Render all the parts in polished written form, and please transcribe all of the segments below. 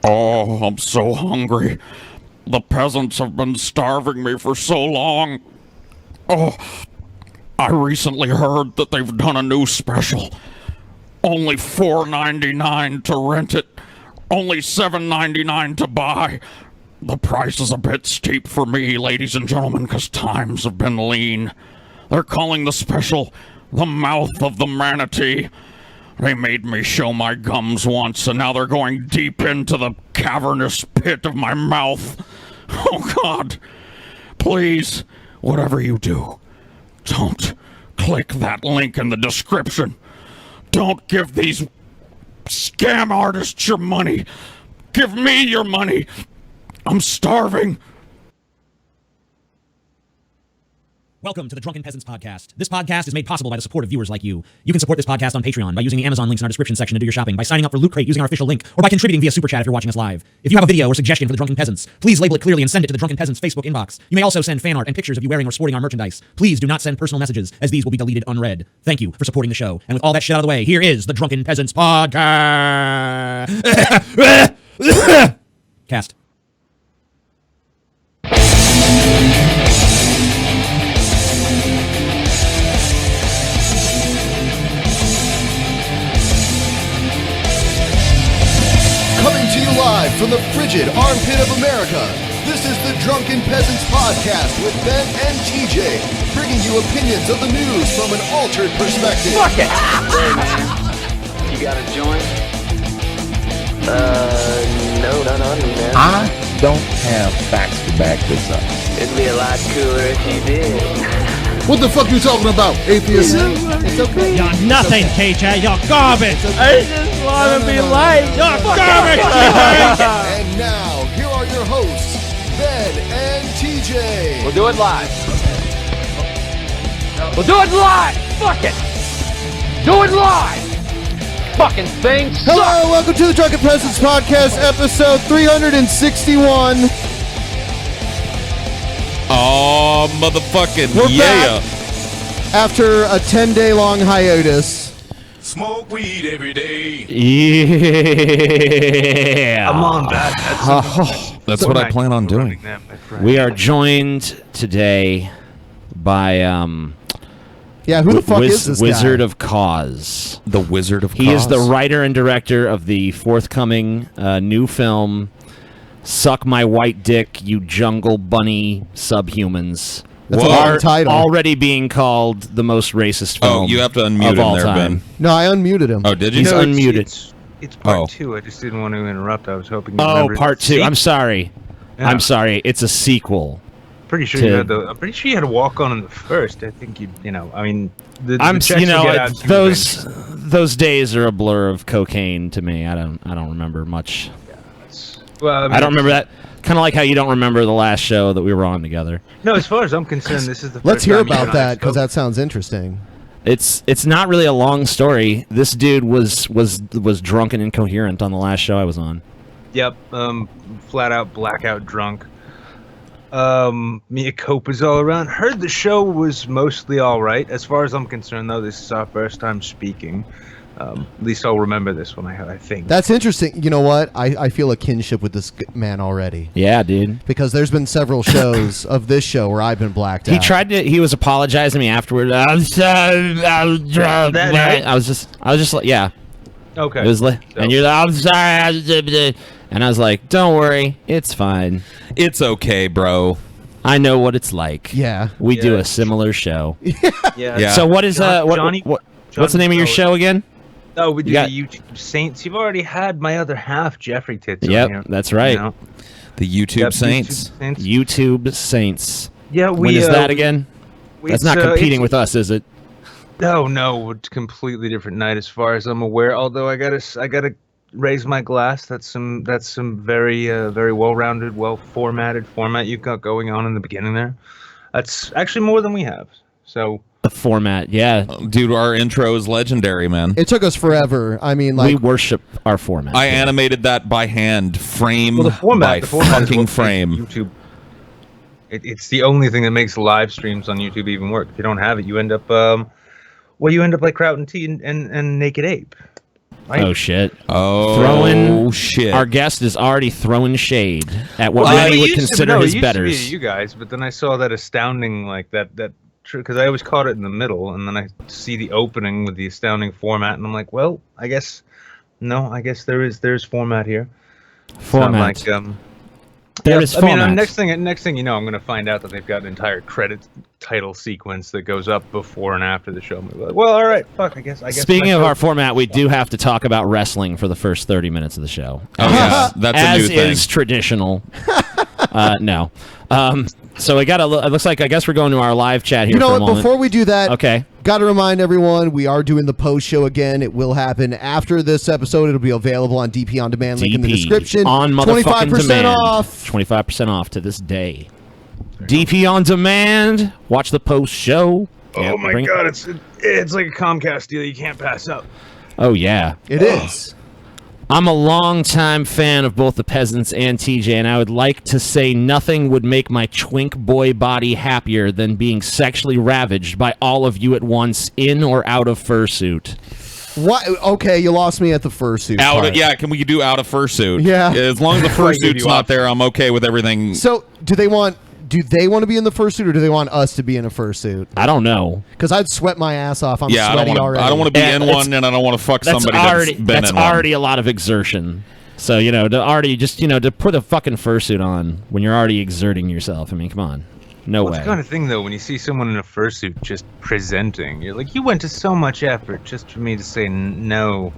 Oh, I'm so hungry. The peasants have been starving me for so long. Oh, I recently heard that they've done a new special. Only $4.99 to rent it. Only $7.99 to buy. The price is a bit steep for me, ladies and gentlemen, because times have been lean. They're calling the special the Mouth of the Manatee. They made me show my gums once, and now they're going deep into the cavernous pit of my mouth. Oh, God. Please, whatever you do, don't click that link in the description. Don't give these scam artists your money. Give me your money. I'm starving. Welcome to the Drunken Peasants podcast. This podcast is made possible by the support of viewers like you. You can support this podcast on Patreon by using the Amazon links in our description section to do your shopping, by signing up for Loot Crate using our official link, or by contributing via Super Chat if you're watching us live. If you have a video or suggestion for the Drunken Peasants, please label it clearly and send it to the Drunken Peasants Facebook inbox. You may also send fan art and pictures of you wearing or sporting our merchandise. Please do not send personal messages, as these will be deleted unread. Thank you for supporting the show. And with all that shit out of the way, here is the Drunken Peasants podcast. Cast. Coming to you live from the frigid armpit of America, this is the Drunken Peasants Podcast with Ben and TJ, bringing you opinions of the news from an altered perspective. Fuck it! Hey man, you got a joint? No, not on me, man. I don't have facts to back this up. It'd be a lot cooler if you did. What the fuck you talking about, atheist? It's okay. You're nothing, TJ. You're garbage. I just want to be liked. You're garbage, TJ. And now, here are your hosts, Ben and TJ. We'll do it live. We'll do it live. Fuck it. Do it live. Fucking thing sucks. Hello, welcome to the Drunken Peasants Podcast, episode 361. Oh, motherfucking We're yeah. back after a 10-day long hiatus. Smoke weed every day. Yeah. I'm on that. That's what I plan on doing. We are joined today by Yeah, who the fuck is this Wizard guy? of Cause. The Wizard of Cause. He is the writer and director of the forthcoming new film, Suck My White Dick, You Jungle Bunny Subhumans. That's a long title. Already being called the most racist film Oh, you have to unmute of him all there, time. Ben. No, I unmuted him. Oh, did you? He's unmuted. It's part Oh. two. I just didn't want to interrupt. I was hoping. Oh, part two. I'm sorry. Yeah. I'm sorry. It's a sequel. pretty sure to- you had I'm pretty sure you had to walk on in the first. I think you know. I mean, the I'm, checks you know, get out too those days are a blur of cocaine to me. I don't remember much. eventually. Well, I don't remember that. Kind of like how you don't remember the last show that we were on together. No, as far as I'm concerned, this is the. Let's first hear time you about and I that, because spoke. that sounds interesting. It's not really a long story. This dude was drunk and incoherent on the last show I was on. Yep. Flat out blackout drunk. Mia Copa's all around. Heard the show was mostly all right. As far as I'm concerned, though, this is our first time speaking. At least I'll remember this one. I think. That's interesting. You know what? I feel a kinship with this man already. Yeah, dude. Because there's been several shows of this show where I've been blacked He out. tried to. He was apologizing to me afterward. I'm sorry. I was drunk. That night? I was just like, yeah. Okay. It was like, and you're like, I'm sorry. And I was like, don't worry, it's fine. It's okay, bro. I know what it's like. Yeah. We do Yeah. a similar show. Yeah. So what is Johnny- what's the name of your show again? Oh, we do got- the YouTube Saints. You've already had my other half, Jeffrey Tits. on Yep, here, that's right. you know? The YouTube Yep, Saints. YouTube Saints. YouTube Saints. Yeah, we. When is that again? That's not competing with us, is it? No, it's a completely different night as far as I'm aware. Although I gotta raise my glass. That's some very very well-rounded, well-formatted format you got going on in the beginning there. That's actually more than we have. So The format, yeah. Dude, our intro is legendary, man. It took us forever. I mean, We like, worship our format. I animated that by hand, frame the format by is fucking what makes frame. YouTube. It's the only thing that makes live streams on YouTube even work. If you don't have it, you end up like Kraut and T and Naked Ape. Right? Oh shit! Oh shit! Our guest is already throwing shade at what Well, many it would used to- consider no, his it used to be betters. you guys, but then I saw that astounding because I always caught it in the middle, and then I see the opening with the astounding format, and I'm like, well, I guess there's format here. Format. It's not like, There is format. next thing you know, I'm going to find out that they've got an entire credit title sequence that goes up before and after the show. Like, well, all right, fuck. I guess. Speaking of our format, we do have to talk about wrestling for the first 30 minutes of the show. Oh yeah, that's a new As thing. is traditional. No. So we got it looks like I guess we're going to our live chat here You know for a what? moment. Before we do that, Okay. got to remind everyone we are doing the post show again. It will happen after this episode. It'll be available on DP On Demand. Link in the DP description. on motherfucking 25% demand. off. 25% off to this day. DP on demand. Watch the post show. Oh my god, it's like a Comcast deal you can't pass up. Oh yeah. It is. I'm a longtime fan of both the Peasants and TJ, and I would like to say nothing would make my twink boy body happier than being sexually ravaged by all of you at once, in or out of fursuit. What? Okay, you lost me at the fursuit. Out part. of, yeah, can we do out of fursuit? Yeah. As long as the I give fursuit's you not there, I'm okay with everything. So, do they want to be in the fursuit, or do they want us to be in a fursuit? I don't know. Because I'd sweat my ass off. I'm Yeah, sweaty already. I don't want to be Yeah, in it's- one, and I don't want to fuck somebody already, that's been that's in already a lot of exertion. So, to put a fucking fursuit on when you're already exerting yourself. I mean, come on. No Well, way. it's the kind of thing though when you see someone in a fursuit just presenting, you're like, you went to so much effort just for me to say no.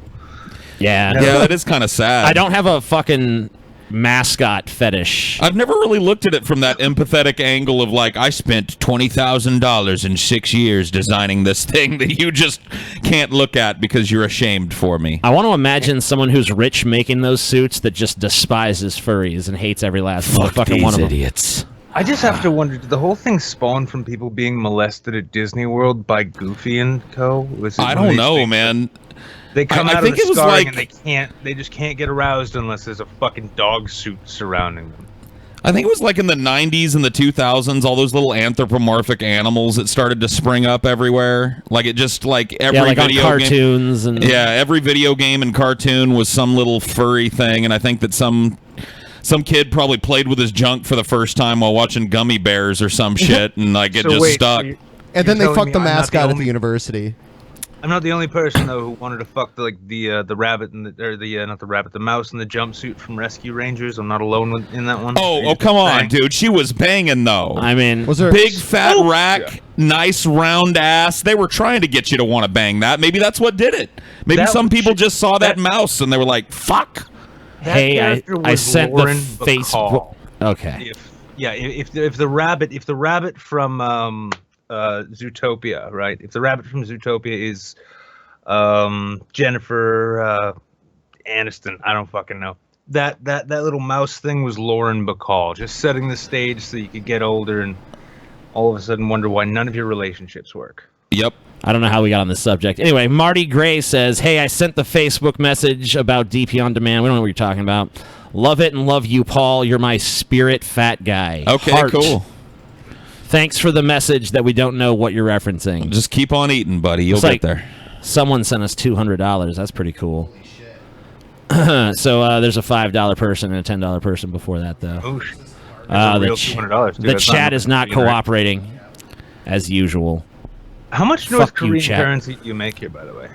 Yeah. one. Yeah, that is kind of sad. I don't have a fucking mascot fetish. I've never really looked at it from that empathetic angle of like, I spent $20,000 in 6 years designing this thing that you just can't look at because you're ashamed for me. I want to imagine someone who's rich making those suits that just despises furries and hates every last motherfucking one of them. idiots. I just have to wonder, did the whole thing spawn from people being molested at Disney World by Goofy and Co? Was it I one of don't these know, things man. They come I out think of the it was scarring like- and they just can't get aroused unless there's a fucking dog suit surrounding them. I think it was like in the 90s and the 2000s, all those little anthropomorphic animals that started to spring up everywhere. Like it just like every Yeah, like on video cartoons game. and Yeah, every video game and cartoon was some little furry thing, and I think that some kid probably played with his junk for the first time while watching Gummy Bears or some shit, and like it So just wait, stuck. so And then they telling fucked me the I'm not the mascot at only- the university. I'm not the only person though who wanted to fuck the rabbit and the mouse in the jumpsuit from Rescue Rangers. I'm not alone in that one. Oh, come on, dude. She was banging though. I mean, Was there Big fat Oh, rack, yeah. nice round ass. They were trying to get you to want to bang that. Maybe that's what did it. Maybe That some was- people just saw that that- mouse and they were like, "Fuck." That hey, character I was sent Lauren the Bacall. Facebook. Okay. If the rabbit from Zootopia, right? If the rabbit from Zootopia is Jennifer Aniston, I don't fucking know. That little mouse thing was Lauren Bacall, just setting the stage so you could get older and all of a sudden wonder why none of your relationships work. Yep. I don't know how we got on this subject. Anyway, Marty Gray says, hey, I sent the Facebook message about DP On Demand. We don't know what you're talking about. Love it and love you, Paul. You're my spirit fat guy. Okay, Heart. cool. Thanks for the message that we don't know what you're referencing. Just keep on eating, buddy. You'll It's get like- there. Someone sent us $200. That's pretty cool. So there's a $5 person and a $10 person before that, though. Oh, shit. The real ch- $200. Dude, the that's chat is not being right. cooperating, as usual. How much North Fuck you, Korean chat. currency do you make here, by the way?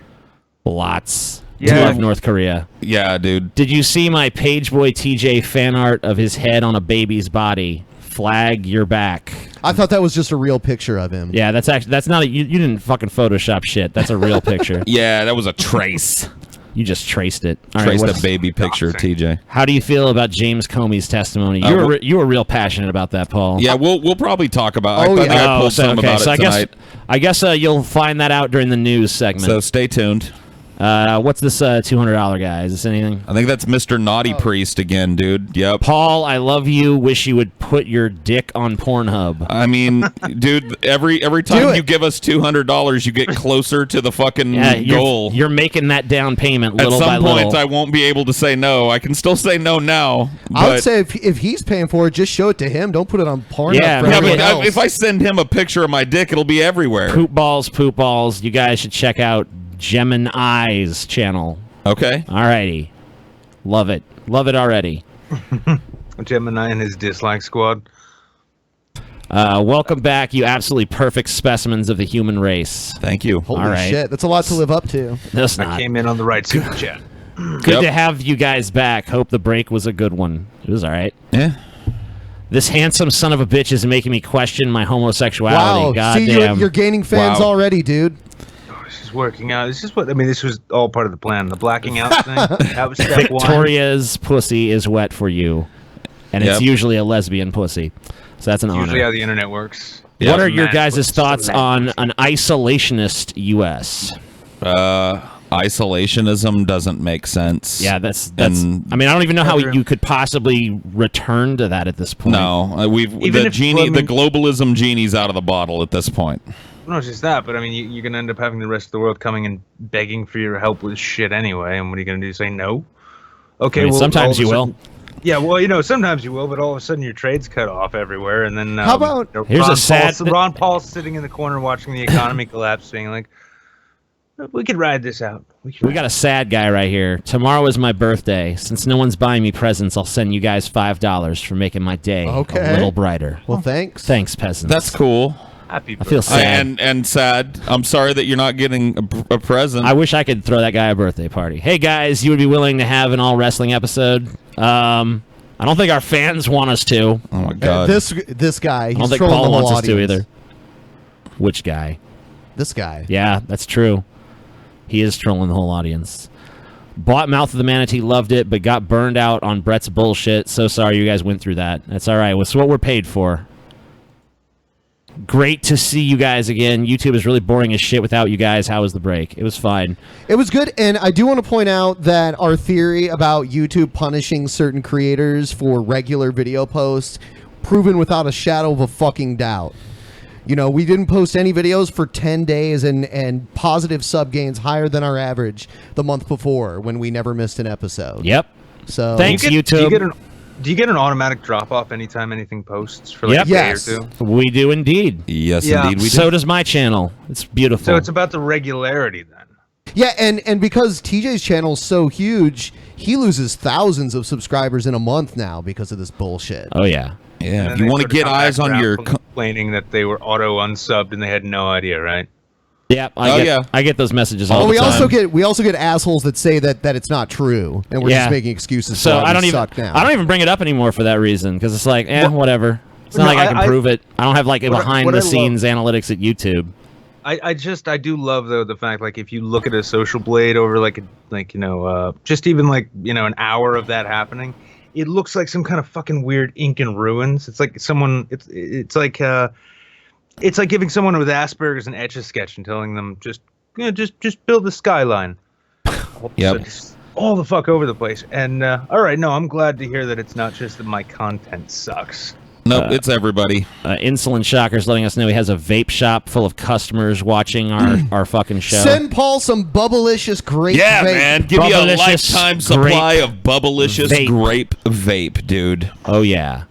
Lots. Yeah. Love North Korea. Yeah, dude. Did you see my Pageboy TJ fan art of his head on a baby's body? Flag your back. I thought that was just a real picture of him. Yeah, that's not you didn't fucking Photoshop shit. That's a real picture. Yeah, that was a trace. You just traced it. All right, Traced what's- a baby picture, TJ. How do you feel about James Comey's testimony? You were real passionate about that, Paul. Yeah, we'll probably talk about. Oh, I think yeah. I pulled some about it tonight. I guess you'll find that out during the news segment. So stay tuned. What's this $200 guy? Is this anything? I think that's Mr. Naughty Priest again, dude. Yep. Paul, I love you. Wish you would put your dick on Pornhub. I mean, dude, every time you give us $200, you get closer to the fucking goal. You're making that down payment little At by some point, little. I won't be able to say no. I can still say no now. I would but- say if he's paying for it, just show it to him. Don't put it on Pornhub Yeah, for yeah, everyone but else. if I send him a picture of my dick, it'll be everywhere. Poop balls. You guys should check out Gemini's channel. Okay. Alrighty. Love it. Love it already. Gemini and his dislike squad. Welcome back, you absolutely perfect specimens of the human race. Thank you. Holy All right. shit, that's a lot to live up to. That's I not. came in on the right super chat. Good to have you guys back. Hope the break was a good one. It was all right. Yeah. This handsome son of a bitch is making me question my homosexuality. Wow, God see, damn. you're gaining fans Wow. already, dude. This is working out. This is what I mean. This was all part of the plan. The blacking out thing. That was step one. Victoria's pussy is wet for you, and it's Yep. usually a lesbian pussy. So that's an Usually honor. how the internet works. What are your Matt, guys' what's thoughts the on an isolationist U.S.? Isolationism doesn't make sense. Yeah, that's. And- I mean, I don't even know how True. you could possibly return to that at this point. No, Even the if- genie, I mean- the globalism genie's out of the bottle at this point. Not just that, but I mean, you're gonna end up having the rest of the world coming and begging for your help with shit anyway. And what are you gonna do? Say no? Okay. I mean, well, sometimes all you of a will. sudden- Yeah, well, sometimes you will, but all of a sudden your trade's cut off everywhere, and then How about- Here's a sad- Ron Paul's sitting in the corner watching the economy collapse, being like, "We could ride this out. We got a sad guy right here. Tomorrow is my birthday. Since no one's buying me presents, I'll send you guys $5 for making my day Okay. a little brighter. Well, thanks. Thanks, peasants. That's cool. happy." I feel sad. And sad. I'm sorry that you're not getting a present. I wish I could throw that guy a birthday party. Hey guys, you would be willing to have an all wrestling episode? I don't think our fans want us to. Oh my god. This guy, I he's don't think trolling Paul the whole wants us to audience. either. Which guy? This guy. Yeah, that's true. He is trolling the whole audience. Bought Mouth of the Manatee, loved it, but got burned out on Brett's bullshit. So sorry you guys went through that. That's all right. It's what we're paid for. Great to see you guys again. YouTube is really boring as shit without you guys. How was the break? It was fine. It was good, and I do want to point out that our theory about YouTube punishing certain creators for regular video posts, proven without a shadow of a fucking doubt. You know, we didn't post any videos for 10 days and positive sub gains higher than our average the month before when we never missed an episode. Yep. So Thanks, YouTube. Do you get an automatic drop off anytime anything posts for like Yep. a day Yes. or two? We do indeed. Yes, Yeah. indeed we do. So does my channel. It's beautiful. So it's about the regularity then. yeah, and because TJ's channel is so huge, he loses thousands of subscribers in a month now because of this bullshit. Oh, yeah. Yeah, And if then you they want to sort of get come eyes back on around your... complaining that they were auto unsubbed and they had no idea, right? Yep. I get those messages all Oh, the we time. also get assholes that say that it's not true, and we're just making excuses. So for why I don't we even suck now. I don't even bring it up anymore for that reason because it's like whatever. It's not No, like I can I- prove it. I don't have like what I behind the scenes analytics at YouTube. I do love though the fact like if you look at a Social Blade over just even like an hour of that happening, it looks like some kind of fucking weird ink and ruins. It's like someone it's like giving someone with Asperger's an Etch-a-Sketch and telling them just build a skyline. Yep. Just all the fuck over the place. And all right, no, I'm glad to hear that it's not just that my content sucks. Nope, it's everybody. Insulin Shocker's letting us know he has a vape shop full of customers watching our fucking show. Send Paul some Bubblicious grape. Yeah, vape. man. Give me a Bubblicious lifetime supply grape of Bubblicious vape. grape vape, dude. Oh yeah.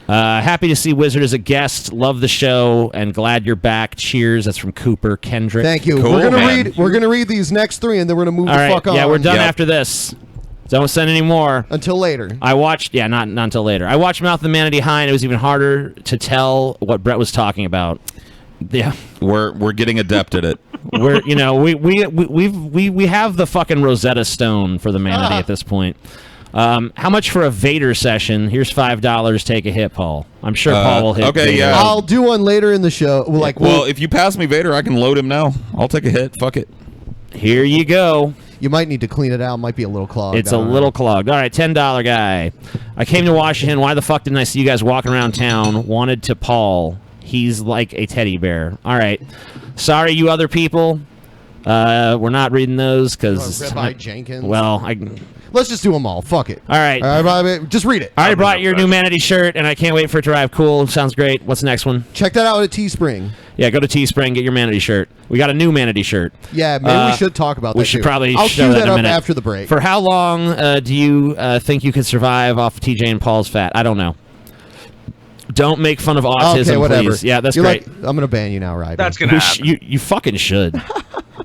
Happy to see Wizard as a guest. Love the show and glad you're back. Cheers. That's from Cooper Kendrick. Thank you. Cool, We're gonna read these next three, and then we're gonna move All the right. fuck on. Yeah, we're done Yep. after this. Don't send any more. Until later. I watched, not until later. I watched Mouth of the Manatee High, and it was even harder to tell what Brett was talking about. Yeah, We're getting adept at it. we're we have the fucking Rosetta Stone for the Manatee at this point. How much for a Vader session? Here's $5. Take a hit, Paul. I'm sure Paul will hit. okay, Vader. yeah. I'll do one later in the show. Well, if you pass me Vader, I can load him now. I'll take a hit. Fuck it. Here you go. you might need to clean it out. Might be a little clogged. It's a little clogged. All right, $10 guy. I came to Washington. Why the fuck didn't I see you guys walking around town? Wanted to Paul. He's like a teddy bear. All right. Sorry, you other people. We're not reading those because... Rabbi Jenkins. Well, let's just do them all. Fuck it. All right. Just read it. I already brought your new Manatee shirt, and I can't wait for it to arrive. Cool. Sounds great. What's the next one? Check that out at Teespring. Yeah, go to Teespring, get your Manatee shirt. We got a new Manatee shirt. Yeah, maybe we should talk about that. We should too. probably I'll show cue that in a up minute. after the break. For how long do you think you could survive off TJ and Paul's fat? I don't know. Don't make fun of autism, okay, whatever. please. Yeah, that's You're great. like, I'm gonna ban you now, right? That's gonna happen. You fucking should.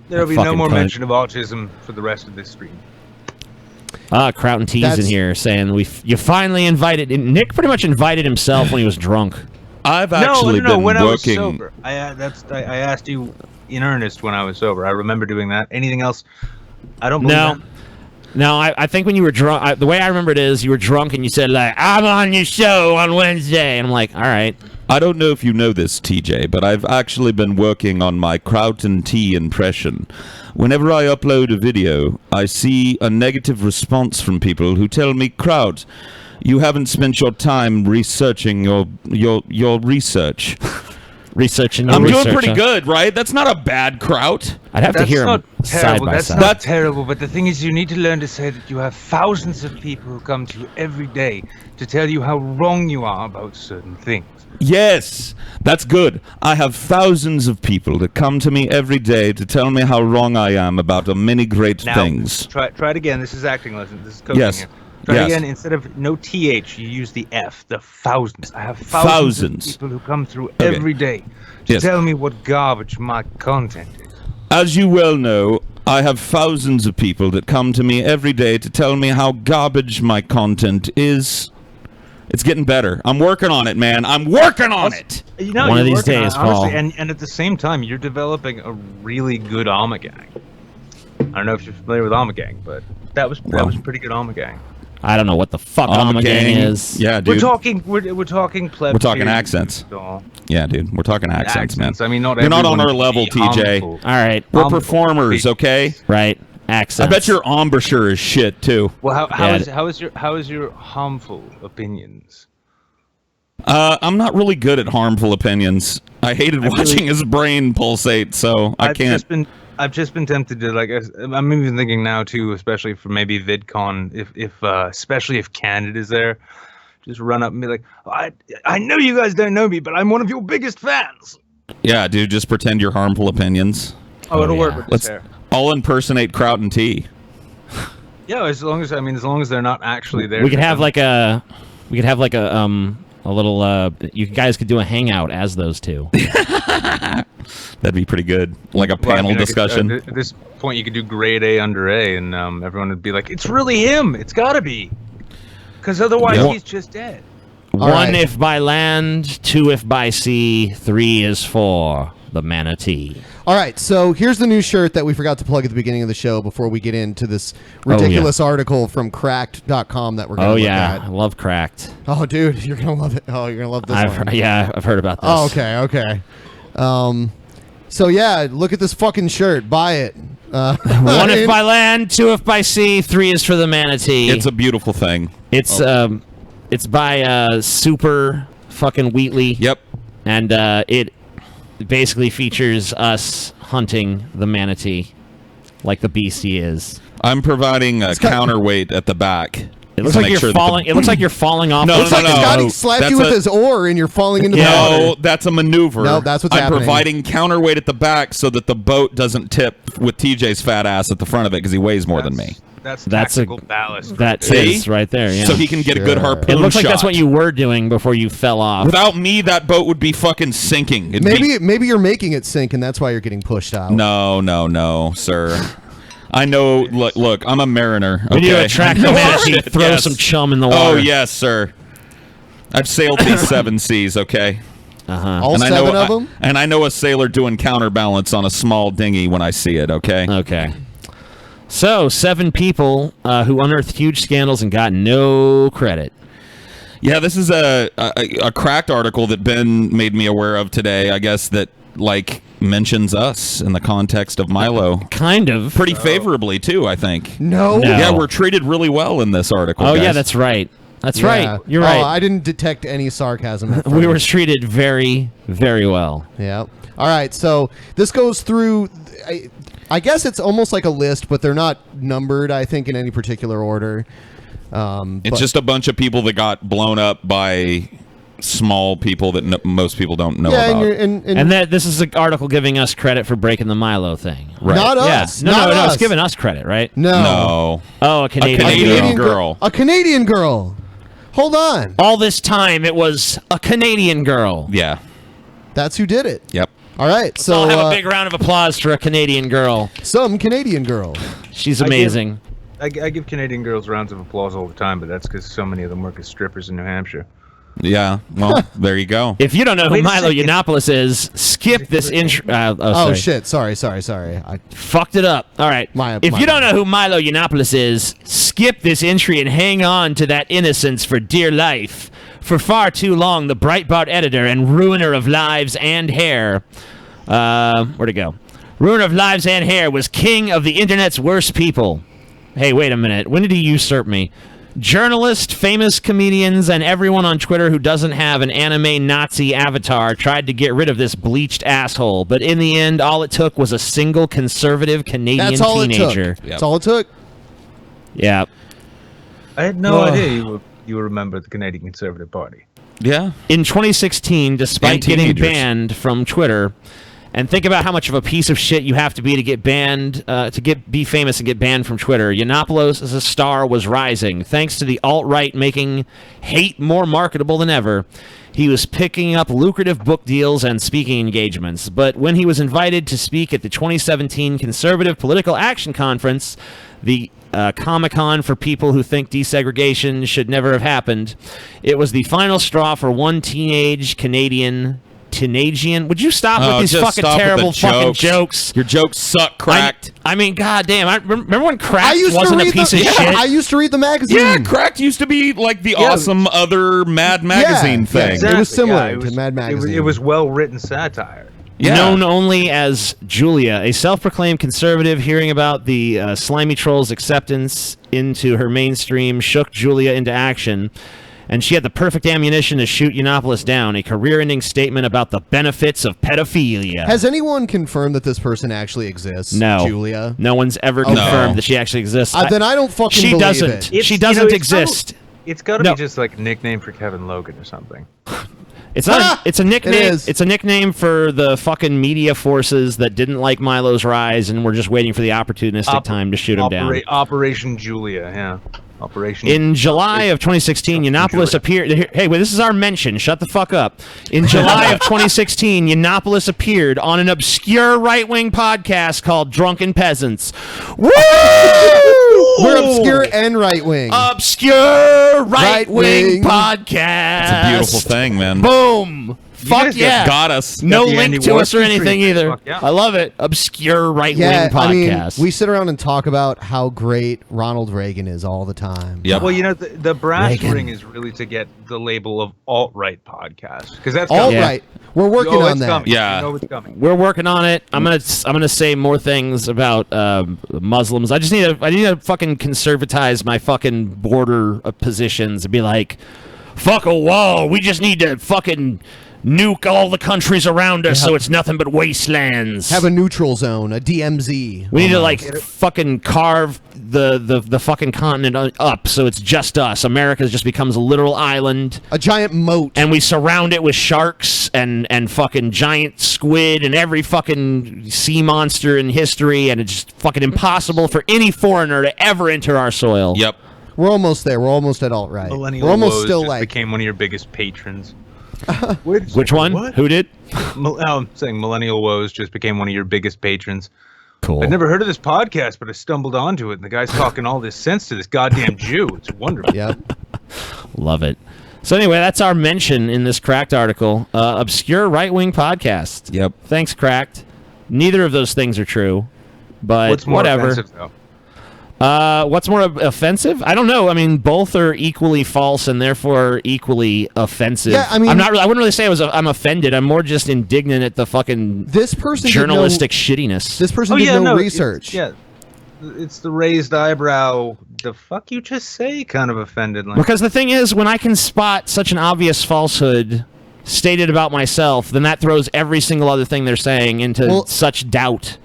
There'll be Fucking no more cunt. mention of autism for the rest of this stream. Kraut and T's in here saying you finally invited. Nick pretty much invited himself when he was drunk. I've actually no, been when working. I was sober. I asked you in earnest when I was sober. I remember doing that. Anything else? I don't believe that. No, I think when you were drunk, the way I remember it is you were drunk and you said, like, I'm on your show on Wednesday. And I'm like, all right. I don't know if you know this, TJ, but I've actually been working on my Kraut and T impression. Whenever I upload a video, I see a negative response from people who tell me, Kraut, you haven't spent your time researching your research. Researching. I'm doing pretty good, right? That's not a bad Kraut. I'd have to hear him side by That's side. not terrible, but the thing is, you need to learn to say that you have thousands of people who come to you every day to tell you how wrong you are about certain things. Yes, that's good. I have thousands of people that come to me every day to tell me how wrong I am about many great things. Try it again. This is acting lesson. This is coaching. Yes. Here. Try it again. Instead of no TH, you use the F. The thousands. I have thousands of people who come through every day to tell me what garbage my content is. As you well know, I have thousands of people that come to me every day to tell me how garbage my content is. It's getting better. I'm working on it, man. I'm working on it. You know, One of these days, Paul. Honestly, and at the same time, you're developing a really good Armagang. I don't know if you're familiar with Armagang, but that was pretty good Armagang. I don't know what the fuck Armagang is. Yeah, dude. We're talking pleb. We're talking accents. Yeah, dude. We're talking accents, man. I mean, you're not on our level, TJ. Harmful. All right. We're performers, okay? Right. Accents. I bet your embouchure is shit too. Well, how is your harmful opinions? I'm not really good at harmful opinions. I hated watching his brain pulsate, so I can't. I've just been tempted to, like, I'm even thinking now too, especially for maybe VidCon, especially if Canada's there, just run up and be like, I know you guys don't know me, but I'm one of your biggest fans. Yeah, dude, just pretend you're harmful opinions. It'll work with this hair. I'll impersonate Kraut and T. Yeah, as long as they're not actually there. We could have like a little. You guys could do a hangout as those two. That'd be pretty good, like a panel discussion. At this point, you could do grade A under A, and everyone would be like, "It's really him. It's got to be," because otherwise he's just dead. One if by land, two if by sea, three is for the manatee. All right, so here's the new shirt that we forgot to plug at the beginning of the show before we get into this ridiculous article from cracked.com that we're going to look at. I love Cracked. Oh, dude, you're going to love it. Oh, you're going to love this one. Yeah, I've heard about this. Oh, okay. So, yeah, look at this fucking shirt. Buy it. One if by land, two if by sea, three is for the manatee. It's a beautiful thing. It's by Super fucking Wheatley. Yep. And it basically features us hunting the manatee like the beastie is. I'm providing a counterweight at the back. It looks like you're falling. It looks like you're falling off. No, Scotty slapped you with his oar and you're falling into the water. No, that's a maneuver. No, that's what's happening. I'm providing counterweight at the back so that the boat doesn't tip with TJ's fat ass at the front of it because he weighs more than me. That's tactical ballast. That is right there. Yeah. So he can get a good harpoon It looks like shot. that's what you were doing before you fell off. Without me, that boat would be fucking sinking. Maybe you're making it sink and that's why you're getting pushed out. No, sir. I know. Look. I'm a mariner. Okay? When you attract the manatee, throw some chum in the water. Oh yes, sir. I've sailed these 7 seas. Okay. All 7 of them. And I know a sailor doing counterbalance on a small dinghy when I see it. Okay. Okay. So 7 people who unearthed huge scandals and got no credit. Yeah, this is a Cracked article that Ben made me aware of today. I guess that mentions us in the context of Milo. Kind of. Pretty favorably too, I think. No. Yeah, we're treated really well in this article. Oh guys. yeah, that's right. That's right. You're right. I didn't detect any sarcasm. We were treated very, very well. Yeah. All right. So this goes through. I guess it's almost like a list, but they're not numbered, I think, in any particular order. It's just a bunch of people that got blown up by small people that most people don't know about. And that this is an article giving us credit for breaking the Milo thing. Right. Not us. No, not us. it's giving us credit, right? No. Oh, a Canadian girl. A Canadian girl. Hold on. All this time, it was a Canadian girl. Yeah. That's who did it. Yep. All right, Let's so all have a big round of applause for a Canadian girl. Some Canadian girl. She's amazing. I give Canadian girls rounds of applause all the time, but that's because so many of them work as strippers in New Hampshire. Yeah, well, there you go. If you don't know who Wait a Milo second. Yiannopoulos is, skip this intro. Oh shit! Sorry. I Fucked it up. All right. If you don't know who Milo Yiannopoulos is, skip this entry and hang on to that innocence for dear life. For far too long, the Breitbart editor and ruiner of lives and hair. Where'd it go? Ruiner of lives and hair was king of the internet's worst people. Hey, wait a minute. When did he usurp me? Journalists, famous comedians, and everyone on Twitter who doesn't have an anime Nazi avatar tried to get rid of this bleached asshole, but in the end, all it took was a single conservative Canadian That's all teenager. it took. That's all it took. Yeah. I had no idea you would remember the Canadian Conservative Party. Yeah. In 2016, despite And getting teenagers. banned from Twitter, and think about how much of a piece of shit you have to be get banned, be famous and get banned from Twitter. Yiannopoulos as a star was rising, thanks to the alt-right making hate more marketable than ever. He was picking up lucrative book deals and speaking engagements. But when he was invited to speak at the 2017 Conservative Political Action Conference, the Comic-Con for people who think desegregation should never have happened, it was the final straw for one teenage Canadian. Would you stop with these just fucking stop with terrible the fucking jokes. jokes? Your jokes suck, Cracked. I mean, goddamn. I remember when Cracked used to wasn't a read piece the- of yeah, shit. I used to read the magazine. Yeah, Cracked used to be like the awesome other Mad Magazine thing. It was similar Yeah, to Mad Magazine. It was well-written satire. Yeah. Known only as Julia, a self-proclaimed conservative, hearing about the slimy troll's acceptance into her mainstream shook Julia into action, and she had the perfect ammunition to shoot Yiannopoulos down, a career-ending statement about the benefits of pedophilia. Has anyone confirmed that this person actually exists? No. Julia. No one's ever Okay. confirmed that she actually exists. Then I don't fucking She believe doesn't. it. She doesn't exist. It's got to No. be just like a nickname for Kevin Logan or something. It's not. It's a nickname. It is. It's a nickname for the fucking media forces that didn't like Milo's rise and were just waiting for the opportunistic time to shoot him down. Operation Julia, yeah. Operation. In July of 2016, Yiannopoulos appeared. Hey, wait, this is our mention. Shut the fuck up. In July of 2016, Yiannopoulos appeared on an obscure right-wing podcast called Drunken Peasants. Woo! We're obscure and right-wing. Obscure right-wing Right-wing. podcast. It's a beautiful thing, man. Boom. Fuck guys yeah. Got us. No Got the link Andy to us or Warhol anything treatment. either. Fuck yeah. I love it. Obscure right-wing Yeah, I mean, podcast. we sit around and talk about how great Ronald Reagan is all the time. Yep. Well, you know, the brass Reagan. ring is really to get the label of alt-right podcast because that's All coming. right. We're working Oh, on it's that. coming. Yeah. You know it's coming. We're working on it. I'm gonna say more things about Muslims. I need to fucking conservatize my fucking border positions and be like, fuck a wall. We just need to fucking nuke all the countries around us so it's nothing but wastelands. Have a neutral zone, a DMZ. We need to like fucking carve the fucking continent up so it's just us. America just becomes a literal island. A giant moat. And we surround it with sharks and fucking giant squid and every fucking sea monster in history, and it's just fucking impossible for any foreigner to ever enter our soil. Yep. We're almost there. We're almost at alt-right. Millennial We're almost Woes still just like... became one of your biggest patrons. Which one? What? Who did? I'm saying Millennial Woes just became one of your biggest patrons. Cool. I'd never heard of this podcast, but I stumbled onto it, and the guy's talking all this sense to this goddamn Jew. It's wonderful. Yep. Love it. So anyway, that's our mention in this Cracked article. Obscure right-wing podcast. Yep. Thanks, Cracked. Neither of those things are true, but What's more whatever. offensive, though? What's more offensive? I don't know. I mean, both are equally false and therefore equally offensive. Yeah, I mean- I'm not. I wouldn't really say I'm offended. I'm more just indignant at the fucking This person journalistic did shittiness. This person Oh, did yeah, no no, research. It's the raised eyebrow, the fuck you just say kind of offended. Like, Because the thing is, when I can spot such an obvious falsehood stated about myself, then that throws every single other thing they're saying into such doubt.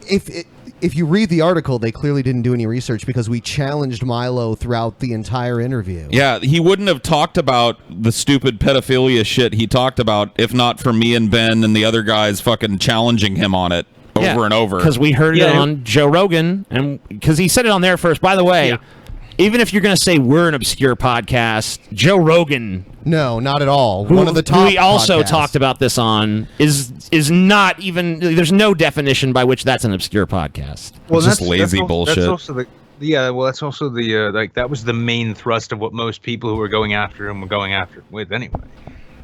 If you read the article, they clearly didn't do any research because we challenged Milo throughout the entire interview. Yeah, he wouldn't have talked about the stupid pedophilia shit he talked about if not for me and Ben and the other guys fucking challenging him on it over and over. Because we heard it on Joe Rogan, and because he said it on there first. By the way, even if you're going to say we're an obscure podcast, Joe Rogan, No, not at all. who, One of the top who we also podcasts. talked about this on, is not even. There's no definition by which that's an obscure podcast. It's just lazy bullshit. That's also that's also the like that was the main thrust of what most people who were going after him were going after him with anyway.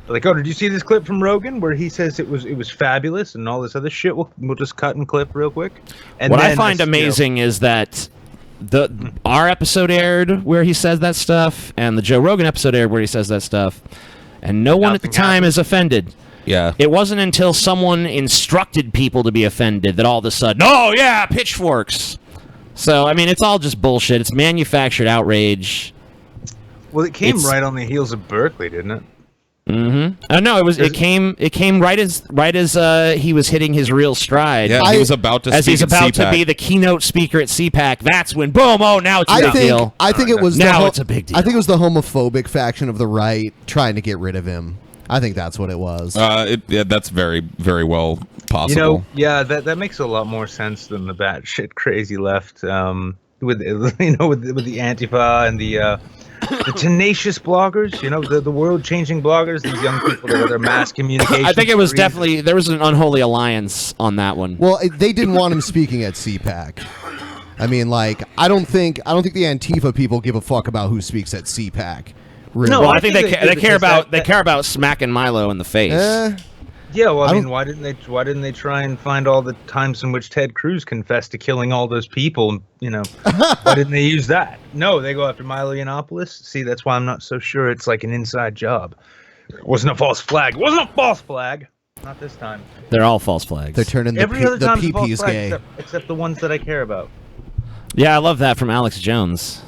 Like, oh, did you see this clip from Rogan where he says it was fabulous and all this other shit? We'll just cut and clip real quick. And What then I find amazing is that our episode aired where he says that stuff, and the Joe Rogan episode aired where he says that stuff, and no one at the time is offended. Yeah. It wasn't until someone instructed people to be offended that all of a sudden, oh yeah, pitchforks. So I mean, it's all just bullshit. It's manufactured outrage. Well, it came right on the heels of Berkeley, didn't it? Mm-hmm. No, it came right as he was hitting his real stride. Yeah, he was about to. As speak he's at about to CPAC. be the keynote speaker at CPAC. That's when boom! Oh, now it's a big deal. I think it was now it's a big deal. I think it was the homophobic faction of the right trying to get rid of him. I think that's what it was. Yeah, that's very, very well possible. You know, yeah, that makes a lot more sense than the batshit crazy left. With with the Antifa and the tenacious bloggers, the world-changing bloggers, these young people that are their mass communication. I think it was definitely there was an unholy alliance on that one. Well, they didn't want him speaking at CPAC. I mean, like, I don't think the Antifa people give a fuck about who speaks at CPAC. Really. No, I think they care about smacking Milo in the face. Yeah, well, I mean, why didn't they try and find all the times in which Ted Cruz confessed to killing all those people? Why didn't they use that? No, they go after Milo Yiannopoulos. See, that's why I'm not so sure it's like an inside job. It wasn't a false flag. It wasn't a false flag. Not this time. They're all false flags. They're turning Every other time it's a false PP's flag, gay. except the ones that I care about. Yeah, I love that from Alex Jones.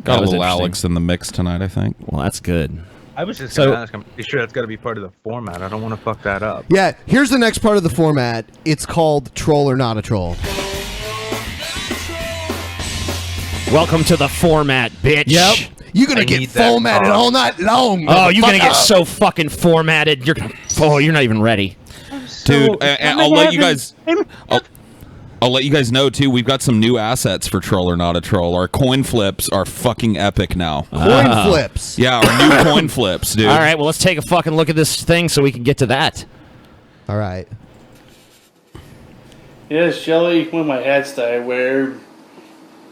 Got a was little interesting. Alex in the mix tonight, I think. Well, that's good. I was just going to ask. I'm pretty sure that's got to be part of the format. I don't want to fuck that up. Yeah, here's the next part of the format. It's called Troll or Not a Troll. Welcome to the format, bitch. Yep. You're going to get formatted all night long. Oh, you're going to get motherfucker. so fucking formatted. You're not even ready. Dude, I'll let you guys. I'll let you guys know too. We've got some new assets for Troll or Not a Troll. Our coin flips are fucking epic now. Coin flips. Yeah, our new coin flips, dude. All right, well, let's take a fucking look at this thing so we can get to that. All right. Yes, Shelly, one of my hats that I wear.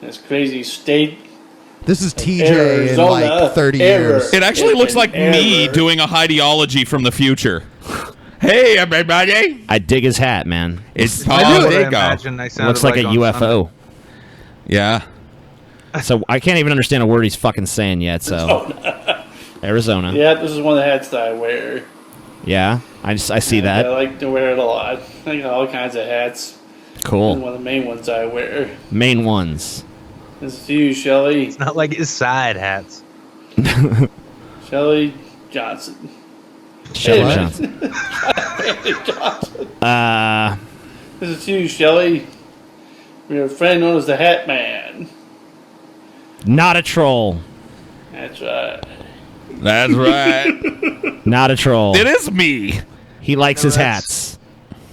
This crazy state. This is TJ Arizona, in like 30 ever. years. It actually looks like me Ever. doing a ideology from the future. Hey, everybody! I dig his hat, man. It's I Paul do. Dago. Looks like a on UFO. Yeah. So I can't even understand a word he's fucking saying yet. So Arizona. Yeah, this is one of the hats that I wear. Yeah, I see that. I like to wear it a lot. I got all kinds of hats. Cool. One of the main ones I wear. Main ones. This is to you, Shelly. It's not like his side hats. Shelly Johnson. Shelly Hey, Johnson. Johnson. This is to you, Shelly. You're a friend known as the Hat Man. Not a troll. That's right. That's right. Not a troll. It is me. He likes his hats.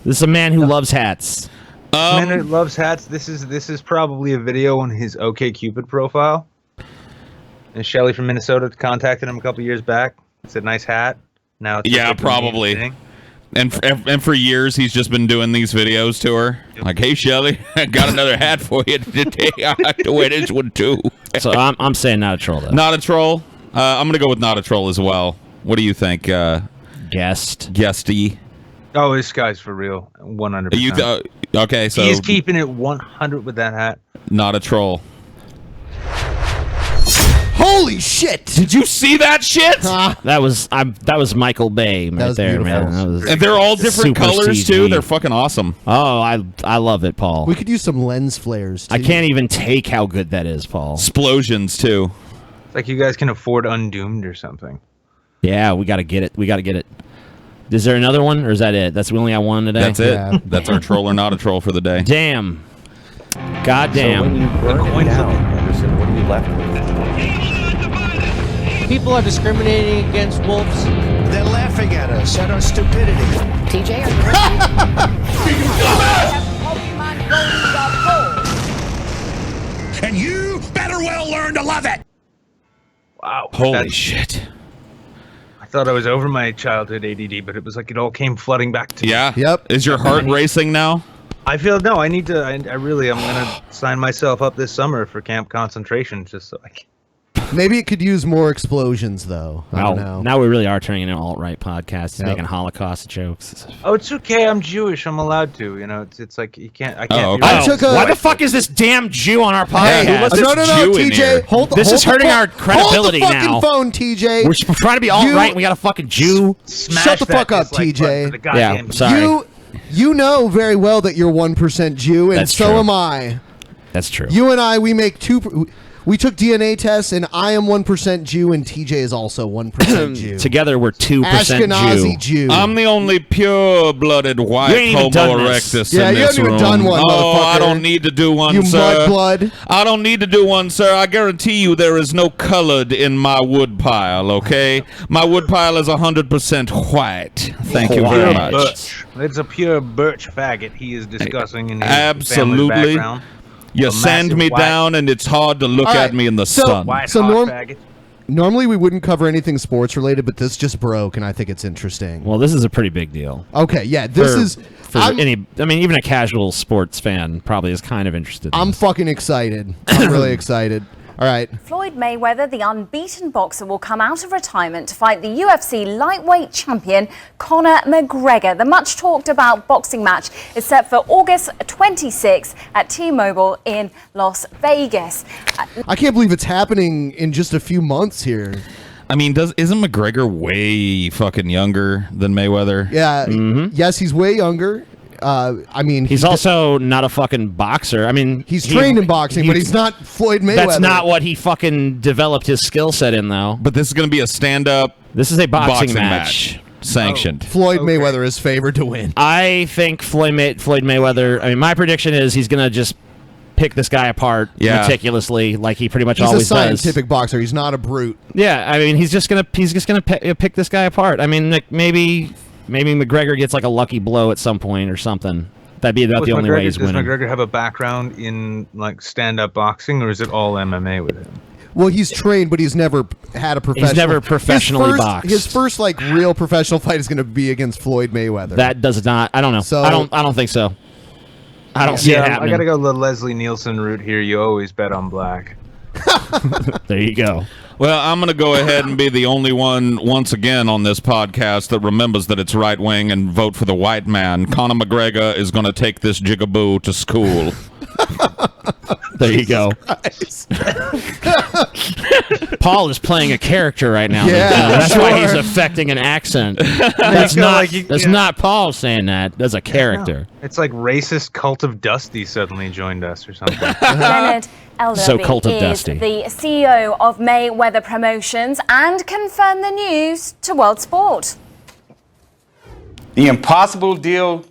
This is a man who loves hats. Man who loves hats. This is probably a video on his OkCupid profile. And Shelly from Minnesota contacted him a couple years back. It's a nice hat. Now it's Yeah, probably. And for years he's just been doing these videos to her. Like, hey Shelly, I got another hat for you today. I have to wear this one too. So I'm saying not a troll though. Not a troll. I'm gonna go with not a troll as well. What do you think? Guesty. Oh, this guy's for real. 100%. Okay, so he's keeping it 100 with that hat. Not a troll. Holy shit! Did you see that shit? That was Michael Bay right was there, beautiful. man. That was And they're all different super colors CG. too. They're fucking awesome. Oh, I love it, Paul. We could use some lens flares, too. I can't even take how good that is, Paul. Explosions too. It's like you guys can afford Undoomed or something. Yeah, we got to get it. We got to get it. Is there another one, or is that it? That's we only got one today. That's it. Yeah. That's our troll or not a troll for the day. Damn. God damn. So when you burn it down, Anderson, what are you left with? People are discriminating against wolves. They're laughing at us, at our stupidity. TJ, are you ready? And you better well learn Holy shit. I thought I was over my childhood ADD, but it was like it all came flooding back to me. Yeah? Yep. Is your heart racing now? I feel no. I need to. I'm gonna sign myself up this summer for Camp Concentration, just so I can. Maybe it could use more explosions, though. I don't know. Now we really are turning into an alt-right podcast. He's making Holocaust jokes. Oh, it's okay. I'm Jewish. I'm allowed to. You know, it's like you can't. I can't. Why the fuck is this damn Jew on our podcast? Hey, no, TJ. Hold this is hurting our credibility hold the fucking now. phone, TJ. We're trying to be alt-right, and we got a fucking Jew. Shut the fuck up, TJ. Yeah, sorry. You know very well that you're 1% Jew, and That's so true. am I. That's true. You and I, we make we took DNA tests, and I am 1% Jew, and TJ is also 1% Jew. Together, we're 2% Ashkenazi Jew. I'm the only pure-blooded white even Homo done this. erectus Yeah, in you this haven't even room. done one, Oh, I motherfucker. don't need to do one, You sir. mudblood. I don't need to do one, sir. I guarantee you there is no colored in my wood pile, okay? My wood pile is 100% white. Thank you very much. Birch. It's a pure birch faggot he is discussing in his Absolutely. family background. You A sand me massive white- down, and it's hard to look All at right, me in the so- sun. White So hot norm- faggot. Normally, we wouldn't cover anything sports related, but this just broke, and I think it's interesting. Well, this is a pretty big deal. Okay, yeah, this is. Even a casual sports fan probably is kind of interested. I'm fucking excited. I'm really excited. All right. Floyd Mayweather, the unbeaten boxer, will come out of retirement to fight the UFC lightweight champion Conor McGregor. The much talked about boxing match is set for August 26th at T-Mobile in Las Vegas. I can't believe it's happening in just a few months here. I mean, isn't McGregor way fucking younger than Mayweather? Yeah. Yes, he's way younger. I mean, He's also not a fucking boxer. I mean, he's trained in boxing, but he's not Floyd Mayweather. That's not what he fucking developed his skill set in, though. But this is going to be a stand-up. This is a boxing match. Sanctioned. Floyd Mayweather is favored to win. I think Floyd Mayweather. I mean, my prediction is he's gonna just pick this guy apart meticulously, like he pretty much He's always a scientific boxer. He's not a brute. Yeah, I mean, he's just gonna pick this guy apart. I mean, like, maybe McGregor gets like a lucky blow at some point or something. That'd be about the only way he's Does winning. McGregor have a background in like stand-up boxing, or is it all MMA with him? Well, he's trained, but he's never had a professional. He's never professionally boxed. His first like real professional fight is going to be against Floyd Mayweather. That does not. I don't know. So- I don't think so. I don't see it I happening. gotta go the Leslie Nielsen route here. You always bet on black. There you go. Well, I'm going to go ahead and be the only one, once again, on this podcast that remembers that it's right-wing and vote for the white man. Conor McGregor is going to take this jigaboo to school. There you go. Paul is playing a character right now. Yeah, that's sure. why he's affecting an accent. That's not Paul saying that. That's a character. It's like racist cult of Dusty suddenly joined us or something. Leonard Elderby So Cult of is Dusty. the CEO of Mayweather Promotions and confirmed the news to World Sport. The impossible deal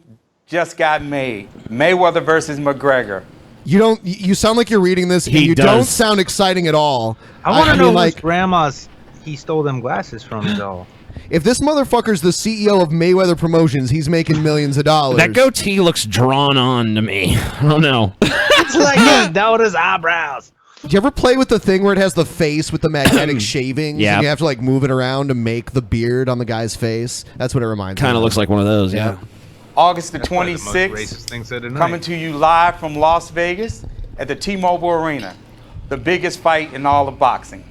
just got made. Mayweather versus McGregor. You sound like you're reading this, and He you does. don't sound exciting at all. I want to mean, know like, whose grandma's he stole them glasses from, though. if this motherfucker's the CEO of Mayweather Promotions, he's making millions of dollars. That goatee looks drawn on to me. I don't know. It's like his daughter's eyebrows. Do you ever play with the thing where it has the face with the magnetic shavings? Yeah. And you have to like move it around to make the beard on the guy's face. That's what it reminds me. Kind of looks like one of those. Yeah. August the That's probably the most 26th, racist thing said tonight. coming to you live from Las Vegas at the T-Mobile Arena. The biggest fight in all of boxing.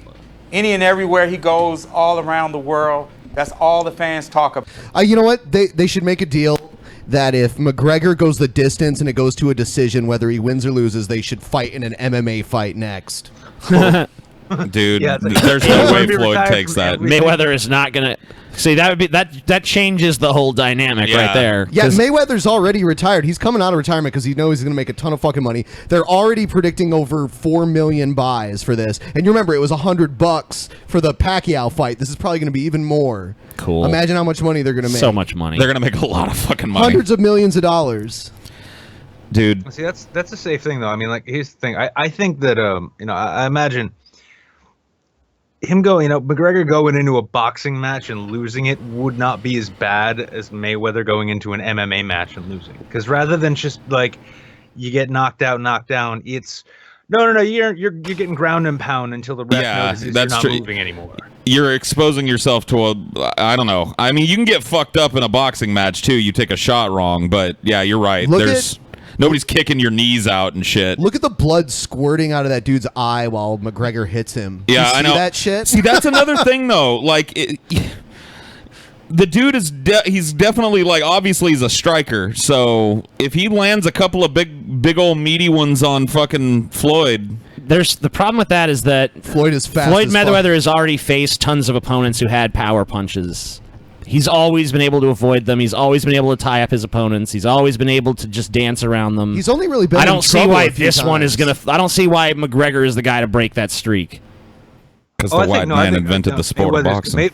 Any and everywhere he goes, all around the world, that's all the fans talk about. You know what? They should make a deal that if McGregor goes the distance and it goes to a decision, whether he wins or loses, they should fight in an MMA fight next. Dude, Yeah, there's no way Floyd takes that. Mayweather is not gonna see that would be that changes the whole dynamic right there. Yeah, 'Cause Mayweather's already retired. He's coming out of retirement because he knows he's going to make a ton of fucking money. They're already predicting over 4 million buys for this. And you remember, it was $100 for the Pacquiao fight. This is probably going to be even more. Cool. Imagine how much money they're going to make. so much money. They're going to make a lot of fucking money. Hundreds of millions of dollars. Dude. See, that's a safe thing, though. I mean, like, here's the thing. I think that, I imagine him going, McGregor going into a boxing match and losing it would not be as bad as Mayweather going into an MMA match and losing. Because rather than just, like, you get knocked out, knocked down, it's No. You're getting ground and pound until the ref notices that's you're not true. moving anymore. You're exposing yourself to I don't know. I mean, you can get fucked up in a boxing match too. You take a shot wrong, but yeah, you're right. Nobody's kicking your knees out and shit. Look at the blood squirting out of that dude's eye while McGregor hits him. Yeah, you see I know that shit. See, that's another thing though. Like, the dude is he's definitely like obviously he's a striker. So if he lands a couple of big old meaty ones on fucking Floyd. There's the problem with that is that Floyd is fast. Floyd Mayweather has already faced tons of opponents who had power punches. He's always been able to avoid them. He's always been able to tie up his opponents. He's always been able to just dance around them. He's only really been. I in don't see trouble why a few this one is times. gonna. I don't see why McGregor is the guy to break that streak. Because the white man invented the sport of boxing.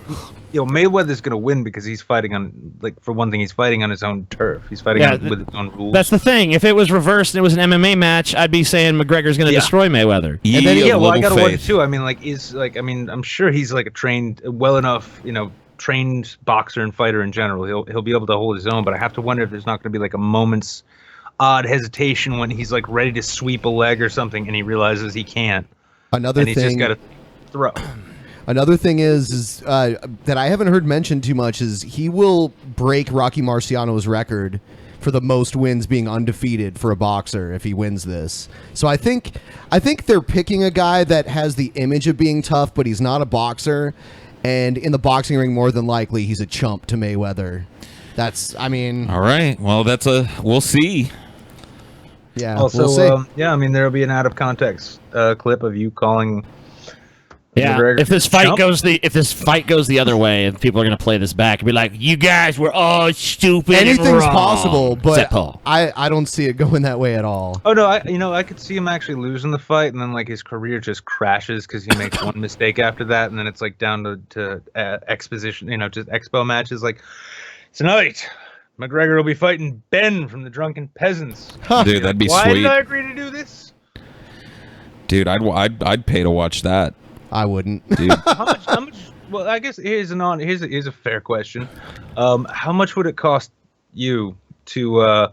Mayweather's gonna win because he's fighting on, like, for one thing, he's fighting on his own turf. He's fighting with his own rules. That's the thing. If it was reversed and it was an MMA match, I'd be saying McGregor's going to destroy Mayweather. And then, I gotta wonder too. I mean, I'm sure he's like a trained, well enough, trained boxer and fighter in general. He'll be able to hold his own. But I have to wonder if there's not going to be like a moment's odd hesitation when he's like ready to sweep a leg or something, and he realizes he can't. Another he's thing. just got to throw. Another thing is that I haven't heard mentioned too much is he will break Rocky Marciano's record for the most wins being undefeated for a boxer if he wins this. So I think they're picking a guy that has the image of being tough, but he's not a boxer. And in the boxing ring, more than likely, he's a chump to Mayweather. All right. Well, we'll see. Yeah. Also, we'll see. I mean, there'll be an out of context clip of you calling. Yeah, McGregor if this fight chump. goes the other way, and people are going to play this back and be like, "You guys were all stupid." Anything's and wrong. possible, but Except Paul. I don't see it going that way at all. Oh no, I could see him actually losing the fight, and then like his career just crashes because he makes one mistake after that, and then it's like down to exposition, just expo matches. Like tonight, McGregor will be fighting Ben from the Drunken Peasants. Dude, that'd be Why sweet. did I agree to do this? Dude, I'd pay to watch that. I wouldn't. Dude. How much? Well, I guess here's a fair question. How much would it cost you to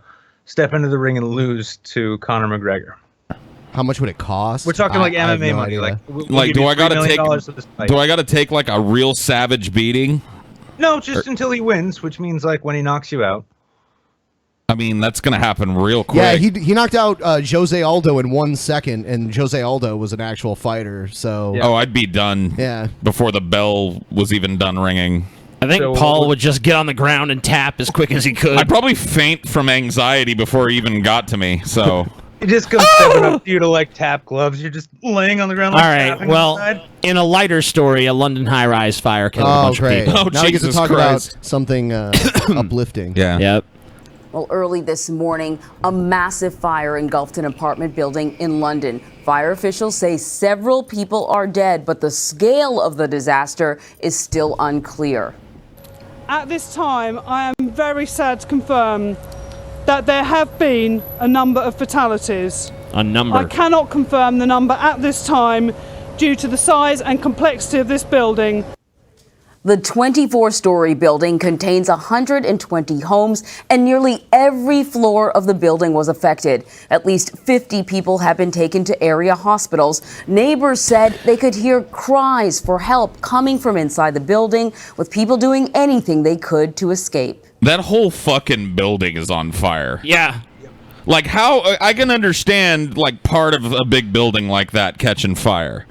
step into the ring and lose to Conor McGregor? How much would it cost? We're talking like I have MMA no money. idea. Like, Do I gotta take take like a real savage beating? No, just until he wins, which means like when he knocks you out. I mean, that's gonna happen real quick. Yeah, he knocked out Jose Aldo in 1 second, and Jose Aldo was an actual fighter. So Oh, I'd be done. Yeah. Before the bell was even done ringing. I think Paul would just get on the ground and tap as quick as he could. I'd probably faint from anxiety before it even got to me. So He just comes stepping up to you to like tap gloves. You're just laying on the ground. All Like, right. tapping Well, inside. in a lighter story, a London high-rise fire killed a Oh, bunch great. of people. Now we get to talk about something uplifting. Yeah. Yep. Well, early this morning, a massive fire engulfed an apartment building in London. Fire officials say several people are dead, but the scale of the disaster is still unclear. At this time, I am very sad to confirm that there have been a number of fatalities. A number. I cannot confirm the number at this time due to the size and complexity of this building. The 24-story building contains 120 homes, and nearly every floor of the building was affected. At least 50 people have been taken to area hospitals. Neighbors said they could hear cries for help coming from inside the building, with people doing anything they could to escape. that whole fucking building is on fire. Yeah. Like, how I can understand like part of a big building like that catching fire.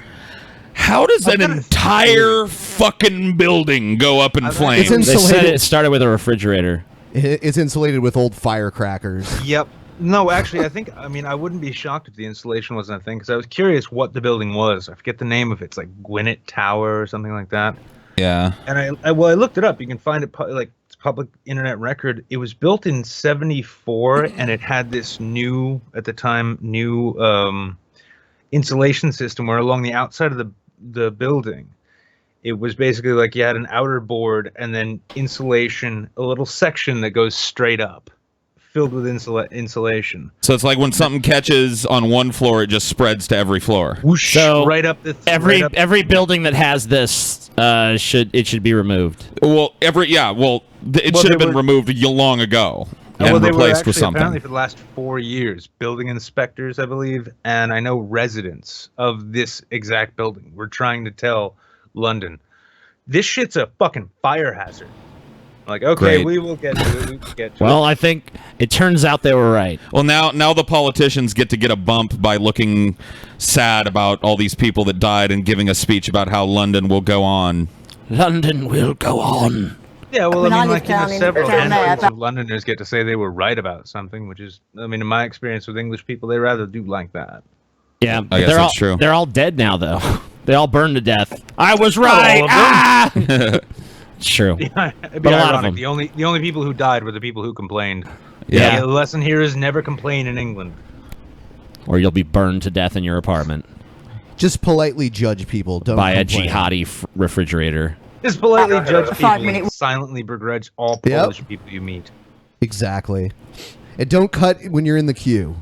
How does an entire fucking building go up in flames? It's They said insulated. it started with a refrigerator. It's insulated with old firecrackers. Yep. No, actually, I wouldn't be shocked if the installation wasn't a thing, because I was curious what the building was. I forget the name of it. It's like Gwinnett Tower or something like that. Yeah. And I looked it up. You can find it, like, it's public internet record. It was built in 1974, and it had this new, at the time, insulation system where along the outside of the building, it was basically like you had an outer board and then insulation, a little section that goes straight up, filled with insulation. So it's like when something catches on one floor, it just spreads to every floor. Whoosh, So right up the every building that has this should be removed. Well, it should have been removed long ago. and they were replaced actually, with something. apparently for the last 4 years, building inspectors, I believe, and I know residents of this exact building were trying to tell London, this shit's a fucking fire hazard. Like, okay, Great. we will get to it. We will get to Well, it. I think it turns out they were right. Well, now the politicians get to get a bump by looking sad about all these people that died and giving a speech about how London will go on. London will go on. Yeah, well, I mean, like, several down there, handfuls of Londoners get to say they were right about something, which is, I mean, in my experience with English people, they rather do like that. Yeah, I guess they're that's true. They're all dead now, though. They all burned to death. I was right. Ah! It's true. Yeah, it'd But be a lot of ironic. them. The only people who died were the people who complained. Yeah. The lesson here is never complain in England. Or you'll be burned to death in your apartment Just politely judge people. Don't by a complain. jihadi refrigerator. Just politely judge A people 5-minute and silently begrudge all Yep. Polish people you meet. Exactly. And don't cut when you're in the queue.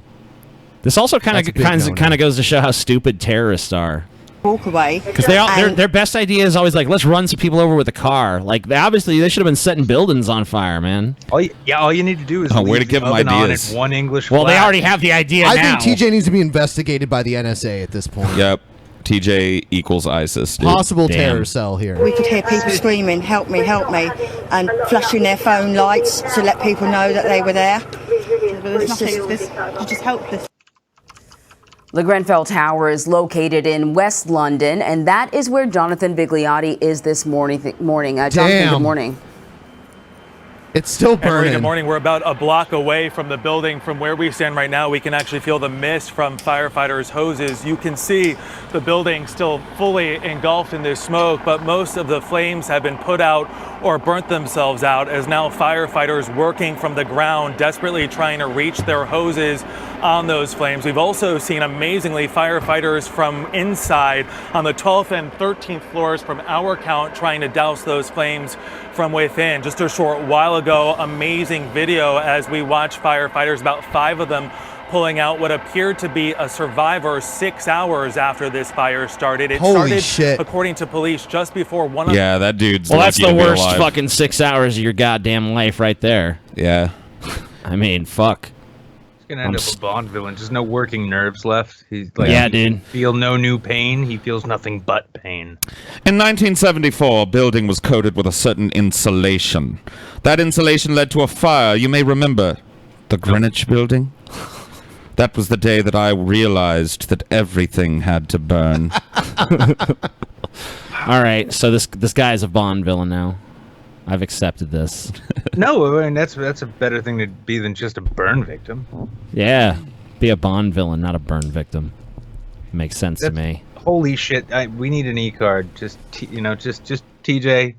This also kind That's a big of no-no. goes to show how stupid terrorists are. walk away. Because their best idea is always like, let's run some people over with a car. Like, obviously, they should have been setting buildings on fire, man. All you need to do is Oh, way leave to give the them oven on ideas. at one English Well, they flag. already have the idea I now. think TJ needs to be investigated by the NSA at this point. Yep. TJ equals ISIS. Dude. Possible Damn. terror cell here. We could hear people screaming, help me, and flashing their phone lights to let people know that they were there. There's nothing, you just help this. The Grenfell Tower is located in West London, and that is where Jonathan Bigliotti is this morning. Jonathan, Damn. good morning. It's still And Marie, burning. good morning. We're about a block away from the building. From where we stand right now, we can actually feel the mist from firefighters' hoses. You can see the building still fully engulfed in this smoke, but most of the flames have been put out or burnt themselves out, as now firefighters working from the ground, desperately trying to reach their hoses on those flames. We've also seen, amazingly, firefighters from inside on the 12th and 13th floors from our count trying to douse those flames from within. Just a short while ago, amazing video as we watch firefighters, about 5 of them, pulling out what appeared to be a survivor 6 hours after this fire started. It Holy started, shit. according to police, just before 1 o'clock. Yeah, that dude's Well, that's lucky the to be worst alive. fucking 6 hours of your goddamn life right there. Yeah. I mean, fuck. He's gonna end up a Bond villain. Just no working nerves left. He's like, Yeah, he dude. feel no new pain. He feels nothing but pain. In 1974, a building was coated with a certain insulation. That insulation led to a fire. You may remember the Greenwich building. That was the day that I realized that everything had to burn. All right, so this guy is a Bond villain now. I've accepted this. No, I mean that's a better thing to be than just a burn victim. Yeah, be a Bond villain, not a burn victim. Makes sense to me. Holy shit! We need an E-card. Just just TJ.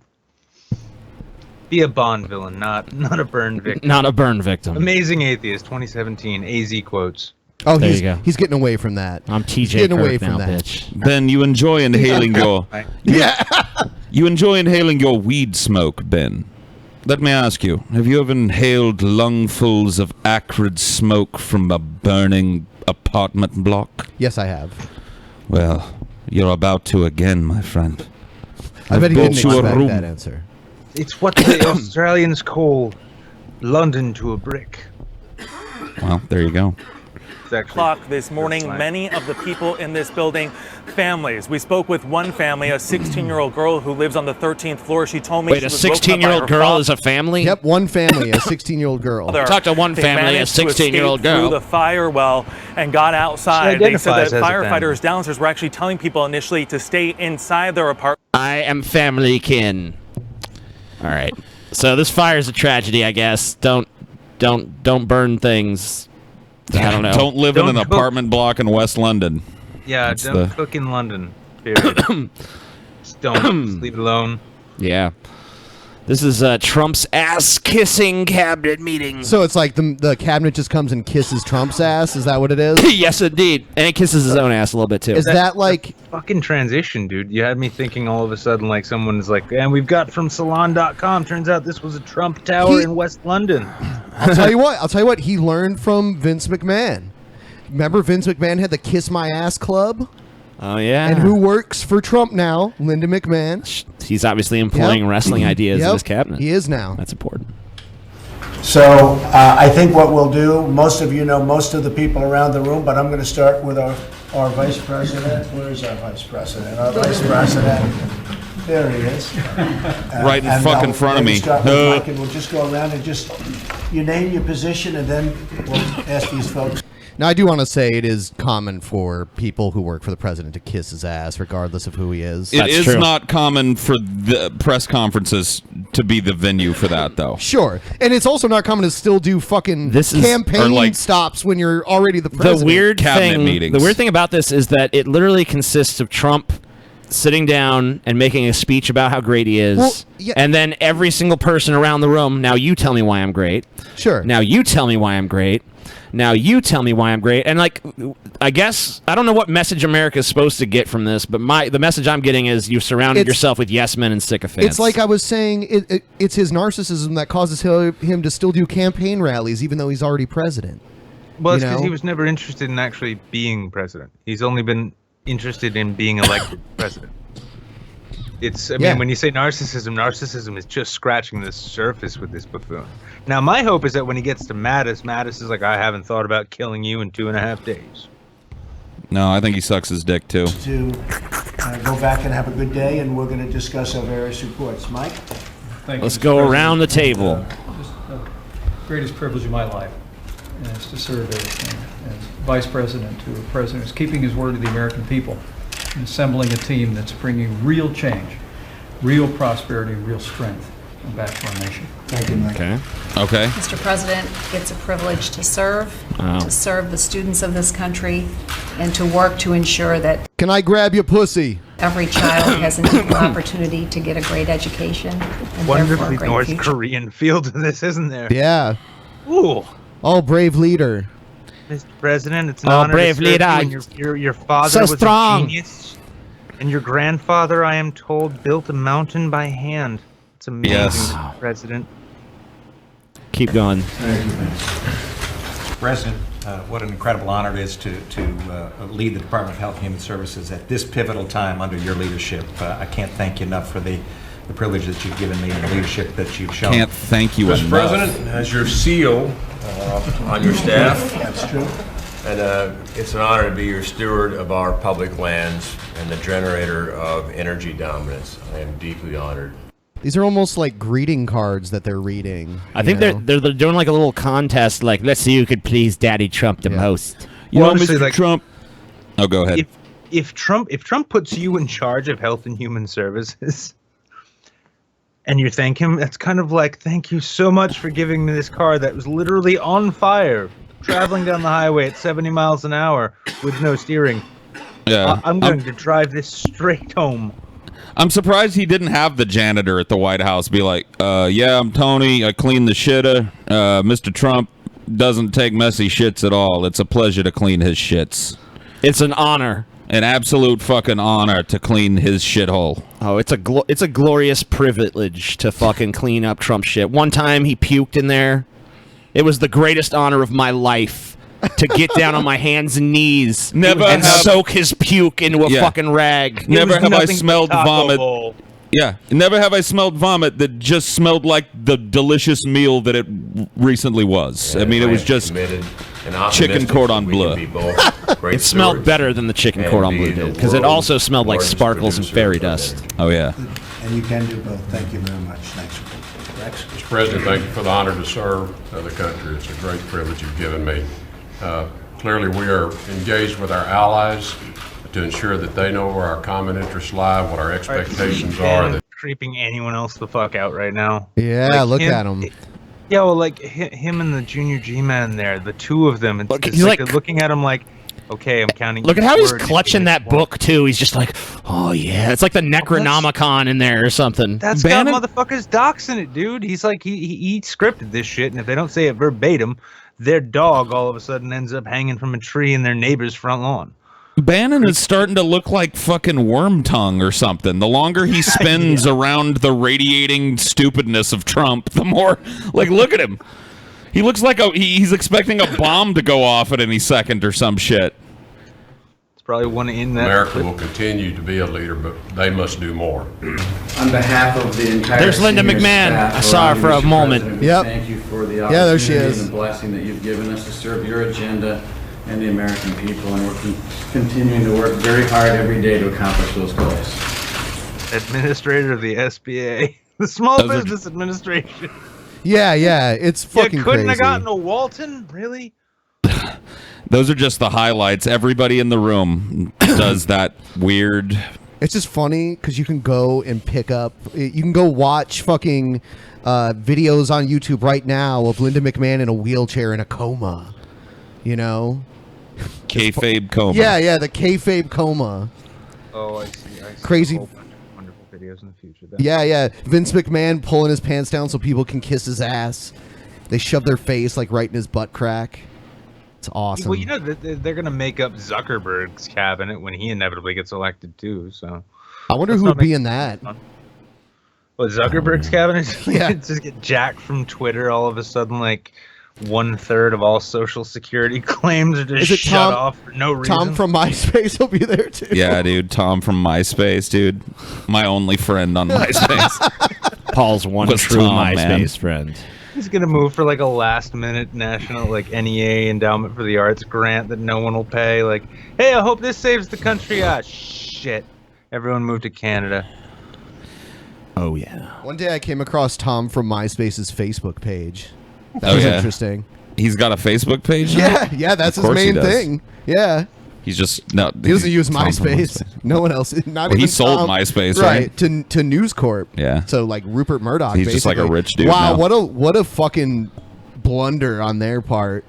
Be a Bond villain, not a burn victim. Not a burn victim. Amazing Atheist, 2017. AZ quotes. Oh, There he's you go. he's getting away from that. I'm He's TJ getting Kirk away from now, that. bitch. Ben, you enjoy inhaling your Yeah. you enjoy inhaling your weed smoke, Ben. Let me ask you, have you ever inhaled lungfuls of acrid smoke from a burning apartment block? Yes, I have. Well, you're about to again, my friend. I bet he built didn't you a expect room. that answer. It's what the Australians call London to a brick. Well, there you go. O'clock this morning, many of the people in this building, families. We spoke with one family, a 16-year-old girl who lives on the 13th floor. She told me Wait, she a was woken up by 16-year-old her girl father. is a family? Yep, one family, a 16-year-old girl. Talk to one They family, a managed to 16-year-old escape girl. through the fire well and got outside. She They said identifies that as a firefighters downstairs were actually telling people initially to stay inside their apartment. I am family kin. All right. So this fire is a tragedy, I guess. Don't burn things. I don't know. Don't live in Don't an cook. apartment block in West London. Yeah, That's don't the- cook in London. Period. Just don't. Just leave it alone. Yeah. This is Trump's ass-kissing cabinet meeting. So it's like the cabinet just comes and kisses Trump's ass? Is that what it is? Yes, indeed. And it kisses his own ass a little bit, too. Is that like... Fucking transition, dude. You had me thinking all of a sudden like someone's like, and we've got from salon.com. Turns out this was a Trump tower in West London. I'll tell you what. He learned from Vince McMahon. Remember Vince McMahon had the Kiss My Ass Club? Oh, yeah. And who works for Trump now? Linda McMahon. He's obviously employing Yep. wrestling ideas in Yep. his cabinet. He is now. That's important. So I think what we'll do, most of you know most of the people around the room, but I'm going to start with our Vice President. Where's our Vice President? Our Vice President. There he is. Right in fucking front of me. Start with Mike, and we'll just go around and just, you name your position, and then we'll ask these folks. Now, I do want to say it is common for people who work for the president to kiss his ass, regardless of who he is. It is not common for the press conferences to be the venue for that, though. Sure. And it's also not common to still do fucking campaign stops when you're already the president. The weird thing about this is that it literally consists of Trump sitting down and making a speech about how great he is. Well, yeah. And then every single person around the room, now you tell me why I'm great. Sure. Now you tell me why I'm great. Now you tell me why I'm great. And like, I guess, I don't know what message America is supposed to get from this, but the message I'm getting is you've surrounded yourself with yes men and sycophants. It's like I was saying, it's his narcissism that causes him to still do campaign rallies, even though he's already president. Well, it's because he was never interested in actually being president. He's only been interested in being elected president. It's, I mean, when you say narcissism is just scratching the surface with this buffoon. Now, my hope is that when he gets to Mattis is like, I haven't thought about killing you in 2.5 days. No, I think he sucks his dick, too. To go back and have a good day, and we're going to discuss our various reports. Mike? Thank Let's go around the table. Just the greatest privilege of my life is to serve as vice president to a president who's keeping his word to the American people and assembling a team that's bringing real change, real prosperity, real strength back to our nation. Thank you, Mike. Okay. Mr. President, it's a privilege to serve the students of this country, and to work to ensure that Can I grab your pussy? every child has an equal opportunity to get a great education and therefore a Wonderfully great North future. Korean feel to this, isn't there? Yeah. Ooh. Oh, brave leader. Mr. President, it's an honor to serve you, and your father So was strong. a genius, and your grandfather, I am told, built a mountain by hand. It's amazing, Yes. Mr. President. Keep going. President, what an incredible honor it is to lead the Department of Health and Human Services at this pivotal time under your leadership. I can't thank you enough for the privilege that you've given me and the leadership that you've shown. Can't thank you Mr. enough. President, as your seal on your staff, That's true. and it's an honor to be your steward of our public lands and the generator of energy dominance. I am deeply honored. These are almost like greeting cards that they're reading. I think they're doing like a little contest, like, let's see who could please Daddy Trump the most. You know, honestly, Mr. like, Trump. Oh, go ahead. If Trump puts you in charge of Health and Human Services, and you thank him, that's kind of like, thank you so much for giving me this car that was literally on fire, traveling down the highway at 70 miles an hour with no steering. Yeah. I'm going to drive this straight home. I'm surprised he didn't have the janitor at the White House be like, yeah, I'm Tony. I clean the shitter. Mr. Trump doesn't take messy shits at all. It's a pleasure to clean his shits. It's an honor. An absolute fucking honor to clean his shithole. Oh, it's a glorious privilege to fucking clean up Trump shit. One time he puked in there. It was the greatest honor of my life to get down on my hands and knees and soak his puke into a fucking rag. Never have I smelled vomit. Yeah, never have I smelled vomit that just smelled like the delicious meal that it recently was. And I mean, it was just chicken cordon bleu. It smelled better than the chicken cordon bleu did, because it also smelled like sparkles and fairy dust. Oh, yeah. And you can do both. Thank you very much. Thanks. Rex? Mr. President, thank you for the honor to serve the country. It's a great privilege you've given me. Clearly, we are engaged with our allies to ensure that they know where our common interests lie, what our expectations are. That Creeping anyone else the fuck out right now. Yeah, look at him. Yeah, well, like him and the Junior G-Man there, the two of them. It's he's like like- they're looking at him like, okay, I'm counting. Look at each how he's word clutching that book, too. He's just like, oh, yeah. It's like the Necronomicon in there or something. That's got motherfuckers doxing it, dude. He's like, he scripted this shit, and if they don't say it verbatim, their dog all of a sudden ends up hanging from a tree in their neighbor's front lawn. Bannon is starting to look like fucking worm tongue or something. The longer he spins around the radiating stupidness of Trump, the more, like, look at him. He looks like he's expecting a bomb to go off at any second or some shit. It's probably one in that. America will continue to be a leader, but they must do more. On behalf of the entire There's Linda senior McMahon. staff I saw her around for a Mr. moment. President, we Yep. Thank you for the Yeah, there she opportunity is. and the blessing that you've given us to serve your agenda and the American people, and we're continuing to work very hard every day to accomplish those goals. Administrator of the SBA, the Small Business Administration. Yeah, it's fucking You couldn't crazy. have gotten a Walton, really? Those are just the highlights. Everybody in the room does that weird. It's just funny because you can go and pick up. You can go watch fucking videos on YouTube right now of Linda McMahon in a wheelchair in a coma. You know, Kayfabe coma. Yeah, the kayfabe coma. Oh, I see. Crazy. A whole bunch of wonderful videos in the future. Yeah. Vince McMahon pulling his pants down so people can kiss his ass. They shove their face like right in his butt crack. It's awesome. Well, you know, they're going to make up Zuckerberg's cabinet when he inevitably gets elected, too. So I wonder who would be in that. What, Zuckerberg's cabinet? Yeah. Just get jacked from Twitter all of a sudden, like 1/3 of all Social Security claims are just shut off for no reason. Tom from MySpace will be there, too. Yeah, dude. Tom from MySpace, dude. My only friend on MySpace. Paul's one was true Tom, MySpace friend. He's gonna move for like a last-minute national, like NEA Endowment for the Arts grant that no one will pay. Like, hey, I hope this saves the country. Ah, shit! Everyone moved to Canada. Oh yeah. One day I came across Tom from MySpace's Facebook page. That Oh, was yeah. interesting. He's got a Facebook page now? Yeah, that's Of his course he main does. thing. Yeah. He's just no. He doesn't use Tom from MySpace. No one else. Not Well, even he sold Tom. MySpace, right? To News Corp. Yeah. So like Rupert Murdoch. He's just like a basically. rich dude Wow, now. what a fucking blunder on their part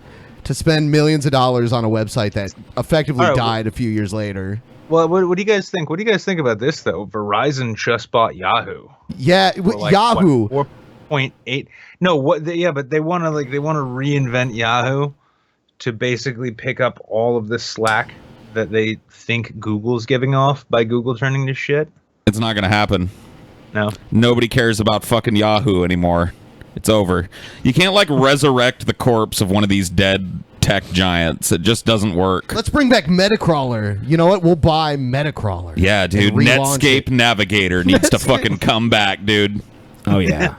to spend millions of dollars on a website that effectively All right, died a few years later. Well, what do you guys think? What do you guys think about this though? Verizon just bought Yahoo. Yeah, For, like, Yahoo. What, 4.8. No, what? But they want to reinvent Yahoo to basically pick up all of the slack that they think Google's giving off by Google turning to shit. It's not gonna happen. No. Nobody cares about fucking Yahoo anymore. It's over. You can't like resurrect the corpse of one of these dead tech giants. It just doesn't work. Let's bring back Metacrawler. You know what? We'll buy Metacrawler. Yeah, dude. and relaunch Netscape it. Navigator needs to fucking come back, dude. Oh yeah.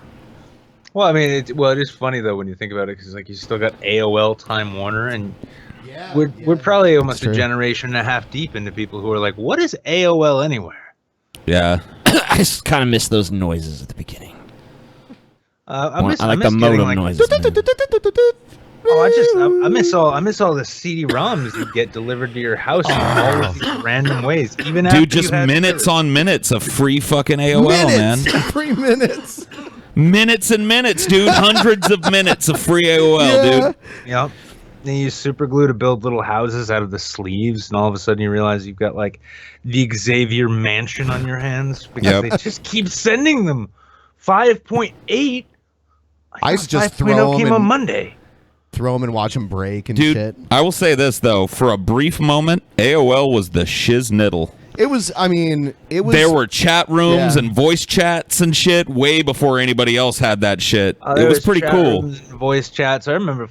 Well, I mean, it is funny though when you think about it, because like you still got AOL, Time Warner, and we're probably almost That's a true. generation and a half deep into people who are like, "What is AOL anywhere?" Yeah. I just kind of miss those noises at the beginning. I Well, miss, I like I the miss getting, modem like, noises. Oh, I miss all the CD-ROMs you get delivered to your house in all of these random ways. Even after Dude, just you had minutes on minutes of free fucking AOL, man. 3 minutes. Minutes and minutes, dude. Hundreds of minutes of free AOL, dude. Yep. Then you use super glue to build little houses out of the sleeves, and all of a sudden you realize you've got like the Xavier Mansion on your hands because Yep. they just keep sending them. 5.8. I used to just 5.0 throw came them on and Monday. throw them and watch them break and Dude, shit. I will say this, though. For a brief moment, AOL was the shiznittle. It was. I mean, it was. There were chat rooms Yeah. and voice chats and shit way before anybody else had that shit. It There was pretty chat cool. rooms and voice chats. I remember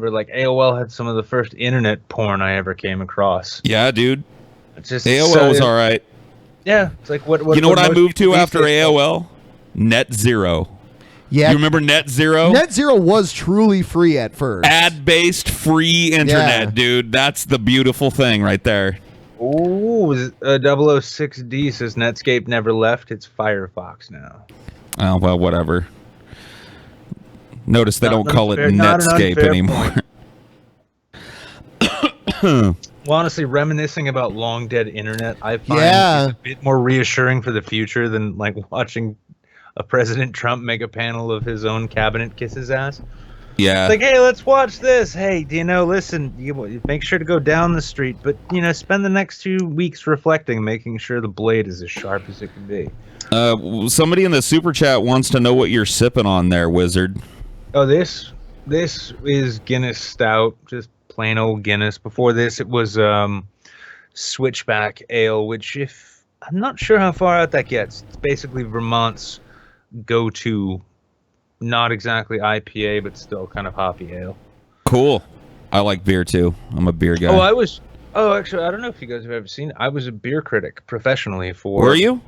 like AOL had some of the first internet porn I ever came across. Yeah, dude. It's just AOL was all right. Yeah, it's like what You know what I most moved to people after these days call- AOL? Net Zero. Yeah. You remember Net Zero? Net Zero was truly free at first. Ad-based free internet, Yeah. dude. That's the beautiful thing right there. Ooh, 006D says Netscape never left. It's Firefox now. Oh, well, whatever. Notice they Not don't an call it unfair- not an Netscape unfair anymore. Well, honestly, reminiscing about long dead internet, I find Yeah. is a bit more reassuring for the future than like watching a President Trump make a panel of his own cabinet kiss his ass. Yeah. It's like, hey, let's watch this. Hey, do you know, listen, you make sure to go down the street, but, you know, spend the next 2 weeks reflecting, making sure the blade is as sharp as it can be. Somebody in the super chat wants to know what you're sipping on there, Wizard. Oh, this is Guinness Stout, just plain old Guinness. Before this, it was Switchback Ale, which I'm not sure how far out that gets. It's basically Vermont's go-to, not exactly IPA, but still kind of hoppy ale. Cool. I like beer too. I'm a beer guy. Actually, I don't know if you guys have ever seen it. I was a beer critic professionally for... Were you?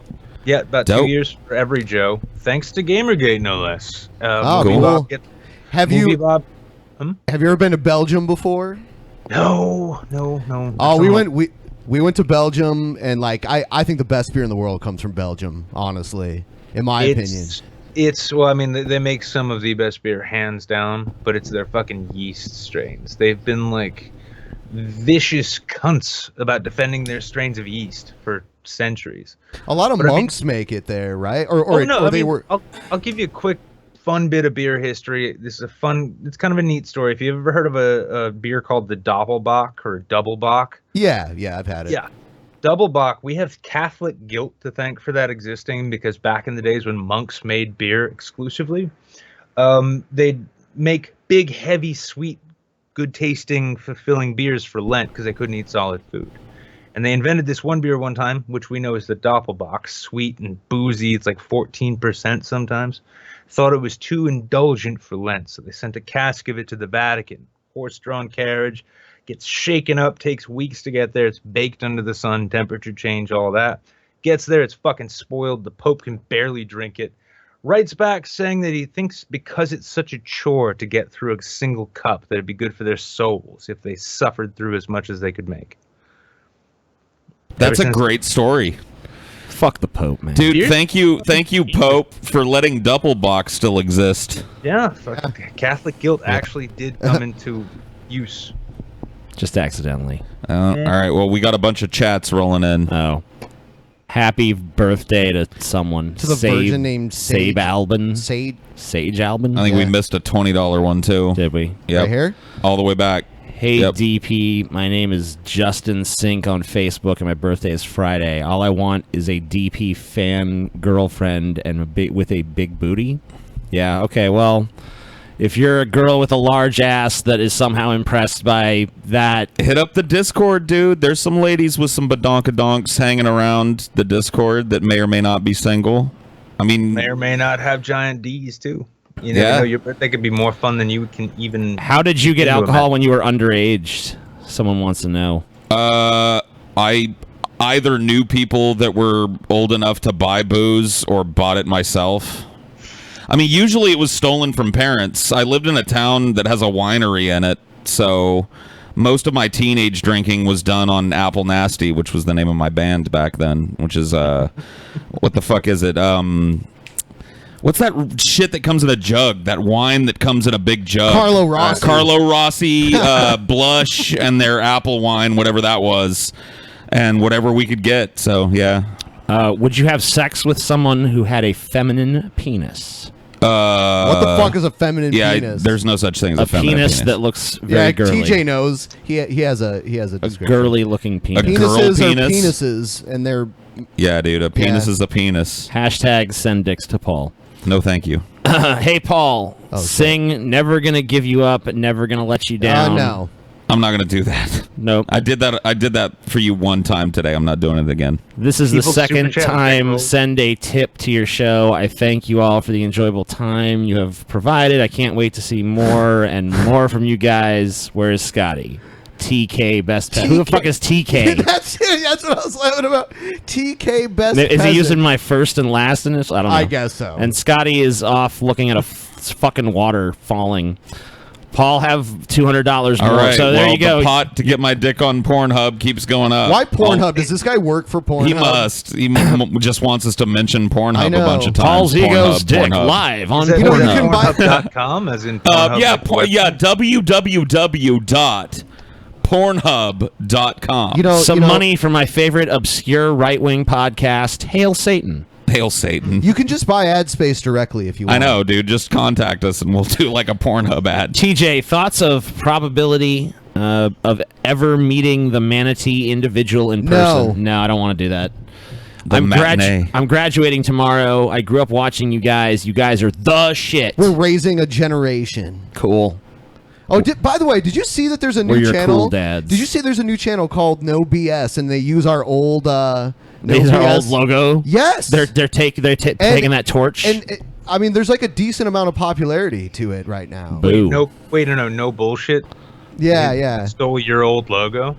Yeah, about Dope. 2 years for Every Joe, thanks to Gamergate, no less. Oh, movie cool. blog Have Movie you Bob? Have you ever been to Belgium before? No. Oh, we went to Belgium, and like I think the best beer in the world comes from Belgium. Honestly, in my opinion. Well, I mean, they make some of the best beer hands down, but it's their fucking yeast strains. They've been like vicious cunts about defending their strains of yeast for centuries. A lot of monks make it there, right? I'll give you a quick fun bit of beer history. It's kind of a neat story. If you ever heard of a beer called the Doppelbock or Doublebock? Yeah, I've had it. Yeah. Doublebock, we have Catholic guilt to thank for that existing, because back in the days when monks made beer exclusively, they'd make big, heavy, sweet, good tasting, fulfilling beers for Lent because they couldn't eat solid food. And they invented this one beer one time, which we know is the Doppelbock, sweet and boozy. It's like 14% sometimes. Thought it was too indulgent for Lent, so they sent a cask of it to the Vatican. Horse-drawn carriage, gets shaken up, takes weeks to get there. It's baked under the sun, temperature change, all that. Gets there, it's fucking spoiled. The Pope can barely drink it. Writes back saying that he thinks because it's such a chore to get through a single cup, that it'd be good for their souls if they suffered through as much as they could make. That's a great story. Fuck the Pope, man. Dude, thank you, Pope, for letting Doppelbock still exist. Yeah, fucking Catholic guilt actually did come into use. Just accidentally. All right, well, we got a bunch of chats rolling in. Oh. Happy birthday to someone. To the virgin named Sage Albin. Sage Albin? I think we missed a $20 one, too. Did we? Yep. Right here? All the way back. Hey, DP, my name is Justin Sink on Facebook, and my birthday is Friday. All I want is a DP fan girlfriend and with a big booty. Yeah, okay, well, if you're a girl with a large ass that is somehow impressed by that, hit up the Discord, dude. There's some ladies with some badonkadonks hanging around the Discord that may or may not be single. I mean, may or may not have giant D's too. You never know, your birthday could be more fun than you can even. How did you get alcohol when you were underage? Someone wants to know. I either knew people that were old enough to buy booze or bought it myself. I mean, usually it was stolen from parents. I lived in a town that has a winery in it, so most of my teenage drinking was done on Apple Nasty, which was the name of my band back then, which is, what the fuck is it? What's that shit that comes in a jug? That wine that comes in a big jug? Carlo Rossi. Carlo Rossi, Blush, and their apple wine, whatever that was, and whatever we could get, so yeah. Would you have sex with someone who had a feminine penis? What the fuck is a feminine penis? There's no such thing as a feminine penis that looks very girly. TJ knows. He has a description. Girly looking penis. Penises are penises, and they're dude. A penis is a penis. Hashtag send dicks to Paul. No, thank you. Hey, Paul. Sing "Never Gonna Give You Up, Never Gonna Let You Down." No. I'm not gonna do that. Nope. I did that for you one time today. I'm not doing it again. This is the second time send a tip to your show. I thank you all for the enjoyable time you have provided. I can't wait to see more and more from you guys. Where is Scotty? TK best pet. Who the fuck is TK? That's what I was laughing about. TK best Is he peasant. using my first and last in this? I don't know. I guess so. And Scotty is off looking at a fucking water falling. Paul have $200 more. All right, so there you go. The pot to get my dick on Pornhub keeps going up. Why Pornhub? Does this guy work for Pornhub? He must. He just wants us to mention Pornhub a bunch of times. Paul's ego's Pornhub, dick Pornhub. live on Is that Pornhub. Pornhub.com as in Pornhub? www.pornhub.com. Some money for my favorite obscure right-wing podcast, Hail Satan. Hail Satan. You can just buy ad space directly if you want. I know, dude. Just contact us and we'll do like a Pornhub ad. TJ, thoughts of probability of ever meeting the manatee individual in person? No, I don't want to do that. I'm graduating tomorrow. I grew up watching you guys. You guys are the shit. We're raising a generation. Cool. Oh, by the way, did you see that there's a We're new your channel? cool dads. Did you see there's a new channel called No BS, and they use our old our old logo? Yes. They're taking that torch. And I mean, there's like a decent amount of popularity to it right now. Boo. No bullshit. Yeah. Stole your old logo.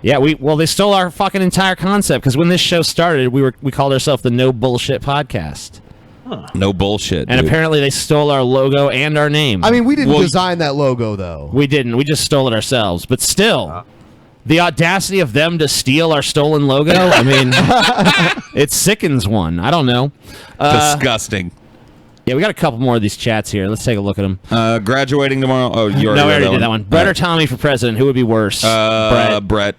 Yeah, they stole our fucking entire concept because when this show started, we called ourselves the No Bullshit Podcast. No bullshit. And dude. apparently they stole our logo and our name. I mean, we didn't design that logo, though. We didn't. We just stole it ourselves. But still, the audacity of them to steal our stolen logo, I mean, it sickens one. I don't know. Disgusting. Yeah, we got a couple more of these chats here. Let's take a look at them. Graduating tomorrow. Oh, you already No, we already read did that one. Brett or Tommy for president? Who would be worse? Brett.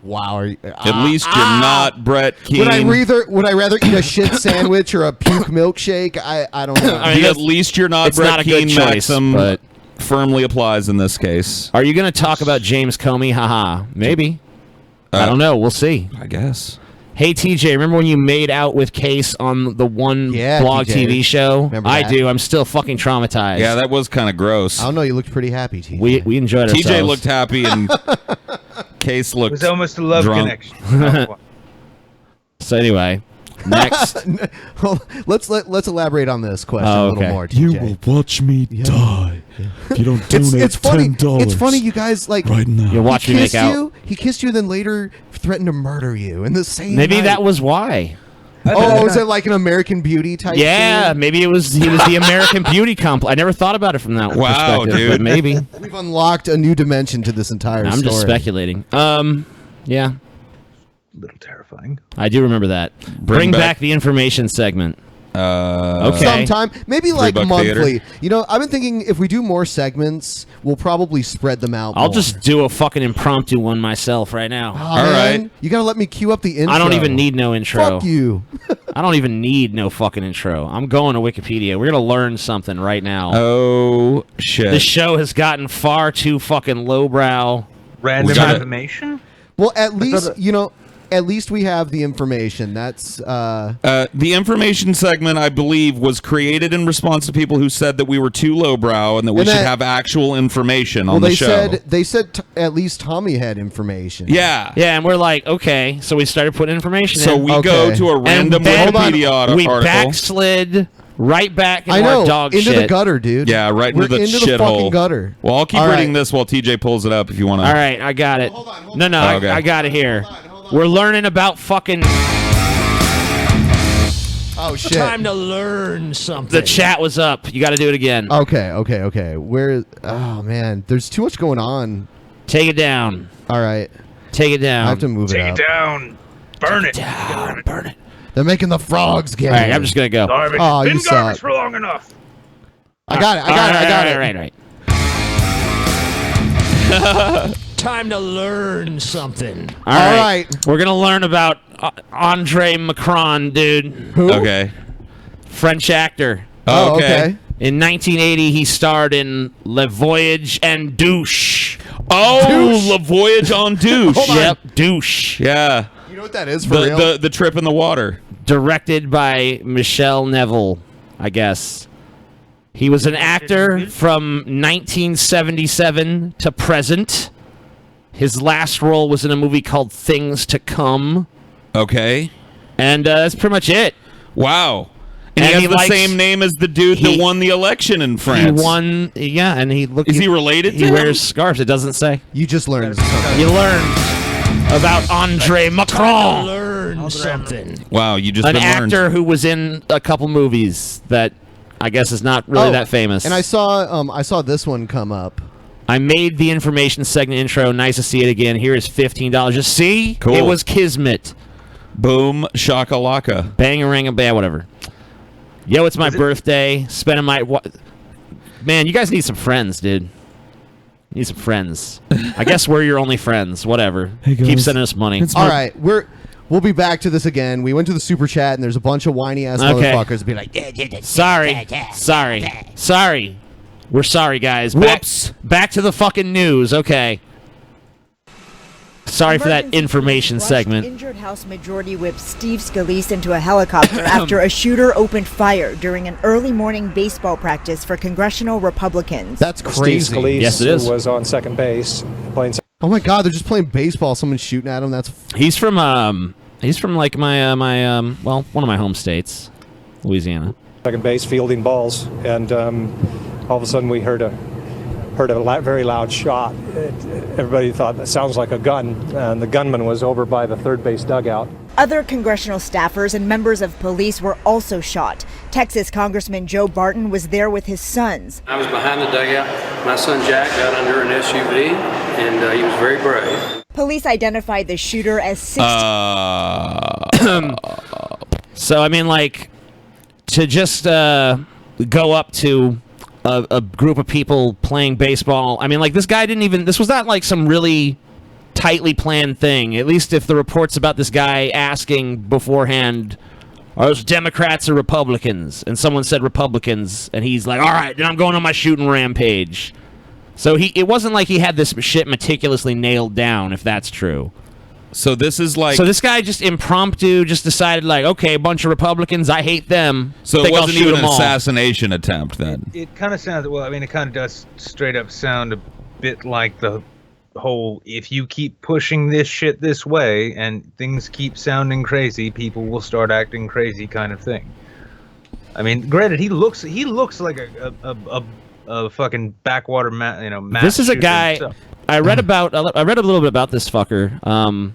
Wow. At least you're not Brett Keane. Would I rather eat a shit sandwich or a puke milkshake? I don't know. At least you're not it's Brett not a good Keane. choice, Maxim but firmly applies in this case. Are you going to talk about James Comey? Haha. Maybe. I don't know. We'll see. I guess. Hey, TJ, remember when you made out with Case on the one blog TJ. TV show? Remember I that? do. I'm still fucking traumatized. Yeah, that was kind of gross. I don't know. You looked pretty happy, TJ. We enjoyed ourselves. TJ looked happy and Case looked It was almost a love drunk. connection. So anyway, next. Well, let's elaborate on this question Oh, a little okay. more, TJ. You will watch me die if you don't donate It's funny. $10 It's funny, you guys like right now. You'll watch me make out. He kissed you, then later threatened to murder you in the same. Maybe night. that was why. Oh, was it like an American Beauty type? Yeah, thing? maybe he was the American Beauty complex. I never thought about it from that Wow, perspective, dude. but maybe. We've unlocked a new dimension to this entire I'm story. just speculating. Yeah. A little terrifying. I do remember that. Bring back the information segment. Okay. Sometime, maybe like $3 monthly. theater. You know, I've been thinking if we do more segments, we'll probably spread them out. I'll more. just do a fucking impromptu one myself right now. Oh, man, you gotta let me cue up the intro. I don't even need no intro. Fuck you. I don't even need no fucking intro. I'm going to Wikipedia. We're gonna learn something right now. Oh shit! This show has gotten far too fucking lowbrow. Random information? Well, at least at least we have the information. That's the information segment, I believe, was created in response to people who said that we were too lowbrow and that we should have actual information on the show. They said at least Tommy had information. Yeah, and we're like, okay, so we started putting information in. So we go to a random Wikipedia article. We backslid right back into our dog into shit. the gutter, dude. Yeah, right We're into the into shithole. the fucking gutter. Well, I'll keep All reading right. this while TJ pulls it up if you want to. All right, I got it. No, Okay. I got it here. We're learning about fucking. Oh shit! Time to learn something. The chat was up. You got to do it again. Okay. Where? Oh man, there's too much going on. Take it down. All right. Take it down. I have to move it up. down. Burn it. Burn it. They're making the frogs get. All right, I'm just gonna go. Garbage. Oh, you Been garbage suck. for long enough. I got it. I got it. Right. Time to learn something. All right. We're going to learn about Andre Macron, dude. Who? Okay. French actor. Oh, okay. In 1980, he starred in Le Voyage en Douche. Oh, Le Voyage en Douche. Yep, Douche. Yeah. You know what that is for real? The trip in the water. Directed by Michelle Neville, I guess. He was an actor from 1977 to present. His last role was in a movie called Things to Come. Okay. And that's pretty much it. Wow. And he has the same name as the dude that won the election in France. He won, yeah, and he looked. Is he related to He him? wears scarves. It doesn't say. You just learned something. You learned about Andre Macron. Learn something. Wow, you just An been learned. actor who was in a couple movies that I guess is not really that famous. And I saw this one come up. I made the information segment intro. Nice to see it again. Here is $15. Just see? Cool. It was Kismet. Boom, shakalaka. Bang-a-ring-a-bang, whatever. Yo, it's my birthday. Spending my... Man, you guys need some friends, dude. Need some friends. I guess we're your only friends. Whatever. Hey, guys. Keep sending us money. All right, we'll be back to this again. We went to the super chat, and there's a bunch of whiny ass motherfuckers that be like, Sorry. We're sorry, guys. Whoops. Back to the fucking news. Okay. Sorry for that information segment. Injured House Majority Whip Steve Scalise into a helicopter after a shooter opened fire during an early morning baseball practice for congressional Republicans. That's crazy. Steve Scalise, Yes, it is. who was on second base playing. Oh my God, they're just playing baseball. Someone's shooting at him. That's He's from like my one of my home states, Louisiana. Second base, fielding balls, and all of a sudden we heard a very loud shot. Everybody thought that sounds like a gun, and the gunman was over by the third base dugout. Other congressional staffers and members of police were also shot. Texas Congressman Joe Barton was there with his sons. I was behind the dugout. My son Jack got under an SUV, and he was very brave. Police identified the shooter as 16. So, I mean, like, to just go up to a group of people playing baseball, I mean, like, this guy didn't even, this was not like some really tightly planned thing. At least if the reports about this guy asking beforehand, are those Democrats or Republicans? And someone said Republicans, and he's like, all right, then I'm going on my shooting rampage. So it wasn't like he had this shit meticulously nailed down, if that's true. So this is like... So this guy just impromptu just decided, like, okay, a bunch of Republicans, I hate them. So it wasn't even an assassination attempt, then? It kind of sounds, well, I mean, it kind of does straight up sound a bit like the whole, if you keep pushing this shit this way and things keep sounding crazy, people will start acting crazy kind of thing. I mean, granted, he looks like a fucking backwater mass This is a shooter guy himself. I read a little bit about this fucker.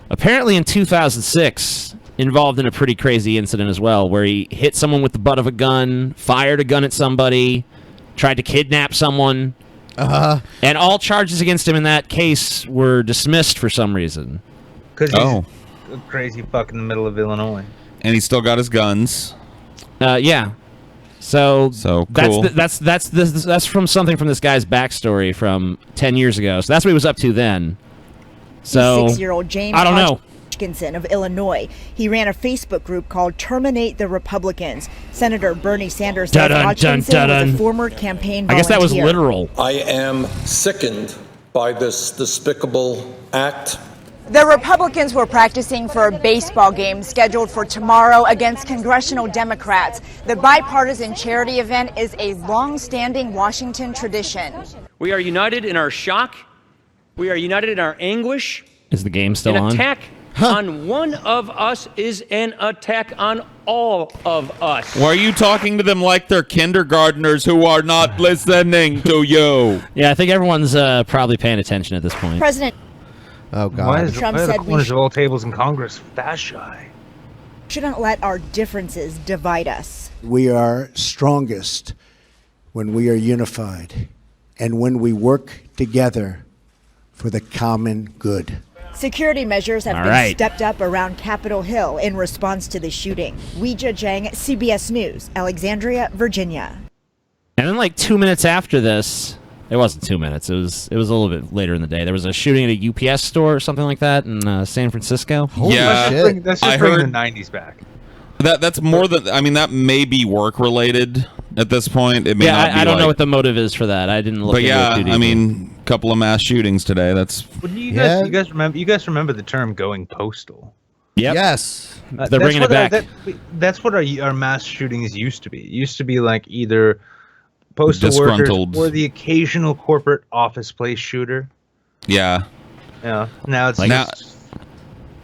Apparently in 2006 involved in a pretty crazy incident as well, where he hit someone with the butt of a gun, fired a gun at somebody, tried to kidnap someone. And all charges against him in that case were dismissed for some reason. Because he's a crazy fuck in the middle of Illinois. And he's still got his guns. Yeah. So cool. That's from something from this guy's backstory from 10 years ago. So that's what he was up to then. So 6-year-old James I don't know. Hodgkinson of Illinois. He ran a Facebook group called Terminate the Republicans. Senator Bernie Sanders said Hodgkinson was a former campaign volunteer. I guess that was literal. I am sickened by this despicable act. The Republicans were practicing for a baseball game scheduled for tomorrow against congressional Democrats. The bipartisan charity event is a long-standing Washington tradition. We are united in our shock. We are united in our anguish. Is the game still An on? attack on one of us is an attack on all of us. Why are you talking to them like they're kindergartners who are not listening to you? Yeah, I think everyone's probably paying attention at this point. President Oh, God. Why is Trump the said we corners of all tables in Congress that shy? shouldn't let our differences divide us. We are strongest when we are unified and when we work together for the common good. Security measures have been stepped up around Capitol Hill in response to the shooting. Weijia Zhang, CBS News, Alexandria, Virginia. And then like 2 minutes after this, it wasn't 2 minutes, it was a little bit later in the day. There was a shooting at a UPS store or something like that in San Francisco. That's just bringing the 90s back. That's more than, I mean, that may be work related at this point. It may not be I don't know what the motive is for that. I didn't look But into it yeah, too deeply. I mean, a couple of mass shootings today. That's Well, you guys remember the term going postal? Yep. Yes. They're bringing it back. That's what our mass shootings used to be. It used to be like either postal workers Disgruntled. or the occasional corporate office place shooter. yeah. Yeah. Now it's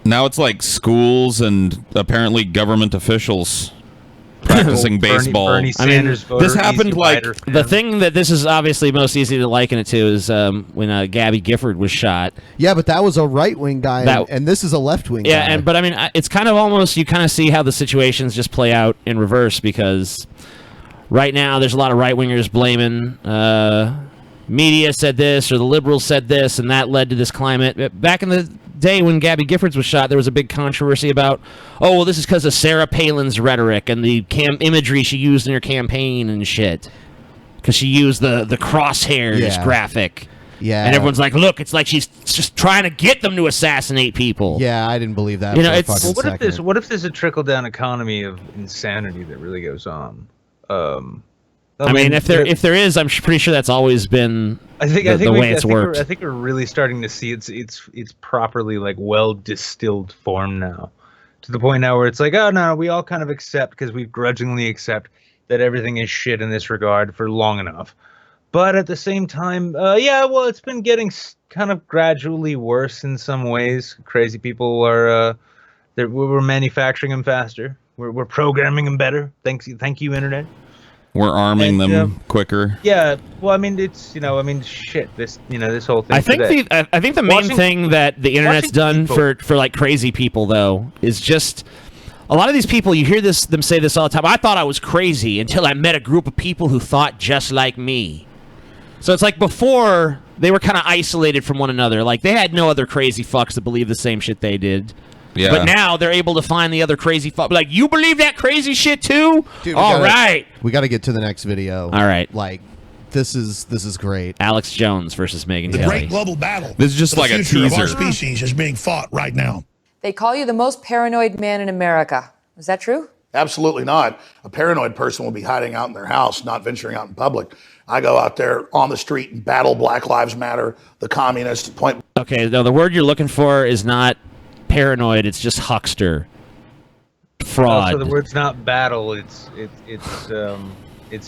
Now it's like schools and apparently government officials practicing baseball. Bernie Sanders voter, this happened easy like rider. The thing that this is obviously most easy to liken it to is when Gabby Gifford was shot. Yeah, but that was a right-wing guy, and this is a left-wing guy. Yeah, but I mean, it's kind of almost, you kind of see how the situations just play out in reverse, because right now there's a lot of right-wingers blaming media said this, or the liberals said this, and that led to this climate. Back in the day when Gabby Giffords was shot, there was a big controversy about, oh, well, this is because of Sarah Palin's rhetoric and the imagery she used in her campaign and shit. Because she used the crosshairs graphic. Yeah. And everyone's like, look, it's like she's just trying to get them to assassinate people. Yeah, I didn't believe that. You know, for a it's- fucking Well, second. what if there's a trickle-down economy of insanity that really goes on? I mean, if there is, I'm pretty sure that's always been the way it's worked. I think we're really starting to see it's properly like well distilled form now, to the point now where it's like, oh no, we all kind of accept, because we grudgingly accept that everything is shit in this regard for long enough. But at the same time, well, it's been getting kind of gradually worse in some ways. Crazy people are, we're manufacturing them faster. We're programming them better. Thank you, internet. we're arming them quicker. Yeah, well, I mean, it's shit. This whole thing. I think the main thing that the internet's done people- for like crazy people though is just A lot of these people, you hear them say this all the time. I thought I was crazy until I met a group of people who thought just like me. So it's like before, they were kind of isolated from one another. Like, they had no other crazy fucks that believed the same shit they did. Yeah. But now they're able to find the other crazy fuck. Like, you believe that crazy shit too? Dude, All right. We got to get to the next video. All right. Like, this is great. Alex Jones versus Megyn The Kelly. great global battle. This is just for the like a future of our teaser. species is being fought right now. They call you the most paranoid man in America. Is that true? Absolutely not. A paranoid person will be hiding out in their house, not venturing out in public. I go out there on the street and battle Black Lives Matter, the communists, point. Okay, no, the word you're looking for is not paranoid. It's just huckster. Fraud. Also, the word's not battle. It's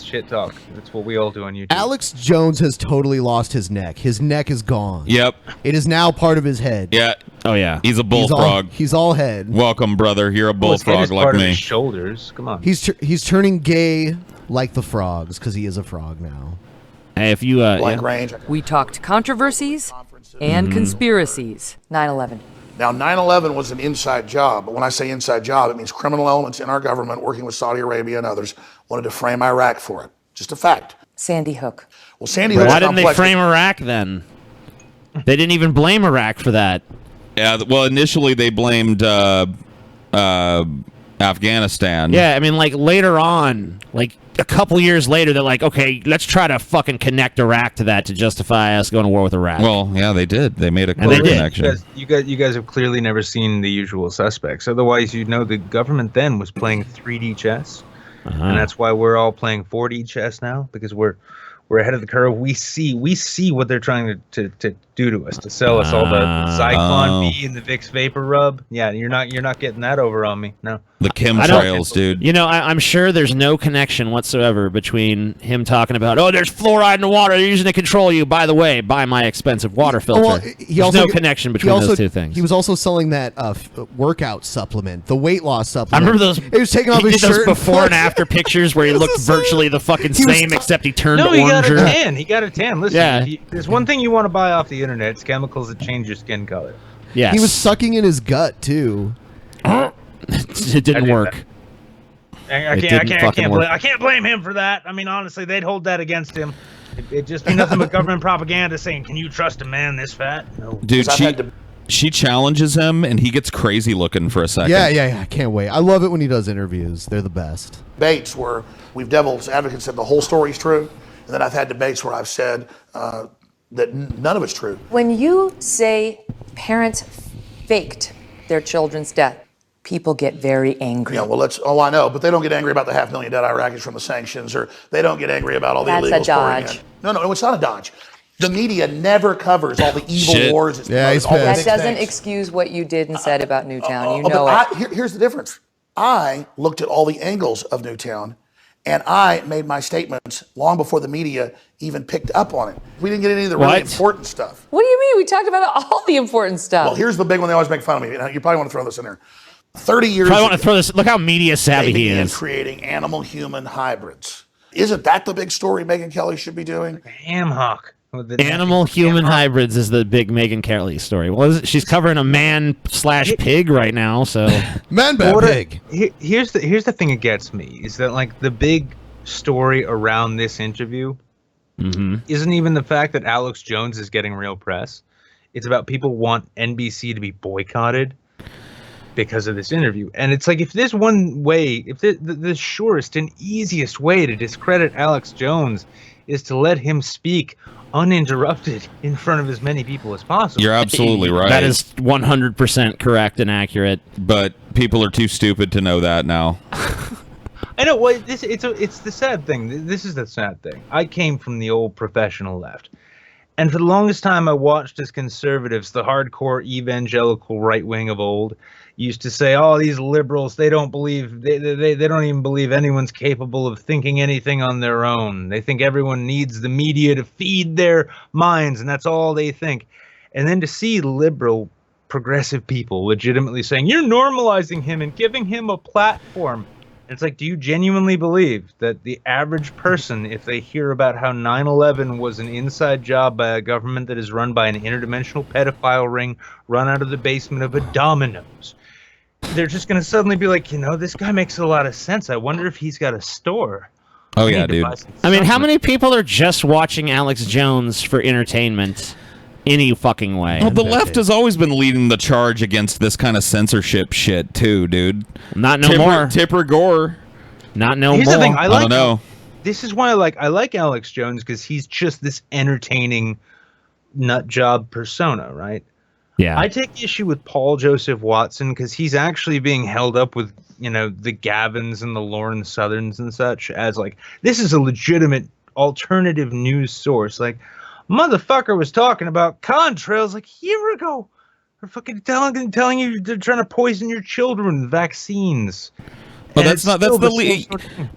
shit talk. That's what we all do on YouTube. Alex Jones has totally lost his neck. His neck is gone. Yep. It is now part of his head. Yeah. Oh yeah. He's a bullfrog. He's all head. Welcome, brother. You're a bullfrog like part of me. his shoulders. Come on. He's turning gay like the frogs because he is a frog now. Hey, if you range. We talked controversies and conspiracies. 9/11. Now, 9/11 was an inside job, but when I say inside job, it means criminal elements in our government working with Saudi Arabia and others wanted to frame Iraq for it. Just a fact. Sandy Hook. Well, Sandy Hook. Why didn't they frame Iraq then? They didn't even blame Iraq for that. Yeah, well, initially they blamed Afghanistan. Yeah, I mean, like, later on, like, a couple years later, they're like, okay, let's try to fucking connect Iraq to that to justify us going to war with Iraq. Well, yeah, they did. They made a And they clear did. connection. You guys have clearly never seen The Usual Suspects. Otherwise, you'd know the government then was playing 3D chess, and that's why we're all playing 4D chess now, because we're ahead of the curve. We see what they're trying to do to us, to sell us all the Zyklon B and the Vicks Vapor Rub. Yeah, you're not getting that over on me. No. The chemtrails, dude. You know, I'm sure there's no connection whatsoever between him talking about, oh, there's fluoride in the water, they're using to control you. By the way, buy my expensive water filter. Well, there's no connection between those two things. He was also selling that workout supplement, the weight loss I supplement. remember those. He was taking off he his did those shirt. before and after pictures where he looked virtually the fucking He was- same, except he turned No, he got oranger. a tan. He got a tan. Listen, Yeah. there's one thing you want to buy off the internet. It's chemicals that change your skin color. Yes. He was sucking in his gut too. It didn't work. I can't blame him for that. I mean, honestly, they'd hold that against him. It'd just be nothing but government propaganda saying, "Can you trust a man this fat?" No. Dude, she challenges him, and he gets crazy looking for a second. Yeah. I can't wait. I love it when he does interviews. They're the best. Debates where we've devil's advocates said the whole story's true, and then I've had debates where I've said that none of it's true. When you say parents faked their children's death, people get very angry. Yeah, well, I know, but they don't get angry about the 500,000 dead Iraqis from the sanctions, or they don't get angry about all the That's a illegals pouring dodge. in. No, it's not a dodge. The media never covers all the evil wars. It's he's all the That big doesn't things. excuse what you did and said about Newtown. You But know it. here's the difference. I looked at all the angles of Newtown, and I made my statements long before the media even picked up on it. We didn't get any of the really important stuff. What do you mean? We talked about all the important stuff. Well, here's the big one. They always make fun of me. You probably want to throw this in there. 30 years Probably want to throw this. Look how media savvy they he began is. creating animal-human hybrids. Isn't that the big story Megyn Kelly should be doing? Ham hock. Animal-human hybrids is the big Megyn Kelly story. Well, she's covering a man/pig right now, so man pig. Here's the thing that gets me is that, like, the big story around this interview isn't even the fact that Alex Jones is getting real press. It's about people want NBC to be boycotted because of this interview. And it's like, if there's one way, if the surest and easiest way to discredit Alex Jones is to let him speak uninterrupted in front of as many people as possible. You're absolutely right. That is 100% correct and accurate. But people are too stupid to know that now. I know. Well, it's the sad thing. This is the sad thing. I came from the old professional left, and for the longest time, I watched as conservatives, the hardcore evangelical right wing of old, used to say, "Oh, these liberals, they don't believe they don't even believe anyone's capable of thinking anything on their own. They think everyone needs the media to feed their minds, and that's all they think." And then to see liberal, progressive people legitimately saying, "You're normalizing him and giving him a platform." It's like, do you genuinely believe that the average person, if they hear about how 9/11 was an inside job by a government that is run by an interdimensional pedophile ring run out of the basement of a Domino's, they're just going to suddenly be like, this guy makes a lot of sense. I wonder if he's got a store. Oh, yeah, dude. I mean, how many people are just watching Alex Jones for entertainment any fucking way? Well, the left has always been leading the charge against this kind of censorship shit, too, dude. Not no more. Tipper Gore. Not no Here's more. the thing, I don't know. This is why I like Alex Jones, because he's just this entertaining nut job persona, right? Yeah. I take issue with Paul Joseph Watson because he's actually being held up with, the Gavins and the Lauren Southerns and such as this is a legitimate alternative news source. Motherfucker was talking about contrails a year ago. They're fucking telling you they're trying to poison your children with vaccines. But that's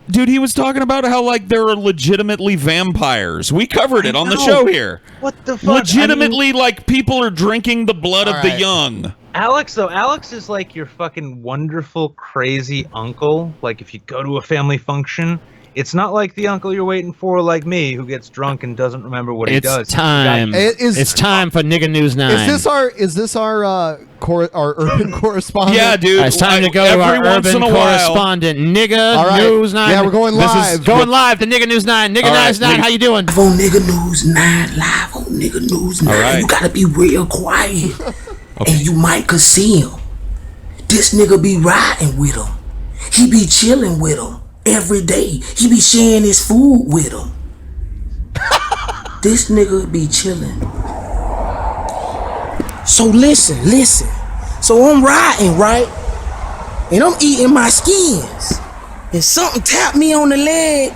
dude, he was talking about how there are legitimately vampires. We covered it on the show here. What the fuck? Legitimately, people are drinking the blood of the young. Alex is like your fucking wonderful, crazy uncle. If you go to a family function, it's not like the uncle you're waiting for, like me, who gets drunk and doesn't remember what he does. It's time. It's time for Nigga News 9. Is this our urban correspondent? Yeah, dude. It's time to go to our urban correspondent, Nigga All right. News 9. Yeah, we're going live. This is going live to Nigga News 9. Nigga News 9, how you doing? Live on Nigga News 9, live on Nigga News 9. All right. You gotta be real quiet. And you might could see him. This nigga be riding with him. He be chilling with him every day. He be sharing his food with him. This nigga be chilling. So listen. So I'm riding, right? And I'm eating my skins. And something tapped me on the leg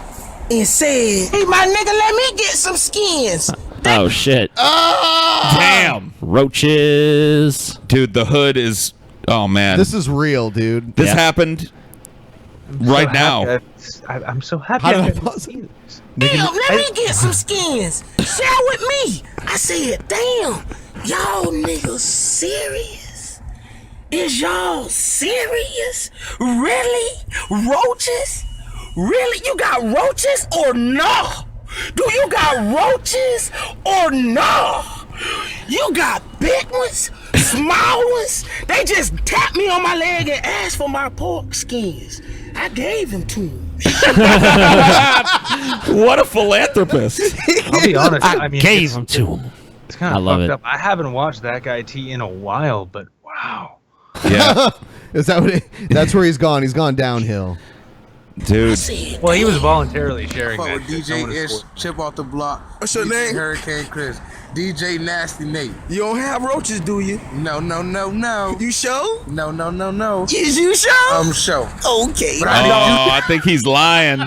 and said, "Hey, my nigga, let me get some skins." Oh, shit. Damn. Roaches. Dude, the hood is... Oh, man. This is real, dude. This happened right now. I'm so happy. How did I got pause to see this. Damn, let me get some skins. Share with me. I said, damn, y'all niggas serious? Is y'all serious? Really? Roaches? Really? You got roaches or no? Do you got roaches or no? You got big ones, small ones. They just tapped me on my leg and asked for my pork skins. I gave them to them. What a philanthropist. I'll be honest. I gave them to him. It's kind I of love fucked it. up. I haven't watched that guy T in a while, but wow. Yeah. Is that what that's where he's gone? He's gone downhill. Dude. Well, he was voluntarily sharing Fuck that. with shit. No DJ one is Ish, Chip off the block. What's your name? Hurricane Chris. DJ Nasty Nate. You don't have roaches, do you? No. You sure? No. Is you sure? I'm sure. Okay. I think he's lying.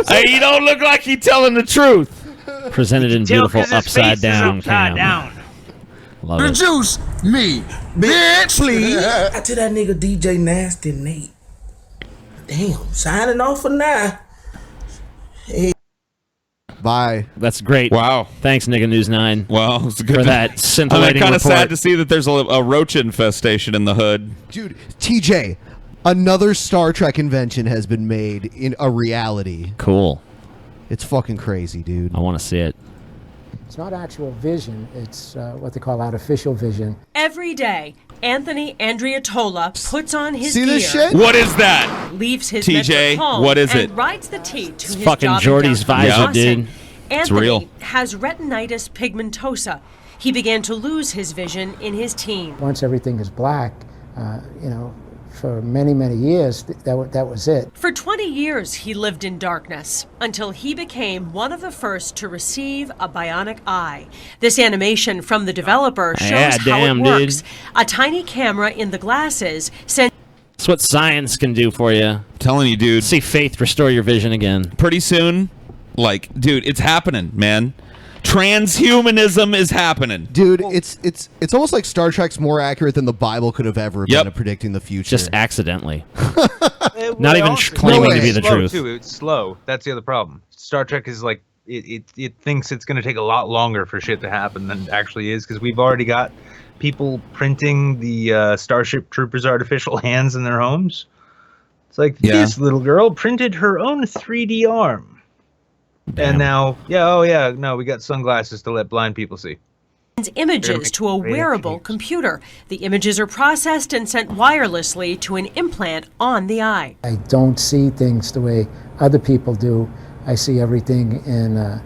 Hey, he don't look like he's telling the truth. Presented in beautiful upside down cam. Love The it. juice, me, bitch. Please. I tell that nigga DJ Nasty Nate. Damn, signing off for now. Hey. Bye. That's great. Wow. Thanks, Nigga News 9. Well, it's good for that scintillating kind of report. sad to see that there's a roach infestation in the hood. Dude, TJ, another Star Trek invention has been made in a reality. Cool. It's fucking crazy, dude. I want to see it. It's not actual vision. It's what they call artificial vision. Every day, Anthony Andriatola puts on his See gear. this shit? What is that? Leaves his TJ, metric home what is and it? rides the T to his fucking job in Jordy's downtown visor, dude. Anthony It's real. has retinitis pigmentosa. He began to lose his vision in his teens. Once everything is black, for many, many years, that was it. For 20 years, he lived in darkness until he became one of the first to receive a bionic eye. This animation from the developer shows Yeah, how damn, it works. dude. A tiny camera in the glasses sends That's what science can do for you. Telling you, dude. See faith restore your vision again. Pretty soon, dude, it's happening, man. Transhumanism is happening. Dude, it's almost like Star Trek's more accurate than the Bible could have ever been at predicting the future. Just accidentally. Well, Not even also, claiming to be it's the slow, truth. Too. It's slow. That's the other problem. Star Trek is like it thinks it's going to take a lot longer for shit to happen than it actually is, because we've already got people printing the Starship Troopers' artificial hands in their homes. It's like this little girl printed her own 3D arm. Damn. And now, we got sunglasses to let blind people see. images to a wearable computer. The images are processed and sent wirelessly to an implant on the eye. I don't see things the way other people do. I see everything in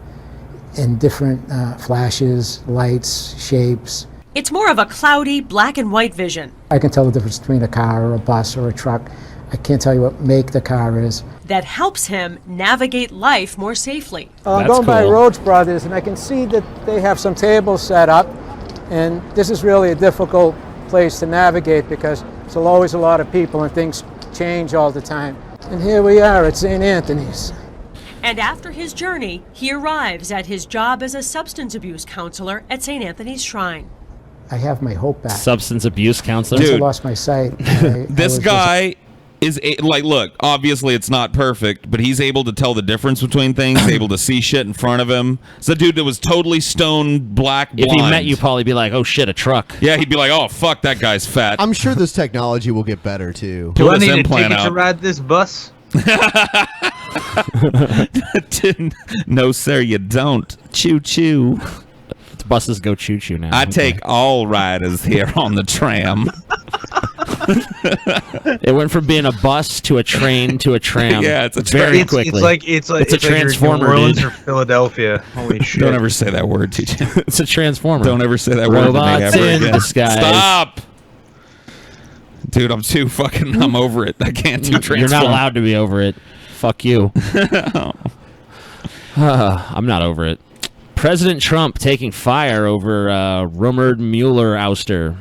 different flashes, lights, shapes. It's more of a cloudy black and white vision I can tell the difference between a car or a bus or a truck. I can't tell you what make the car is. that helps him navigate life more safely. I'm going by Rhodes Brothers, and I can see that they have some tables set up, and this is really a difficult place to navigate because there's always a lot of people and things change all the time. And here we are at St. Anthony's. And after his journey, he arrives at his job as a substance abuse counselor at St. Anthony's Shrine. I have my hope back. Substance abuse counselor. Once I lost my sight. This guy is like, look, obviously it's not perfect, but he's able to tell the difference between things, able to see shit in front of him. It's a dude that was totally stone black blind. If he met you, probably be like, oh shit, a truck. Yeah, he'd be like, oh fuck, that guy's fat. I'm sure this technology will get better too. Do I need a ticket to ride this bus? No, sir, you don't. Choo choo. Buses go choo choo now. I take all riders here on the tram. It went from being a bus to a train to a tram. Yeah, it's a very quickly. It's a transformer, New Orleans dude. or Philadelphia. Holy shit! Don't ever say that word, TJ. It's a transformer. Don't ever say that word to me Robots ever in again. disguise. Stop, dude. I'm too fucking. I'm over it. I can't do transform. You're not allowed to be over it. Fuck you. I'm not over it. President Trump taking fire over rumored Mueller ouster.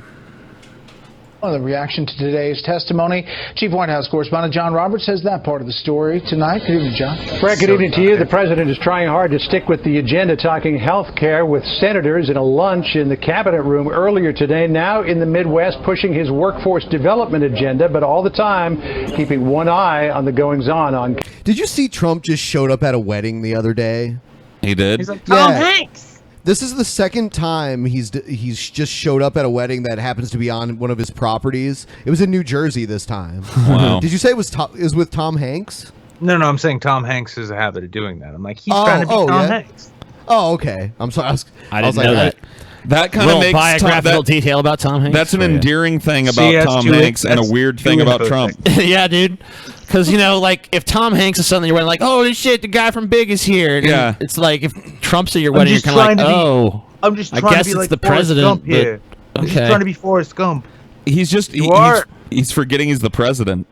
On the reaction to today's testimony, Chief White House correspondent John Roberts has that part of the story tonight. Good evening, John. Fred, good evening to you. The president is trying hard to stick with the agenda, talking health care with senators in a lunch in the cabinet room earlier today. Now in the Midwest, pushing his workforce development agenda, but all the time keeping one eye on the goings-on. Did you see Trump just showed up at a wedding the other day? He did? He's like, Tom Hanks. This is the second time he's just showed up at a wedding that happens to be on one of his properties. It was in New Jersey this time. Wow. Did you say it was with Tom Hanks? No, I'm saying Tom Hanks has a habit of doing that. I'm like, he's trying to be Tom Hanks. Oh, okay. I'm sorry. I didn't know that. That kind of Little makes biographical detail about Tom Hanks. That's an endearing thing See, about that's Tom too- Hanks and a that's weird too thing about info Trump. Yeah, dude. Because, like, if Tom Hanks is something you're wedding, like, oh, shit, the guy from Big is here. And Yeah. it's like, if Trump's at your wedding, you're kind of like, oh. I'm just I trying guess to be it's like the Forrest president. Gump here. But, I'm just okay. trying to be Forrest Gump. He's just he's forgetting he's the president.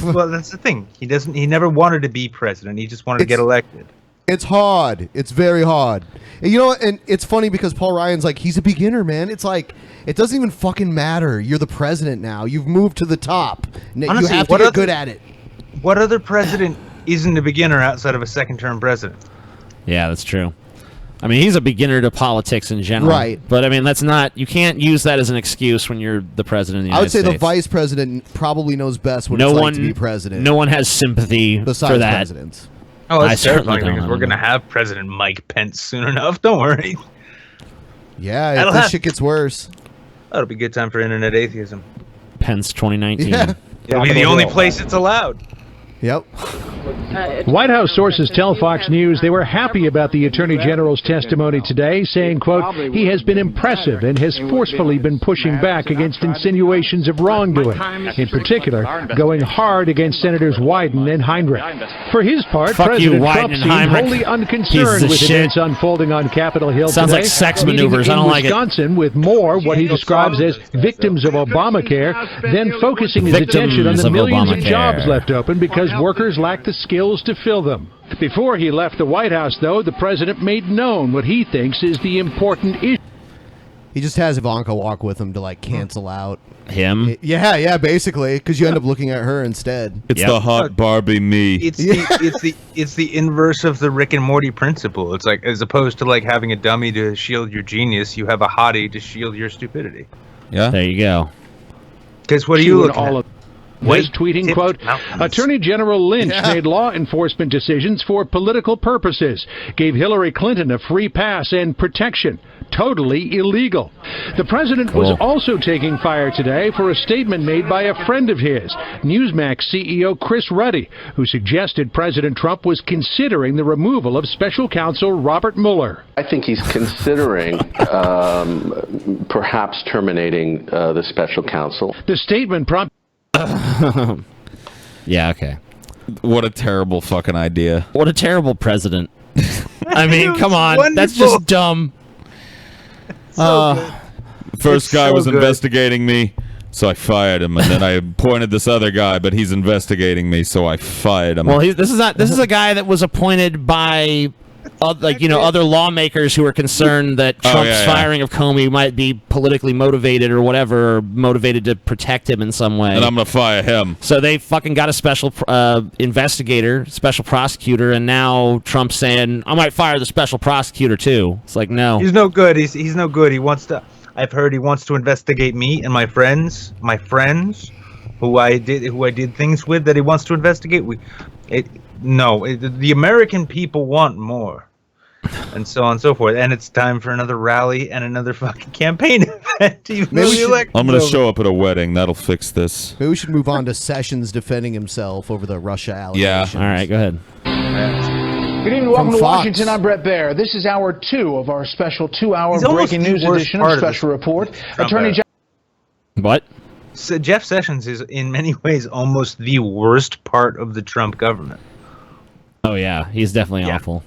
Well, that's the thing. He never wanted to be president. He just wanted to get elected. It's hard. It's very hard. And you know what? And it's funny because Paul Ryan's like, he's a beginner, man. It's like, it doesn't even fucking matter. You're the president now. You've moved to the top. Honestly, you have to get good at it. What other president isn't a beginner outside of a second-term president? Yeah, that's true. I mean, he's a beginner to politics in general. Right. But, I mean, that's not... You can't use that as an excuse when you're the president of the United I would say States. the vice president probably knows best what it's like to be president. No one has sympathy Besides for that. presidents. Oh, I that's certainly terrifying because don't. we're going to have President Mike Pence soon enough. Don't worry. Yeah, if That'll this have- shit gets worse. That'll be a good time for internet atheism. Pence 2019. Yeah. It'll be the only place it's allowed. Yep. White House sources tell Fox News they were happy about the Attorney General's testimony today, saying, quote, he has been impressive and has forcefully been pushing back against insinuations of wrongdoing, in particular, going hard against Senators Wyden and Heinrich. For his part, Fuck you, President Wyden Trump and seemed Heinrich. wholly Pieces unconcerned of with shit. events unfolding on Capitol Hill Sounds today, like sex meeting maneuvers. I don't in like it. Wisconsin with more what he describes as victims of Obamacare, then focusing his attention on Victims the of millions of Obamacare. jobs left open because workers lack the skills to fill them. Before he left the White House, though, the president made known what he thinks is the important issue. He just has Ivanka walk with him to like cancel out him. Yeah, basically, because you end up looking at her instead. It's the hot Barbie me. It's the inverse of the Rick and Morty principle. It's like, as opposed to like having a dummy to shield your genius, you have a hottie to shield your stupidity. Yeah. There you go. Because what are you looking all at? was tweeting, quote, Attorney General Lynch made law enforcement decisions for political purposes, gave Hillary Clinton a free pass and protection. Totally illegal. The president was also taking fire today for a statement made by a friend of his, Newsmax CEO Chris Ruddy, who suggested President Trump was considering the removal of special counsel Robert Mueller. I think he's considering perhaps terminating the special counsel. The statement prompted... Yeah, okay. What a terrible fucking idea. What a terrible president. I mean, come on. wonderful. That's just dumb. First guy was investigating me, so I fired him, and then I appointed this other guy, but he's investigating me, so I fired him. Well, this is a guy that was appointed by other lawmakers who were concerned that Trump's firing of Comey might be politically motivated or whatever, or motivated to protect him in some way. And I'm gonna fire him. So they fucking got a special investigator, special prosecutor, and now Trump's saying, I might fire the special prosecutor too. It's like, no. He's no good. He's no good. He wants to. I've heard he wants to investigate me and my friends, who I did things with that he wants to investigate. The American people want more, and so on and so forth. And it's time for another rally and another fucking campaign event. I'm going to show up at a wedding. That'll fix this. Maybe we should move on to Sessions defending himself over the Russia allegations. Yeah. All right, go ahead. Good evening, welcome From to Fox. Washington. I'm Brett Baer. This is hour 2 of our special 2-hour He's almost breaking the news worst edition part of of Special this Report. Trump Attorney era. What? So Jeff Sessions is in many ways almost the worst part of the Trump government. Oh, yeah. He's definitely awful.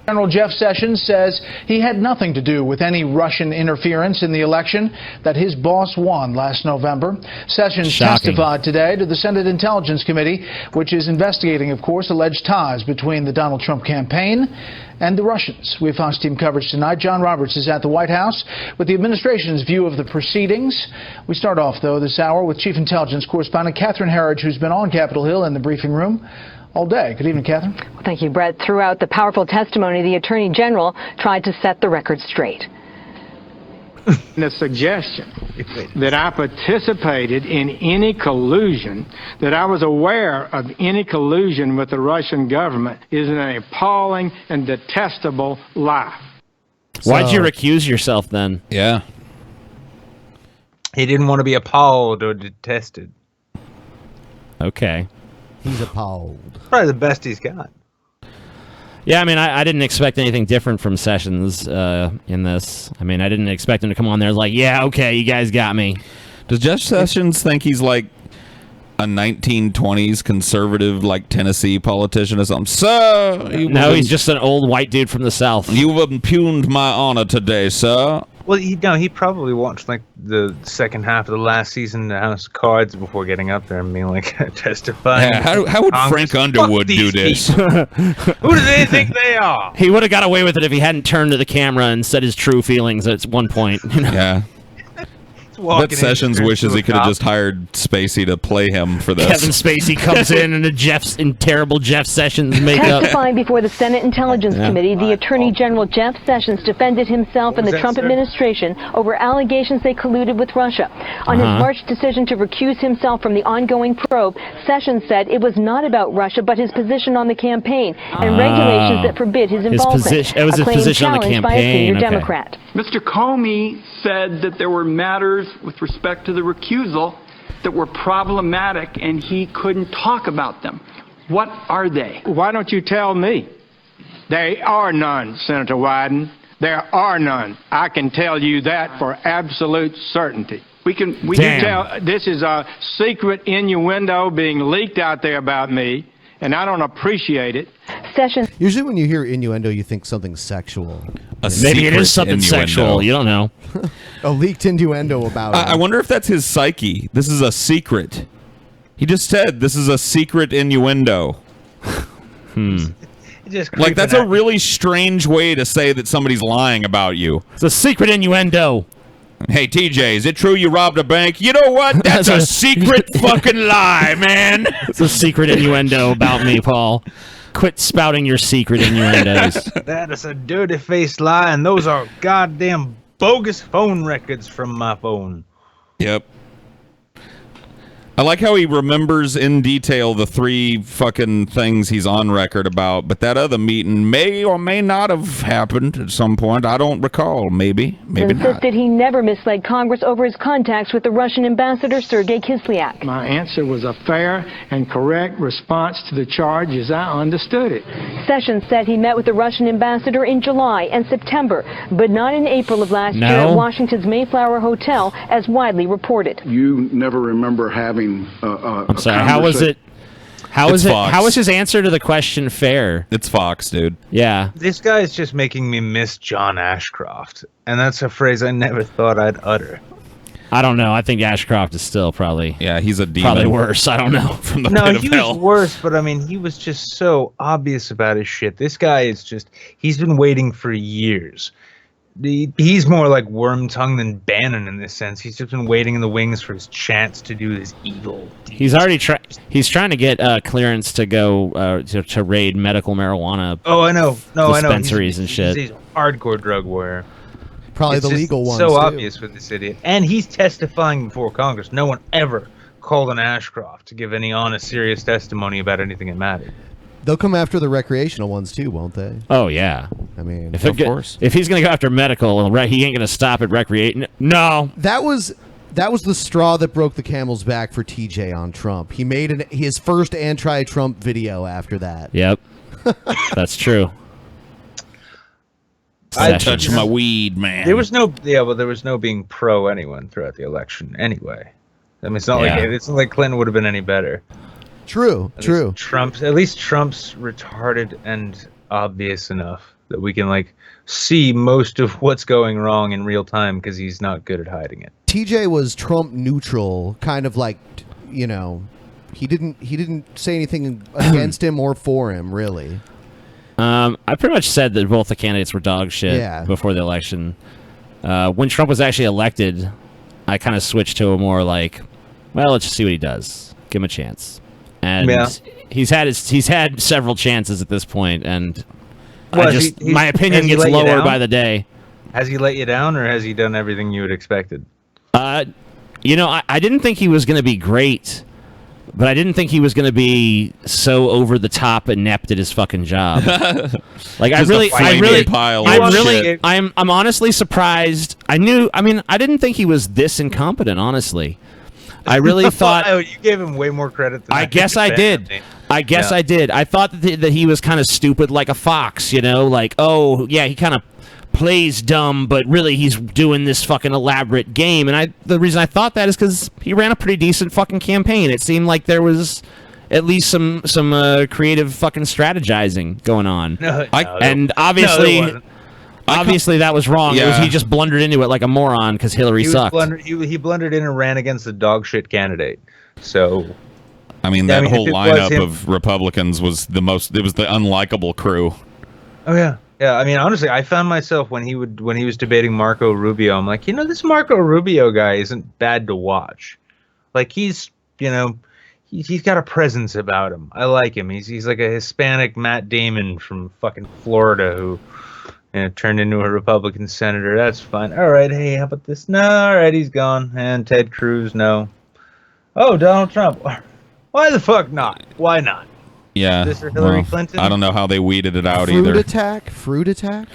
General Jeff Sessions says he had nothing to do with any Russian interference in the election, that his boss won last November. Sessions testified today to the Senate Intelligence Committee, which is investigating, of course, alleged ties between the Donald Trump campaign and the Russians. We have Fox team coverage tonight. John Roberts is at the White House with the administration's view of the proceedings. We start off, though, this hour with Chief Intelligence Correspondent Catherine Herridge, who's been on Capitol Hill in the briefing room all day. Good evening, Catherine. Well, thank you, Brett. Throughout the powerful testimony, the Attorney General tried to set the record straight. The suggestion that I participated in any collusion, that I was aware of any collusion with the Russian government, is an appalling and detestable lie. Why'd you recuse yourself then? Yeah. He didn't want to be appalled or detested. Okay. He's appalled. Probably the best he's got. Yeah, I mean, I didn't expect anything different from Sessions in this. I mean, I didn't expect him to come on there like, yeah, okay, you guys got me. Does Jeff Sessions think he's like a 1920s conservative, like Tennessee politician or something? Sir! No, he's just an old white dude from the South. You've impugned my honor today, sir. Well, he probably watched like the second half of the last season of House of Cards before getting up there and being like testifying. Yeah, how would Frank Underwood do this? Who do they think they are? He would have got away with it if he hadn't turned to the camera and said his true feelings at one point. You know? Yeah. Bet Sessions wishes he could have just hired Spacey to play him for this. Kevin Spacey comes in in terrible Jeff Sessions makeup. Testifying before the Senate Intelligence Committee, the Attorney General Jeff Sessions defended himself and the Trump administration over allegations they colluded with Russia. On his March decision to recuse himself from the ongoing probe, Sessions said it was not about Russia, but his position on the campaign and regulations that forbid his involvement. It was his position on the challenged by a senior campaign. Democrat. Mr. Comey said that there were matters with respect to the recusal that were problematic and he couldn't talk about them. What are they? Why don't you tell me? There are none, Senator Wyden. There are none. I can tell you that for absolute certainty. We can tell this is a secret innuendo being leaked out there about me, and I don't appreciate it. Sessions. Usually when you hear innuendo, you think something sexual. Maybe it is something sexual. You don't know. A leaked innuendo about it. I wonder if that's his psyche. This is a secret. He just said this is a secret innuendo. Like, that's a really strange way to say that somebody's lying about you. It's a secret innuendo. Hey, TJ, is it true you robbed a bank? You know what? That's a secret fucking lie, man. It's a secret innuendo about me, Paul. Quit spouting your secret innuendos. That is a dirty-faced lie, and those are goddamn bogus phone records from my phone. Yep. I like how he remembers in detail the 3 fucking things he's on record about, but that other meeting may or may not have happened at some point. I don't recall. Maybe not. Insisted he never misled Congress over his contacts with the Russian ambassador Sergei Kislyak. My answer was a fair and correct response to the charge as I understood it. Sessions said he met with the Russian ambassador in July and September, but not in April of last year at Washington's Mayflower Hotel, as widely reported. You never remember having I'm sorry. How was it? How was his answer to the question fair? It's Fox, dude. Yeah. This guy is just making me miss John Ashcroft, and that's a phrase I never thought I'd utter. I don't know. I think Ashcroft is still probably. Yeah, he's a demon. Probably worse. I don't know. From the No, pit of he hell. was worse, but I mean, he was just so obvious about his shit. This guy is just—he's been waiting for years. He's more like Wormtongue than Bannon in this sense. He's just been waiting in the wings for his chance to do this evil. He's already He's trying to get clearance to go to raid medical marijuana. Oh, I know. No, I know. Dispensaries and shit. He's a hardcore drug warrior. Probably It's the just legal ones. So too. obvious with this idiot, and he's testifying before Congress. No one ever called on Ashcroft to give any honest, serious testimony about anything that mattered. They'll come after the recreational ones too, won't they? Oh yeah. I mean, If he's gonna go after medical, he ain't gonna stop at recreation. No. That was the straw that broke the camel's back for TJ on Trump. He made his first anti-Trump video after that. Yep. That's true. I touch my weed, man. There was no being pro anyone throughout the election anyway. I mean, it's not like Clinton would have been any better. True. At least Trump's retarded and obvious enough that we can see most of what's going wrong in real time because he's not good at hiding it. TJ was Trump neutral, kind of he didn't say anything against him or for him, really. I pretty much said that both the candidates were dog shit before the election. When Trump was actually elected, I kind of switched to a more well, let's just see what he does. Give him a chance. And he's had several chances at this point, and my opinion gets lower by the day. Has he let you down, or has he done everything you had expected? I didn't think he was going to be great, but I didn't think he was going to be so over the top inept at his fucking job. I'm honestly surprised. I didn't think he was this incompetent, honestly. I really thought. Oh, you gave him way more credit than I guess I did. I did. I thought that he was kind of stupid, like a fox. He kind of plays dumb, but really he's doing this fucking elaborate game. And the reason I thought that is because he ran a pretty decent fucking campaign. It seemed like there was at least some creative fucking strategizing going on. Obviously, that was wrong. Yeah. He just blundered into it like a moron because Hillary sucked. He blundered in and ran against the dog shit candidate. So, that whole lineup of Republicans was the unlikable crew. Oh yeah. Yeah, honestly, I found myself when he was debating Marco Rubio, I'm like, this Marco Rubio guy isn't bad to watch. He's got a presence about him. I like him. He's like a Hispanic Matt Damon from fucking Florida who turned into a Republican senator. That's fine. All right, hey, how about this? No, all right, he's gone. And Ted Cruz, no. Oh, Donald Trump. Why the fuck not? Why not? Yeah. This or Hillary Clinton? I don't know how they weeded it out Fruit either. Fruit attack?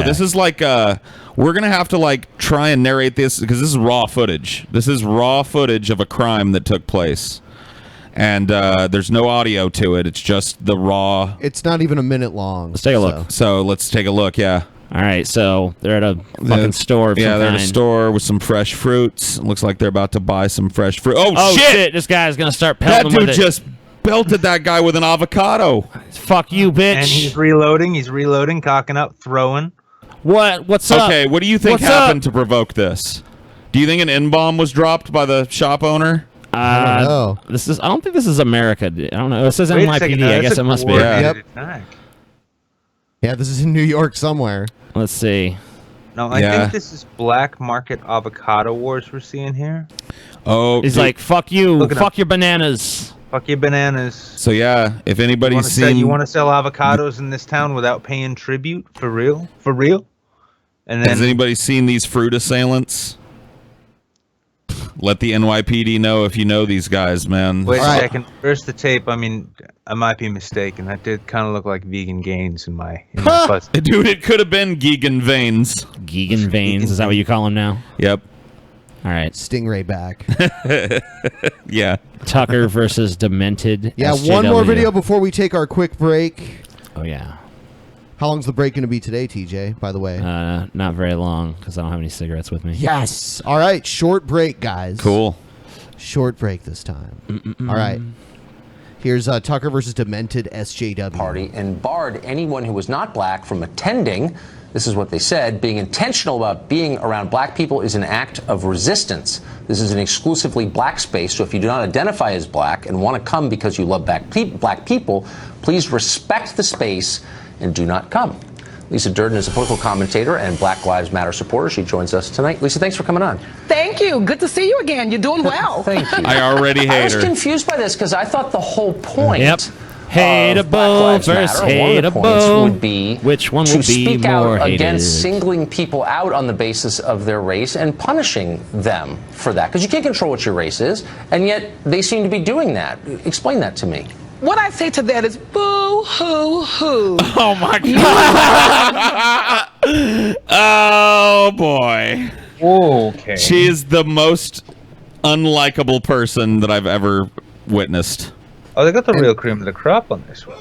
This is we're going to have to try and narrate this because this is raw footage. This is raw footage of a crime that took place. And there's no audio to it. It's just the raw. It's not even a minute long. Let's take a look. So let's take a look, yeah. All right, so they're at a fucking store. They're at a store with some fresh fruits. Looks like they're about to buy some fresh fruit. Oh shit! This guy's going to start pelting That dude with it. just belted that guy with an avocado. Fuck you, bitch. And he's reloading, cocking up, throwing. What's up? Okay, what do you think happened to provoke this? Do you think an N-bomb was dropped by the shop owner? I don't know. I don't think this is America. I don't know. It says NYPD. I guess it must be. Yeah, this is in New York somewhere. Let's see. No, I think this is black market avocado wars we're seeing here. Oh, he's like, fuck you, fuck your bananas. Fuck your bananas. So yeah, if anybody's you want to sell avocados in this town without paying tribute for real? For real? And then has anybody seen these fruit assailants? Let the NYPD know if you know these guys, man. Wait a second. First the tape. I mean, I might be mistaken. That did kind of look like vegan gains in my butt. Dude, it could have been Geegan Veins. Geegan Veins, is that what you call him now? Yep. All right. Stingray back. Yeah. Tucker versus Demented. Yeah, SJW. one more video before we take our quick break. Oh, yeah. How long's the break going to be today, TJ, by the way? Not very long, because I don't have any cigarettes with me. Yes. All right, short break, guys. Cool. Short break this time. All right. Here's Tucker versus Demented SJW. Party and barred anyone who was not black from attending. This is what they said. Being intentional about being around black people is an act of resistance. This is an exclusively black space, so if you do not identify as black and want to come because you love black people, please respect the space and do not come. Lisa Durden is a political commentator and Black Lives Matter supporter. She joins us tonight. Lisa, thanks for coming on. Thank you. Good to see you again. You're doing well. Thank you. I already hate her. I was confused by this because I thought the whole point Hateable versus hateable. Would be which one to would be speak more out hated? against singling people out on the basis of their race and punishing them for that. Because you can't control what your race is, and yet they seem to be doing that. Explain that to me. What I say to that is boo hoo hoo. Oh my god. Oh boy. Okay. She is the most unlikable person that I've ever witnessed. Oh, they got the real cream of the crop on this one.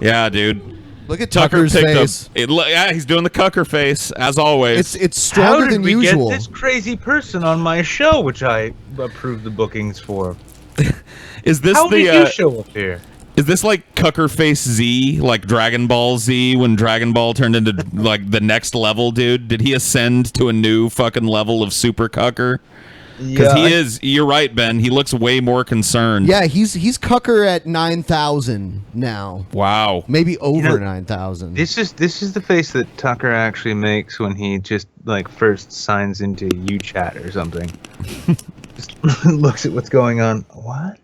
Yeah, dude. Look at Tucker's face. Yeah, he's doing the Cucker face as always. It's stronger than usual. How did we get this crazy person on my show, which I approved the bookings for? Is this How did you show up here? Is this like Cucker Face Z, like Dragon Ball Z, when Dragon Ball turned into like the next level, dude? Did he ascend to a new fucking level of Super Cucker? Because he is. You're right, Ben. He looks way more concerned. Yeah, he's Cucker at 9,000 now. Wow. Maybe over 9,000. This is the face that Tucker actually makes when he just like first signs into UChat or something. Just looks at what's going on. What?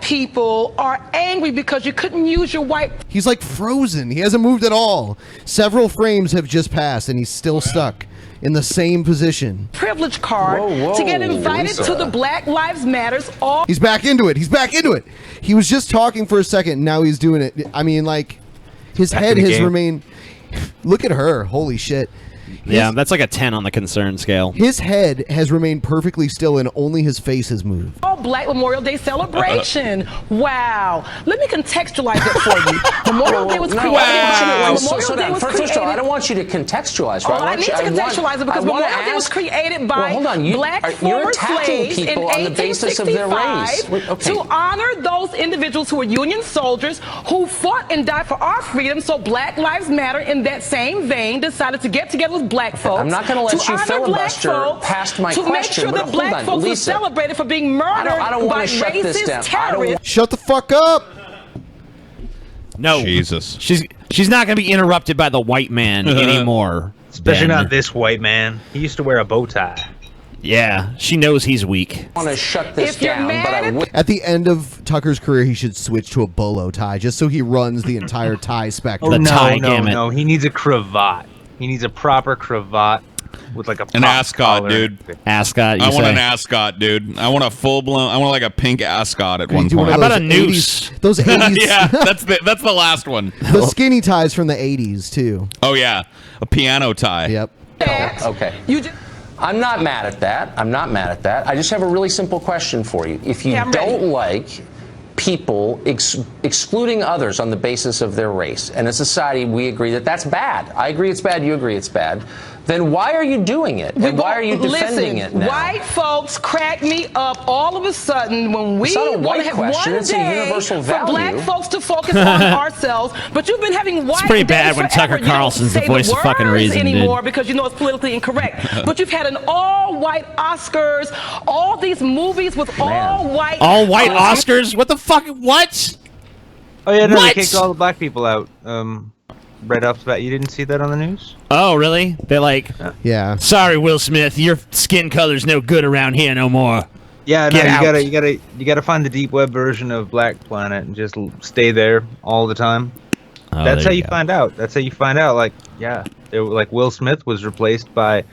People are angry because you couldn't use your white. He's like frozen. He hasn't moved at all. Several frames have just passed, and he's still stuck in the same position. Privilege card to get invited to the Black Lives Matters. He's back into it. He's back into it. He was just talking for a second. Now he's doing it. I mean, like, his head has remained. Look at her. Holy shit. Yeah, that's like a 10 on the concern scale. His head has remained perfectly still, and only his face has moved. All Black Memorial Day celebration. Wow. Let me contextualize it for you. Memorial Day was created. First of all, I don't want you to contextualize. Right? I need to contextualize it because Memorial Day was created by black former slaves in 1865 to honor those individuals who were Union soldiers who fought and died for our freedom. So Black Lives Matter, in that same vein, decided to get together with black folks. I'm not going to let you filibuster past my question. To make sure that black folks were celebrated for being murdered by racist terrorists. Shut the fuck up. No. Jesus. She's not going to be interrupted by the white man anymore. Especially not this white man. He used to wear a bow tie. Yeah, she knows he's weak. I want to shut this down, but I would. At the end of Tucker's career, he should switch to a bolo tie, just so he runs the entire tie spectrum. No. He needs a cravat. He needs a proper cravat with like an ascot, dude. Ascot. I want an ascot, dude. I want a full blown. I want like a pink ascot at one point. How about a noose? Those 80s. Yeah, that's the last one. The skinny ties from the 80s too. Oh yeah, a piano tie. Yep. Okay. I'm not mad at that. I just have a really simple question for you. If you don't like people excluding others on the basis of their race, and as a society we agree that that's bad. I agree it's bad, you agree it's bad. Then why are you doing it? And why are you defending it now? White folks crack me up all of a sudden when we want to have one day for black folks to focus on ourselves. But you've been having white. It's pretty bad when Tucker Carlson's the voice of fucking reason, anymore because you know it's politically incorrect. But you've had an all-white Oscars, all these movies with all-white. All-white Oscars? What the fuck? What? Oh yeah, no, they kicked all the black people out. Right off the bat, you didn't see that on the news? Oh, really? They're like, yeah. Sorry, Will Smith, your skin color's no good around here no more. Yeah, no, Get out. you gotta find the deep web version of Black Planet and just stay there all the time. Oh, That's how you go. find out. That's how you find out. Like, yeah, like Will Smith was replaced by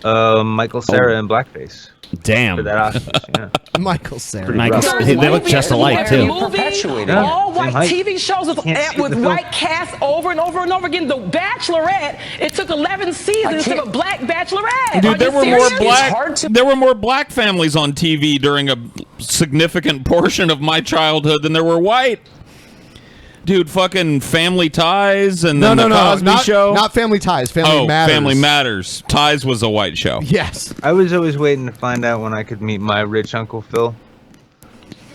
Michael Cera in blackface. Damn. For that Oscars, yeah. Michael Cera. They look just alike too. All white TV shows with white cast over and over and over again. The Bachelorette, it took 11 seasons to have a black Bachelorette. Dude, there were more black families on TV during a significant portion of my childhood than there were white. Dude, fucking Family Ties and then the Cosby Show. Not Family Ties. Family Matters. Family Matters. Ties was a white show. Yes. I was always waiting to find out when I could meet my rich Uncle Phil.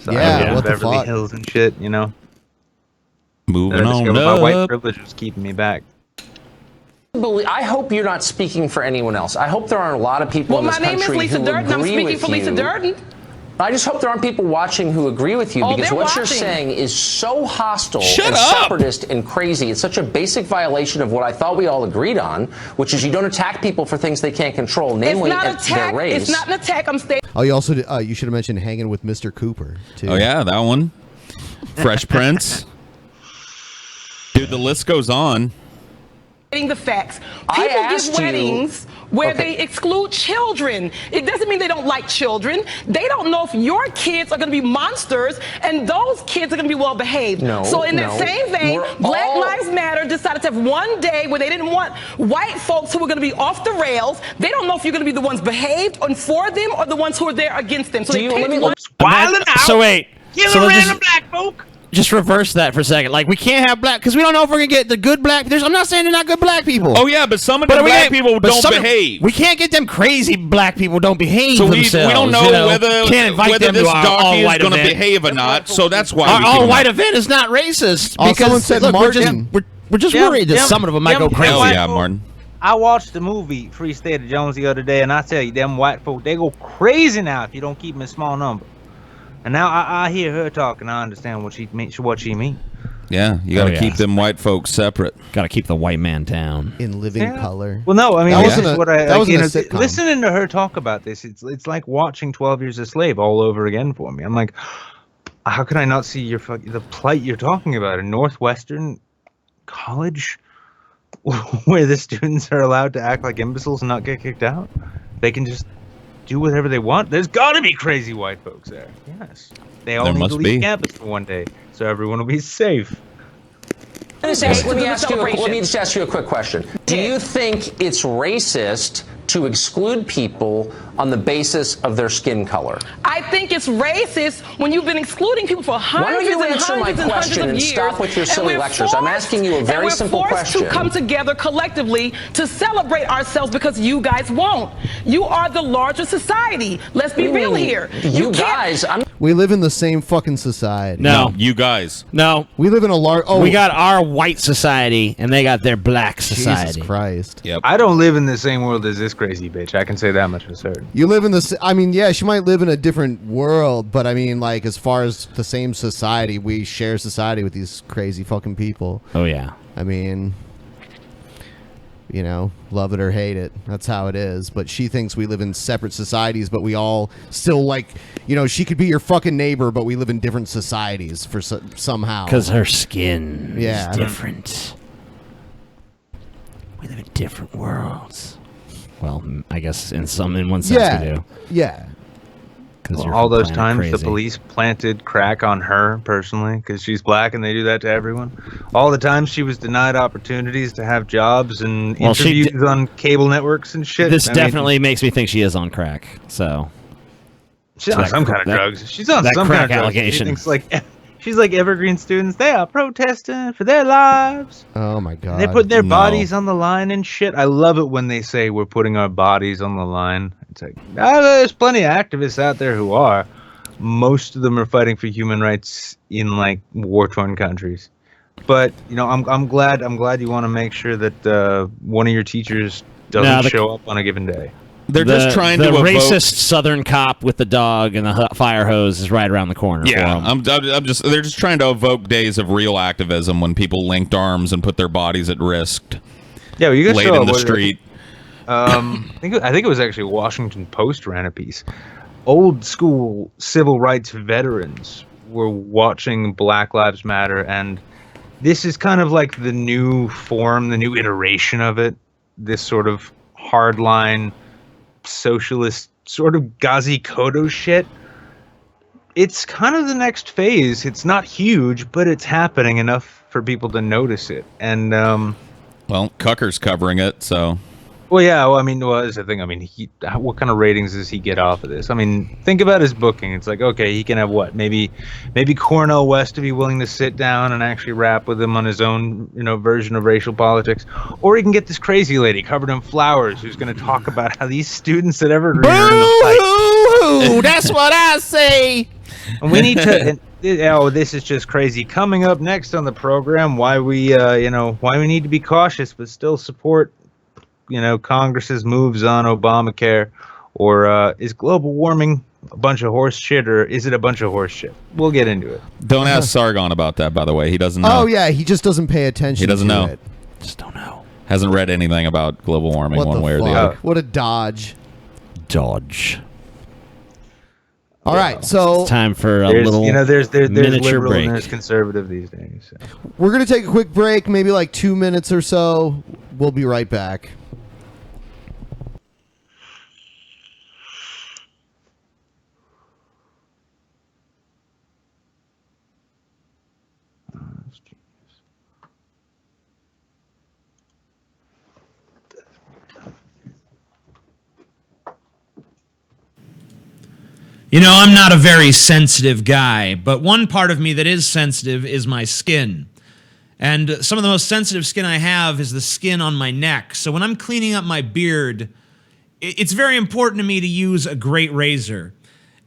So Yeah, what the Beverly fuck? Hills and shit, you know. Moving And I on discovered my white up. privilege was keeping me back. I hope you're not speaking for anyone else. I hope there aren't a lot of people Well, in this my name is country Lisa who Durden. I'm agree speaking with for Lisa you. Durden. I just hope there aren't people watching who agree with you, Oh, because they're what you're watching. saying is so hostile Shut and up. separatist and crazy. It's such a basic violation of what I thought we all agreed on, which is you don't attack people for things they can't control, namely It's not an their attack. race. It's not an attack. I'm stating. Oh, you also you should have mentioned hanging with Mr. Cooper too. Oh yeah, that one. Fresh Prince. Dude, the list goes on. The facts. I People asked give you- weddings where Okay. they exclude children. It doesn't mean they don't like children. They don't know if your kids are going to be monsters and those kids are going to be well behaved. No, so in that no. same vein, We're Black all- Lives Matter decided to have one day where they didn't want white folks who were going to be off the rails. They don't know if you're going to be the ones behaved and for them or the ones who are there against them. So Do they you- picked let me one. Wilding out. So wait. Killing So let's random black folk. just reverse that for a second. Like, we can't have black, because we don't know if we're going to get the good black. I'm not saying they're not good black people. Oh yeah, but some of the black people don't behave. We can't get them crazy black people don't behave So we themselves. don't know, you know? whether Can't invite whether them this to our darky is all-white going to event. behave or not. So that's why Our we keep all-white them. event is not racist. Oh, because someone said look, Martin. we're just worried that some of them might go crazy. Oh yeah, Martin. I watched the movie Free State of Jones the other day, and I tell you, them white folk, they go crazy now if you don't keep them in small number. And now I hear her talk, and I understand what she means. Yeah, you got to keep them white folks separate. Got to keep the white man down. In living color. Well, no, I mean, That this wasn't is a- what I that like, wasn't you a know, sitcom. listening to her talk about this. It's like watching 12 Years a Slave all over again for me. I'm like, how can I not see the plight you're talking about in Northwestern College, where the students are allowed to act like imbeciles and not get kicked out? They can just do whatever they want. There's got to be crazy white folks there. Yes, they all There need must to leave be. campus for one day, so everyone will be safe. Let me just ask you a quick question. Do you think it's racist to exclude people on the basis of their skin color? I think it's racist when you've been excluding people for Why don't hundreds you and answer my hundreds and hundreds question of and years. stop with your and silly we're lectures? I'm asking you a very simple and we're forced question. to come together collectively to celebrate ourselves because you guys won't. You are the larger society. Let's be real here. You guys, We live in the same fucking society. No. you guys. No. We live in a large. Oh, We got our white society, and they got their black society. Jesus Christ. Yep. I don't live in the same world as this crazy bitch. I can say that much for certain. You live in the. I mean, yeah, she might live in a different world, but I mean, like, as far as the same society, we share society with these crazy fucking people. Oh, yeah. I mean, you know, love it or hate it. That's how it is. But she thinks we live in separate societies, but we all still, like, you know, she could be your fucking neighbor, but we live in different societies for somehow. Because her skin Yeah. is different. We live in different worlds. Well, I guess in one sense Yeah. we do. Yeah. You're All those planet times the crazy. police planted crack on her personally because she's black and they do that to everyone. All the times she was denied opportunities to have jobs and Well, she interviews on cable networks and shit. This I mean, definitely makes me think she is on crack. So she's on that some cr- kind of that- drugs. She's on that some crack kind of drugs. allegation. She thinks she's like evergreen students. They are protesting for their lives. Oh my god. They put their No. bodies on the line and shit. I love it when they say we're putting our bodies on the line. It's like, there's plenty of activists out there who are. Most of them are fighting for human rights in like war-torn countries. But you know, I'm glad you want to make sure that one of your teachers doesn't show up on a given day. They're just trying to the evoke. racist Southern cop with the dog and the fire hose is right around the corner. Yeah, for 'em. they're just trying to evoke days of real activism when people linked arms and put their bodies at risk. Yeah, well, you guys laid saw in the what- street. I think it was actually Washington Post ran a piece. Old school civil rights veterans were watching Black Lives Matter, and this is kind of like the new form, the new iteration of it. This sort of hardline socialist sort of Ghazi Kodo shit. It's kind of the next phase. It's not huge, but it's happening enough for people to notice it. And well, Cucker's covering it, so. Well, yeah. Well, I mean, that's the thing. I mean, what kind of ratings does he get off of this? I mean, think about his booking. It's like, okay, he can have what? Maybe Cornel West to be willing to sit down and actually rap with him on his own, version of racial politics, or he can get this crazy lady covered in flowers who's going to talk about how these students at Evergreen are in the fight. Boo-hoo! That's what I say. And we need to. This is just crazy. Coming up next on the program, why we need to be cautious but still support. Congress's moves on Obamacare, or is global warming a bunch of horse shit, or is it a bunch of horse shit? We'll get into it. Don't ask Sargon about that, by the way. He doesn't know. Oh, yeah, he just doesn't pay attention. He doesn't know. It. Just don't know. Hasn't read anything about global warming one way or the other. What a dodge. Dodge. All right, so it's time for a little there's miniature liberal break. and there's conservative these days. So. We're going to take a quick break, maybe like 2 minutes or so. We'll be right back. I'm not a very sensitive guy, but one part of me that is sensitive is my skin. And some of the most sensitive skin I have is the skin on my neck. So when I'm cleaning up my beard, it's very important to me to use a great razor.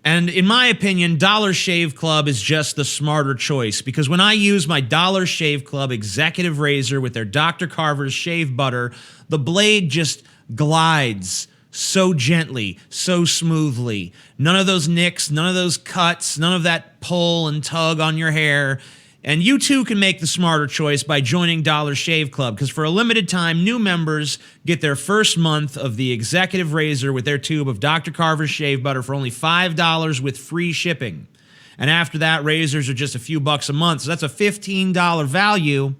And in my opinion, Dollar Shave Club is just the smarter choice, because when I use my Dollar Shave Club executive razor with their Dr. Carver's shave butter, the blade just glides so gently, so smoothly. None of those nicks, none of those cuts, none of that pull and tug on your hair. And you too can make the smarter choice by joining Dollar Shave Club, because for a limited time, new members get their first month of the executive razor with their tube of Dr. Carver's shave butter for only $5 with free shipping. And after that, razors are just a few bucks a month. So that's a $15 value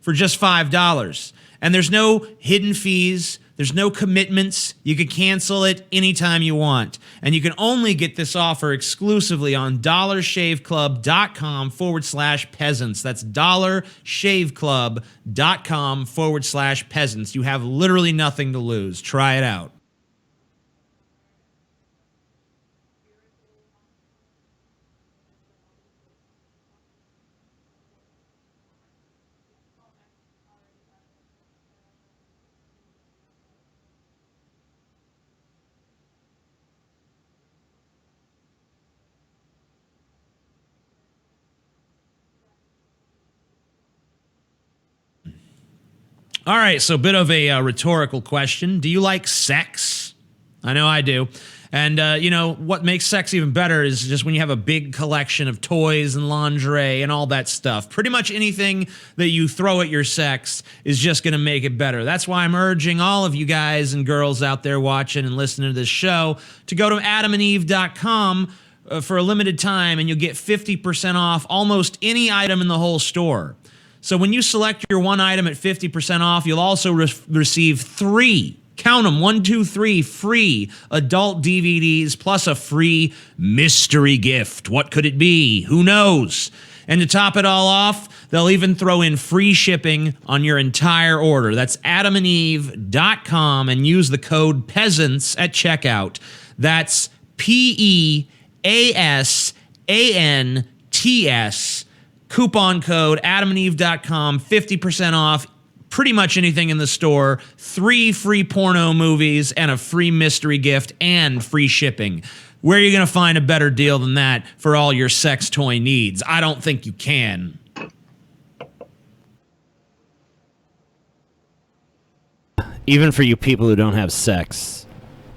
for just $5. And there's no hidden fees. There's no commitments. You can cancel it anytime you want. And you can only get this offer exclusively on dollarshaveclub.com/peasants. That's dollarshaveclub.com/peasants. You have literally nothing to lose. Try it out. All right, so a bit of a rhetorical question. Do you like sex? I know I do. And, what makes sex even better is just when you have a big collection of toys and lingerie and all that stuff. Pretty much anything that you throw at your sex is just going to make it better. That's why I'm urging all of you guys and girls out there watching and listening to this show to go to adamandeve.com for a limited time, and you'll get 50% off almost any item in the whole store. So when you select your one item at 50% off, you'll also receive 3, count them, 1, 2, 3, free adult DVDs plus a free mystery gift. What could it be? Who knows? And to top it all off, they'll even throw in free shipping on your entire order. That's adamandeve.com, and use the code PEASANTS at checkout. That's PEASANTS. Coupon code adamandeve.com, 50% off pretty much anything in the store, 3 free porno movies, and a free mystery gift, and free shipping. Where are you going to find a better deal than that for all your sex toy needs? I don't think you can. Even for you people who don't have sex,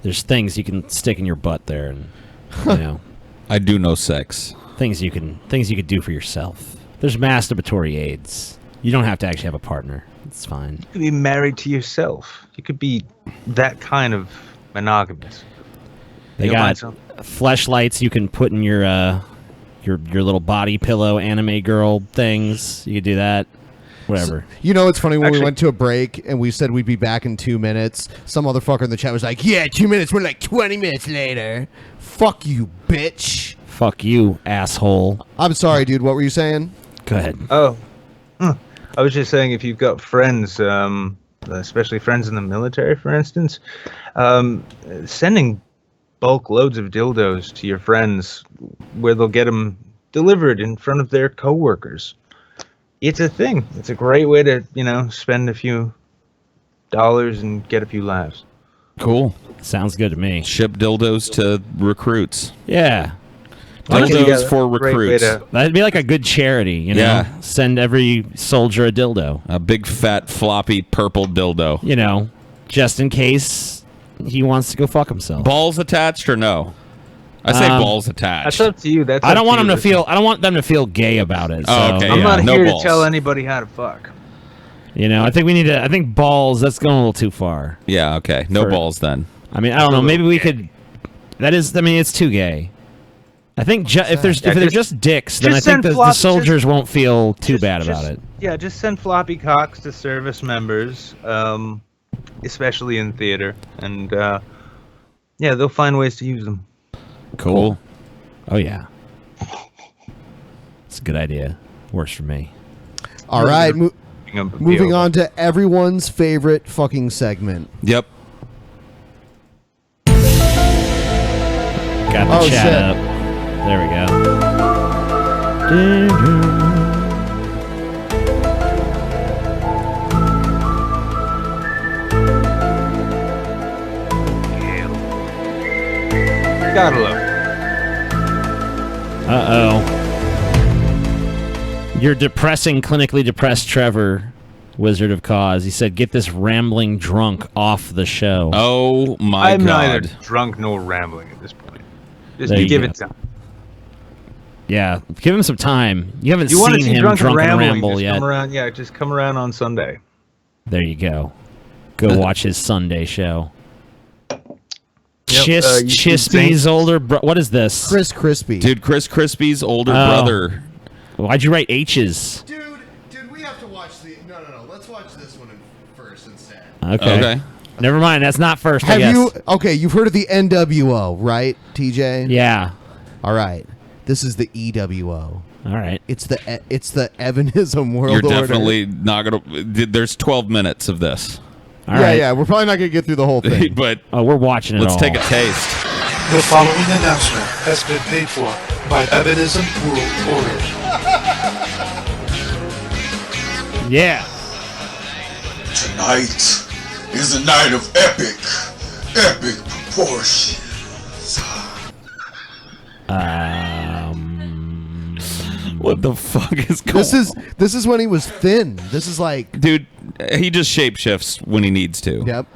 there's things you can stick in your butt there, and I do know sex. Things you could do for yourself. There's masturbatory aids. You don't have to actually have a partner. It's fine. You could be married to yourself. You could be that kind of monogamous. They got fleshlights you can put in your little body pillow anime girl things. You could do that. Whatever. You know, it's funny when we went to a break and we said we'd be back in 2 minutes. Some motherfucker in the chat was like, "Yeah, 2 minutes. We're like 20 minutes later." Fuck you, bitch. Fuck you, asshole. I'm sorry, dude. What were you saying? Go ahead. Oh, I was just saying, if you've got friends, especially friends in the military, for instance, sending bulk loads of dildos to your friends where they'll get them delivered in front of their coworkers. It's a thing. It's a great way to, spend a few dollars and get a few laughs. Cool. Sounds good to me. Ship dildos to recruits. Yeah. Dildos for recruits. That'd be like a good charity, Yeah. Send every soldier a dildo. A big, fat, floppy, purple dildo. Just in case he wants to go fuck himself. Balls attached or no? I say balls attached. That's up to you. I don't want them to feel. I don't want them to feel gay about it. Oh, so, okay. I'm not no here balls. to tell anybody how to fuck. I think we need to. I think balls. That's going a little too far. Yeah. Okay. No balls then. I mean, I don't know. Maybe we could. That is. I mean, it's too gay. I think if they're just dicks, then I think the soldiers won't feel too bad about it. Yeah, just send floppy cocks to service members, especially in theater, and they'll find ways to use them. Cool. Oh yeah. It's a good idea. Works for me. All right. Moving on to everyone's favorite fucking segment. Yep. Got the chat up. There we go. Gotta love. Uh-oh. You're depressing clinically depressed Trevor, Wizard of Cause. He said, "Get this rambling drunk off the show." Oh my I'm God. neither drunk nor rambling at this point. Just There you give go. it time. Yeah, give him some time. You haven't You want to seen see him drunk and drunk and rambling? ramble Just yet. come around. Yeah, just come around on Sunday. There you go. Go watch his Sunday show. Yep, Chispy's older what is this? Chris Crispy. Dude, Chris Crispy's older brother. Why'd you write H's? Dude, we have to watch the. No. Let's watch this one first instead. Okay. Never mind. That's not first. I guess. You've heard of the NWO, right, TJ? Yeah. All right. This is the EWO. All right. It's the Evanism World You're Order. definitely not gonna. There's 12 minutes of this. All right. Yeah. We're probably not gonna get through the whole thing. But we're watching it. Let's all. take a taste. The following announcement has been paid for by Evanism World Order. Yeah. Tonight is a night of epic proportions. What the fuck is going on? This is when he was thin. This is like, dude, he just shapeshifts when he needs to. Yep.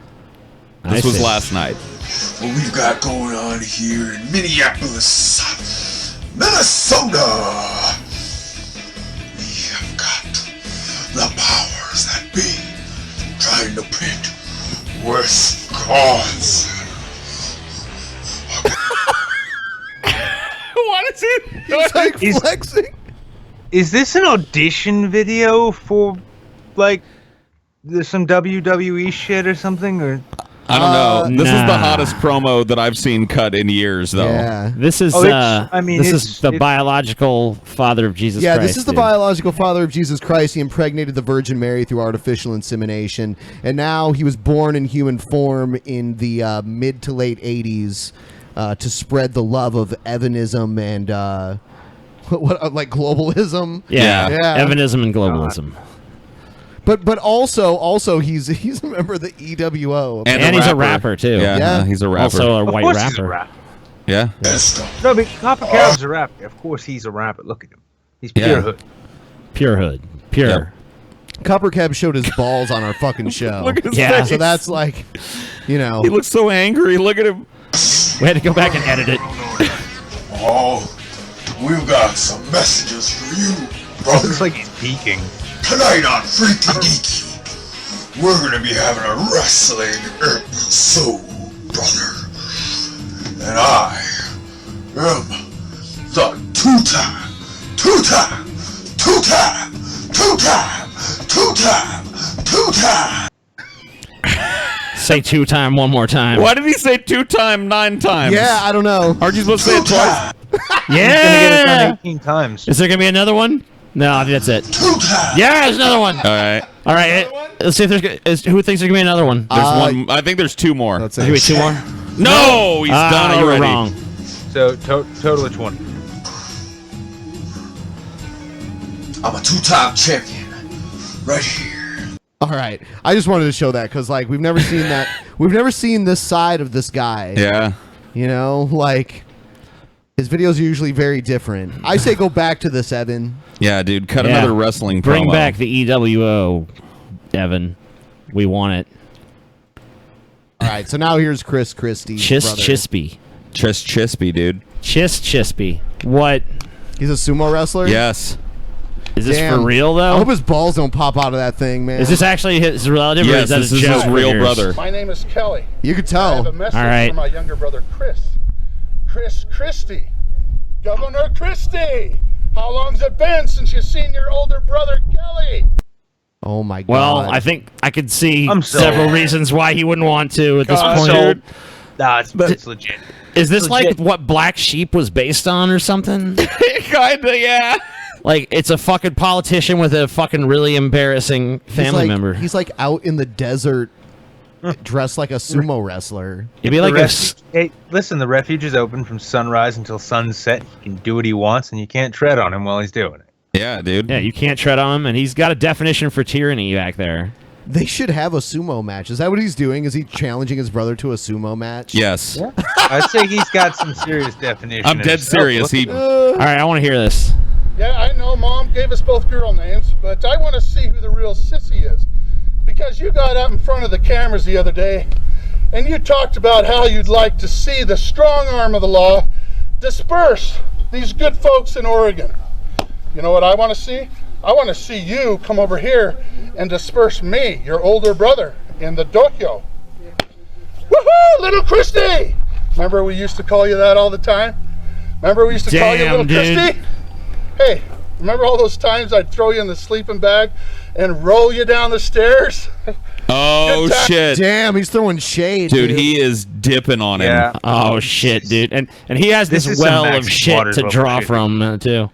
This was last night. What we've got going on here in Minneapolis, Minnesota. We have got the powers that be trying to print Wisconsin. What is it? He's like flexing. Is this an audition video for like some WWE shit or something? Or I don't know. This is the hottest promo that I've seen cut in years, though. Yeah. This is. This is the biological father of Jesus Christ. Yeah, this is the biological father of Jesus Christ. He impregnated the Virgin Mary through artificial insemination, and now he was born in human form in the mid to late 80s to spread the love of Evanism and like globalism. Yeah. Evanism and globalism. But also he's a member of the EWO. And he's a rapper too. Yeah, he's a rapper. Also a of white course rapper. he's a rapper. Yeah. No, but Copper Cab's a rapper. Of course he's a rapper. Look at him. He's pure hood. Pure hood. Pure. Yep. Copper Cab showed his balls on our fucking show. Look at his Yeah. face. So that's like, He looks so angry. Look at him. We had to go back and edit it. Oh, we've got some messages for you, brother. Looks like he's peeking. Tonight on Freaky Geeky, we're gonna be having a wrestling episode, brother. And I am the two-time Two-time. Say 2-time one more time. Why did he say 2-time 9 times? Yeah, I don't know. Aren't you supposed to say it twice? Yeah. 18 times. Is there gonna be another one? No, I think that's it. Yeah, there's another one. All right. All right. Let's see if who thinks there's gonna be another one. There's one. I think there's 2 more. Let's There's gonna be 2 more. No, he's done you were already. wrong. So total of 20. I'm a 2-time champion. Right here. All right. I just wanted to show that because, like, we've never seen that. We've never seen this side of this guy. Yeah. You know, like, his videos are usually very different. I say go back to this, Evan. Yeah, dude. Cut Yeah. another wrestling promo. Bring back the EWO, Evan. We want it. All right. So now here's Chris Christie's brother. Chispy. Chispy, dude. Chispy. What? He's a sumo wrestler? Yes. Is this Damn. for real, though? I hope his balls don't pop out of that thing, man. Is this actually his relative, or Yes, is that this a is joke? his real brother. My name is Kelly. You could I tell. have a message All right. for my younger brother, Chris. Chris Christie. Governor Christie. How long's it been since you've seen your older brother, Kelly? Oh, my God. Well, I think I could see I'm several sold. reasons why he wouldn't want to at this I'm point. sold. Nah, it's legit. Is this Legit. like what Black Sheep was based on or something? Kinda, yeah. Like, it's a fucking politician with a fucking really embarrassing family member. He's like out in the desert dressed like a sumo wrestler. It'd be like The a refuge- hey, listen, the refuge is open from sunrise until sunset. He can do what he wants, and you can't tread on him while he's doing it. Yeah, dude. Yeah, you can't tread on him, and he's got a definition for tyranny back there. They should have a sumo match. Is that what he's doing? Is he challenging his brother to a sumo match? Yes. I'd say he's got some serious definition. I'm in dead himself. serious. He. All right, I want to hear this. Yeah, I know Mom gave us both girl names, but I want to see who the real sissy is. Because you got up in front of the cameras the other day, and you talked about how you'd like to see the strong arm of the law disperse these good folks in Oregon. You know what I want to see? I want to see you come over here and disperse me, your older brother, in the dojo. Woohoo, little Christy! Remember we used to call you that all the time? Remember we used to call you Damn, little dude. Christy? Hey, remember all those times I'd throw you in the sleeping bag and roll you down the stairs? Oh Good time. shit, Damn, he's throwing shade, dude. He is dipping on him. Yeah. Oh shit, dude, and he has this, This is some well Max of shit Waters to level draw shit. from too.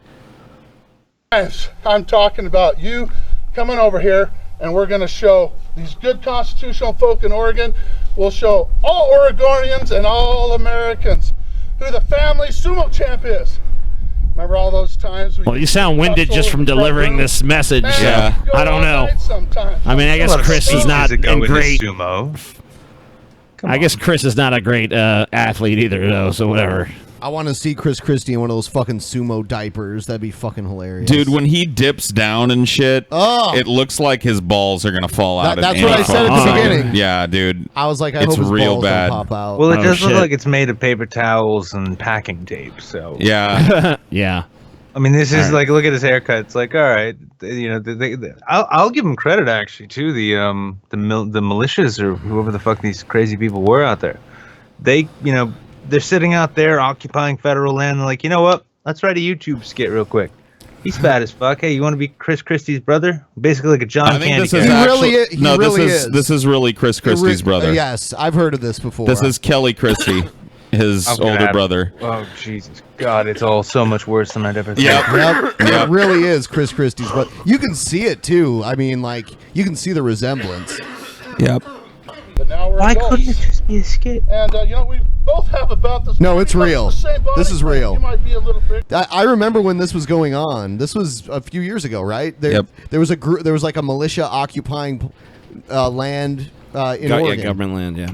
I'm talking about you coming over here, and we're going to show these good constitutional folk in Oregon. We'll show all Oregonians and all Americans who the family sumo champ is. Remember all those times? Well, you sound winded just from delivering this message. Man, Yeah. go I don't all know. night sometimes. I mean, I guess A lot of Chris is speeches not that go in with this great. sumo. I guess Chris is not a great athlete either, though. So whatever. I want to see Chris Christie in one of those fucking sumo diapers. That'd be fucking hilarious. Dude, when he dips down and shit, it looks like his balls are gonna fall out. That's at what any I said at the fucking beginning. second. Yeah, dude. I was like, I It's hope his real balls bad. don't pop out. Well, it Oh, does look shit. like it's made of paper towels and packing tape. So Yeah. Yeah. I mean, this is All right. like, look at his haircut. It's like, all right, you know, I'll give him credit actually too. The militias or whoever the fuck these crazy people were out there, they, you know, they're sitting out there occupying federal land. They're like, you know what? Let's write a YouTube skit real quick. He's fat as fuck. Hey, you want to be Chris Christie's brother? Basically like a John I think Candy this is character. actually no. This is really Chris Christie's brother. Yes, I've heard of this before. This is Kelly Christie, his I'm gonna older have- brother. Oh Jesus God! It's all so much worse than I'd ever thought. Yep, Yep. it really is Chris Christie's, but you can see it too. I mean, like you can see the resemblance. Yep. But now we're Why adults. couldn't it just be a skit? And you know, we both have about this. No, it's pretty much real. the same body This is type. real. You might be a little big. I remember when this was going on. This was a few years ago, right? There, Yep. there was a group. There was like a militia occupying land in Oregon. Yeah, government land. Yeah.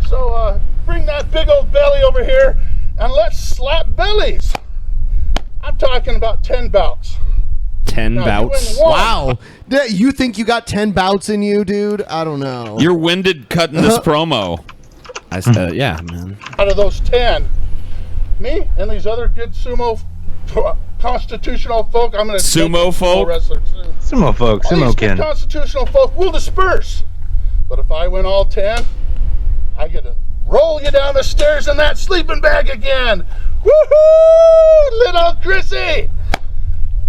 So bring that big old belly over here and let's slap bellies. I'm talking about 10 bouts. 10 Now, bouts. you win one. Wow. You think you got 10 bouts in you, dude? I don't know. You're winded cutting this promo. I said, yeah, man. Out of those 10, me and these other good sumo constitutional folk, I'm going to Sumo folk? Sumo folk, All sumo these kin. good constitutional folk will disperse. But if I win all 10, I get to roll you down the stairs in that sleeping bag again. Woohoo! Little Chrissy!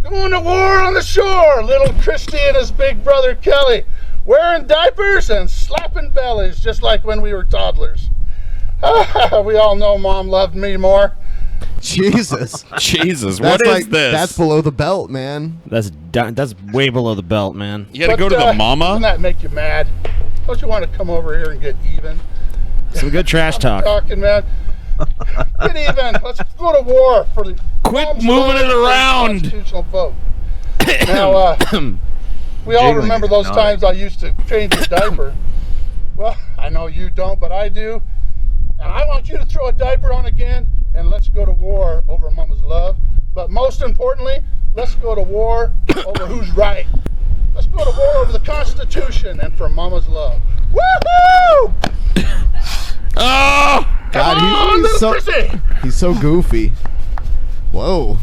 Going to war on the shore, little Christy and his big brother Kelly, wearing diapers and slapping bellies just like when we were toddlers. We all know Mom loved me more. Jesus. Jesus, That's what is like, this? That's below the belt, man. That's way below the belt, man. You had to go to the mama? Doesn't that make you mad? Don't you want to come over here and get even? Some good trash talk. Talking, man. Get even. Let's go to war for the Quit moving it around. Constitutional vote. Now, we all remember those times I used to change a diaper. Well, I know you don't, but I do. And I want you to throw a diaper on again, and let's go to war over Mama's love. But most importantly, let's go to war over who's right. Let's go to war over the Constitution and for Mama's love. Woohoo! Oh! God, he's so goofy. Whoa.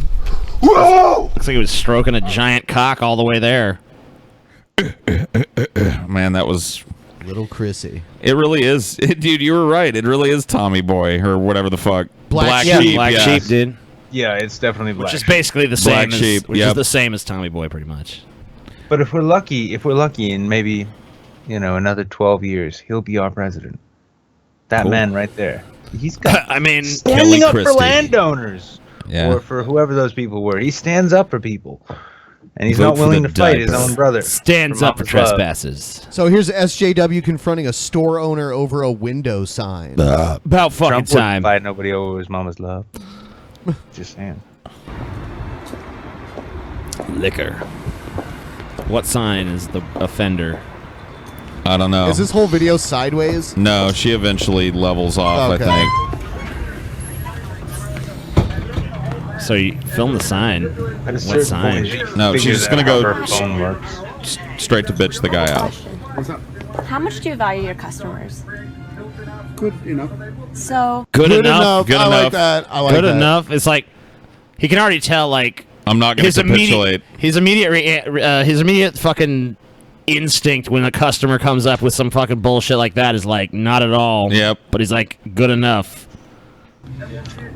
Whoa! Looks like he was stroking a giant cock all the way there. Man, that was... Little Chrissy. It really is. Dude, you were right. It really is Tommy Boy, or whatever the fuck. Black Sheep, dude. Yeah, it's definitely Black Which is Sheep. basically the same Black Sheep, which is yep. the same as Tommy Boy, pretty much. But if we're lucky in maybe, another 12 years, he'll be our president. That Cool. man right there. He's got. I mean, standing up for Christie. landowners, Yeah. or for whoever those people were. He stands up for people, and he's Vote not for willing the to fight his diaper. own brother. Stands up for Mama's love. trespassers. So here's SJW confronting a store owner over a window sign. About fucking Trump wouldn't time. fight nobody over his mama's love. Just saying. Liquor. What sign is the offender? I don't know. Is this whole video sideways? No, she eventually levels off, Okay. I think. So you film the sign. At a What certain sign? point, she No, she's figures just gonna out go how her phone works. straight to bitch the guy out. How much do you value your customers? Good enough. So Good enough. Good I enough. like that. I like Good that. enough. It's like he can already tell. Like I'm not going to capitulate. His immediate fucking instinct when a customer comes up with some fucking bullshit like that is like not at all. Yep. But he's like good enough.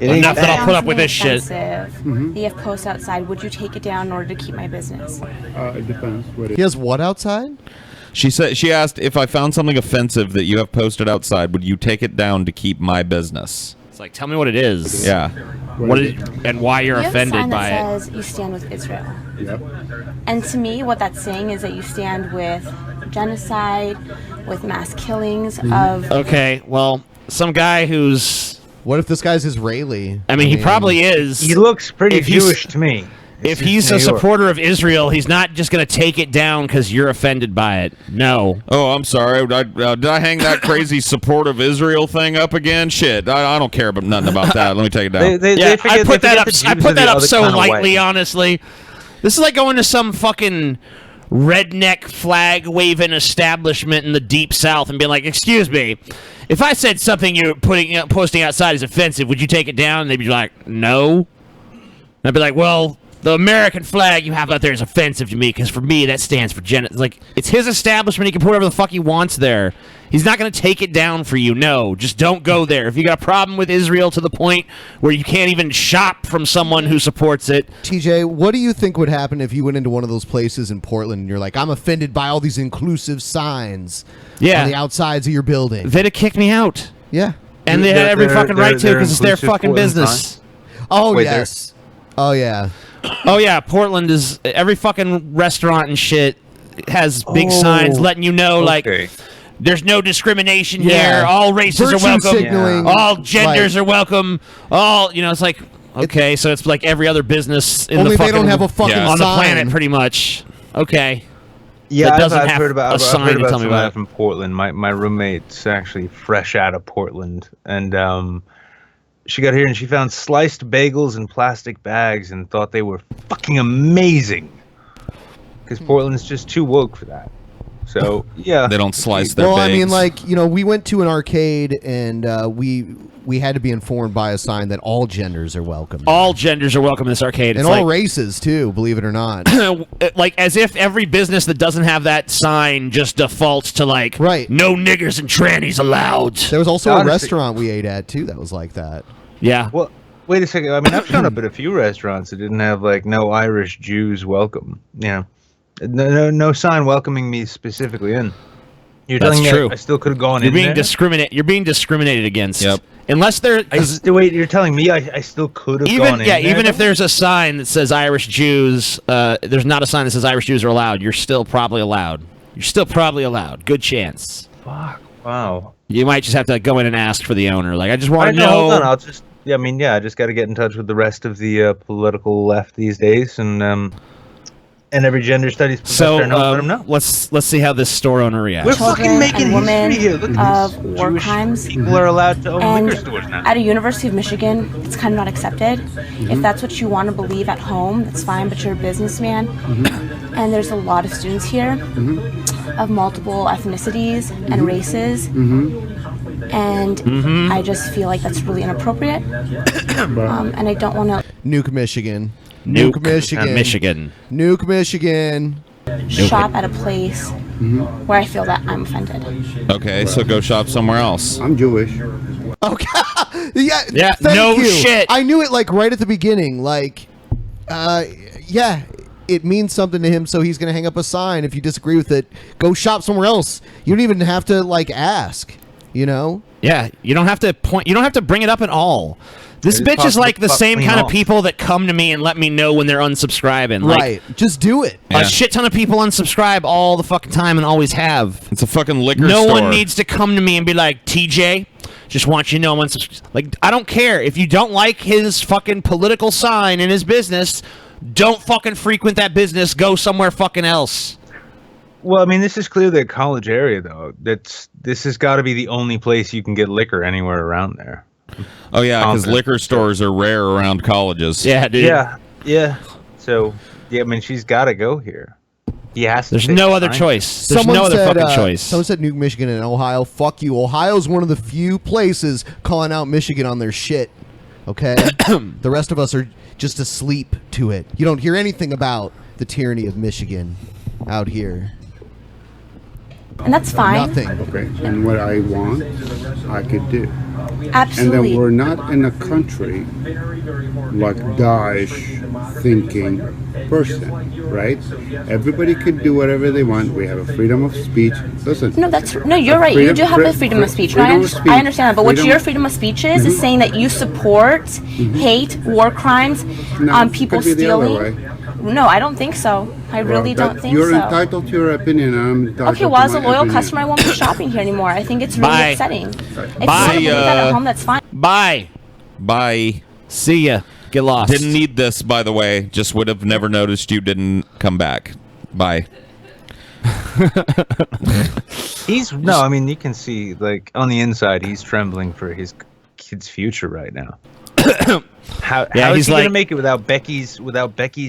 ain't Enough that I'll put up with this Sounds shit. offensive. You have posts outside. Would you take it down in order to keep my business? It depends. What He has what outside? She asked if I found something offensive that you have posted outside, would you take it down to keep my business? It's like tell me what it is. Yeah. What is and why you're You have a offended sign by that it. says you stand with Israel. Yep. And to me, what that's saying is that you stand with genocide, with mass killings of. Okay, well, some guy who's What if this guy's Israeli? I mean, he probably is. He looks pretty If he's- Jewish to me. If he's a supporter of Israel, he's not just going to take it down because you're offended by it. No. Oh, I'm sorry. Did I hang that crazy support of Israel thing up again? Shit, I don't care about nothing about that. Let me take it down. I put that up so lightly, honestly. This is like going to some fucking redneck flag waving establishment in the deep south and being like, "Excuse me, if I said something you're posting outside is offensive, would you take it down?" And they'd be like, "No." And I'd be like, "Well, the American flag you have out there is offensive to me because for me that stands for It's like it's his establishment. He can put whatever the fuck he wants there. He's not going to take it down for you. No, just don't go there. If you got a problem with Israel to the point where you can't even shop from someone who supports it." TJ, what do you think would happen if you went into one of those places in Portland and you're like, I'm offended by all these inclusive signs on the outsides of your building? They'd have kicked me out. Yeah. And they had every fucking right to because it's their fucking business. Oh, Wait, yes. Oh, yeah. Oh, yeah. Portland is every fucking restaurant and shit has big signs letting you know, like, there's no discrimination Yeah. here. All races Virtue are welcome. signaling, All genders like- are welcome. It's like, okay, so it's like every other business in Only the they fucking, don't have a fucking on the sign. planet, pretty much. Okay. Yeah, That doesn't I've have heard about. a sign I've heard to about tell me some of about that it. from Portland. My roommate's actually fresh out of Portland, and she got here and she found sliced bagels in plastic bags and thought they were fucking amazing. Because Portland's just too woke for that. So yeah, they don't slice their Well, bags. I mean, like, we went to an arcade and we had to be informed by a sign that all genders are welcome. All genders are welcome in this arcade. And It's all like, races, too, believe it or not. like as if every business that doesn't have that sign just defaults to like no niggers and trannies allowed. There was also a Honestly- restaurant we ate at, too, that was like that. Yeah. Well, Wait a second. I mean, I've shown up at a few restaurants that didn't have like no Irish Jews welcome. No sign welcoming me specifically in. You're That's telling true. me I still could have gone You're in being there? You're being discriminated against. Yep. Unless there. Wait, you're telling me I still could have gone in there? Yeah, even if there's a sign that says Irish Jews, there's not a sign that says Irish Jews are allowed. You're still probably allowed. Good chance. Fuck. Wow. You might just have to go in and ask for the owner. Like, I just want to know. Hold on. I just got to get in touch with the rest of the political left these days, and every gender studies professor knows, let them know. Let's see how this store owner reacts. We're fucking making history here. Look at this. War Jewish crimes. people are allowed to own And liquor stores now. at a University of Michigan, it's kind of not accepted. If that's what you want to believe at home, that's fine, but you're a businessman. And there's a lot of students here of multiple ethnicities and races. And I just feel like that's really inappropriate. And I don't want to Nuke Michigan. Nuke Michigan. Nuke Michigan. shop at a place where I feel that I'm offended. Okay, so go shop somewhere else. I'm Jewish. Okay. Yeah. Yeah. No you. shit. I knew it like right at the beginning. Like, yeah, it means something to him, so he's gonna hang up a sign. If you disagree with it, go shop somewhere else. You don't even have to like ask. You know? Yeah. You don't have to point. You don't have to bring it up at all. This bitch is like the same kind of people that come to me and let me know when they're unsubscribing. Like, Right. Just do it. A shit ton of people unsubscribe all the fucking time and always have. It's a fucking liquor No store. one needs to come to me and be like, TJ, just want you to know I'm unsubscribed. Like, I don't care. If you don't like his fucking political sign in his business, don't fucking frequent that business. Go somewhere fucking else. Well, I mean, this is clearly a college area, though. This has got to be the only place you can get liquor anywhere around there. Oh yeah, because liquor stores are rare around colleges. Yeah, dude. Yeah. So, yeah, I mean, she's got to go here. He has to. There's no other choice. There's no other fucking choice. Someone said Nuke Michigan and Ohio. Fuck you. Ohio's one of the few places calling out Michigan on their shit. Okay? The rest of us are just asleep to it. You don't hear anything about the tyranny of Michigan out here. And that's fine. Nothing. Okay, and what I want, I could do. Absolutely. And then we're not in a country like Daesh thinking person, right? Everybody can do whatever they want. We have a freedom of speech. Listen. No, you're right. You do have a freedom of speech. I understand that. But what your freedom of speech is saying that you support hate, war crimes, people could be the other stealing. way. No, I don't think so. I really don't think you're so. entitled to your opinion. I'm entitled Okay, well, to as a my loyal opinion. customer, I won't be shopping here anymore. I think it's really Bye. upsetting. If you want to Bye. believe that at home, that's fine. Bye. Bye. See ya. Get lost. Didn't need this, by the way. Just would have never noticed you didn't come back. Bye. I mean, you can see, like, on the inside, he's trembling for his kid's future right now. How is he gonna make it without Becky's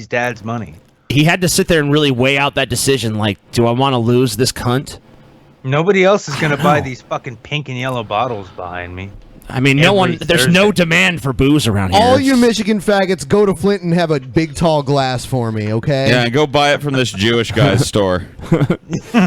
dad's money? He had to sit there and really weigh out that decision. Like, do I want to lose this cunt? Nobody else is gonna buy these fucking pink and yellow bottles behind me. I mean, there's no demand for booze around here. All you Michigan faggots, go to Flint and have a big tall glass for me, okay? Yeah, go buy it from this Jewish guy's store.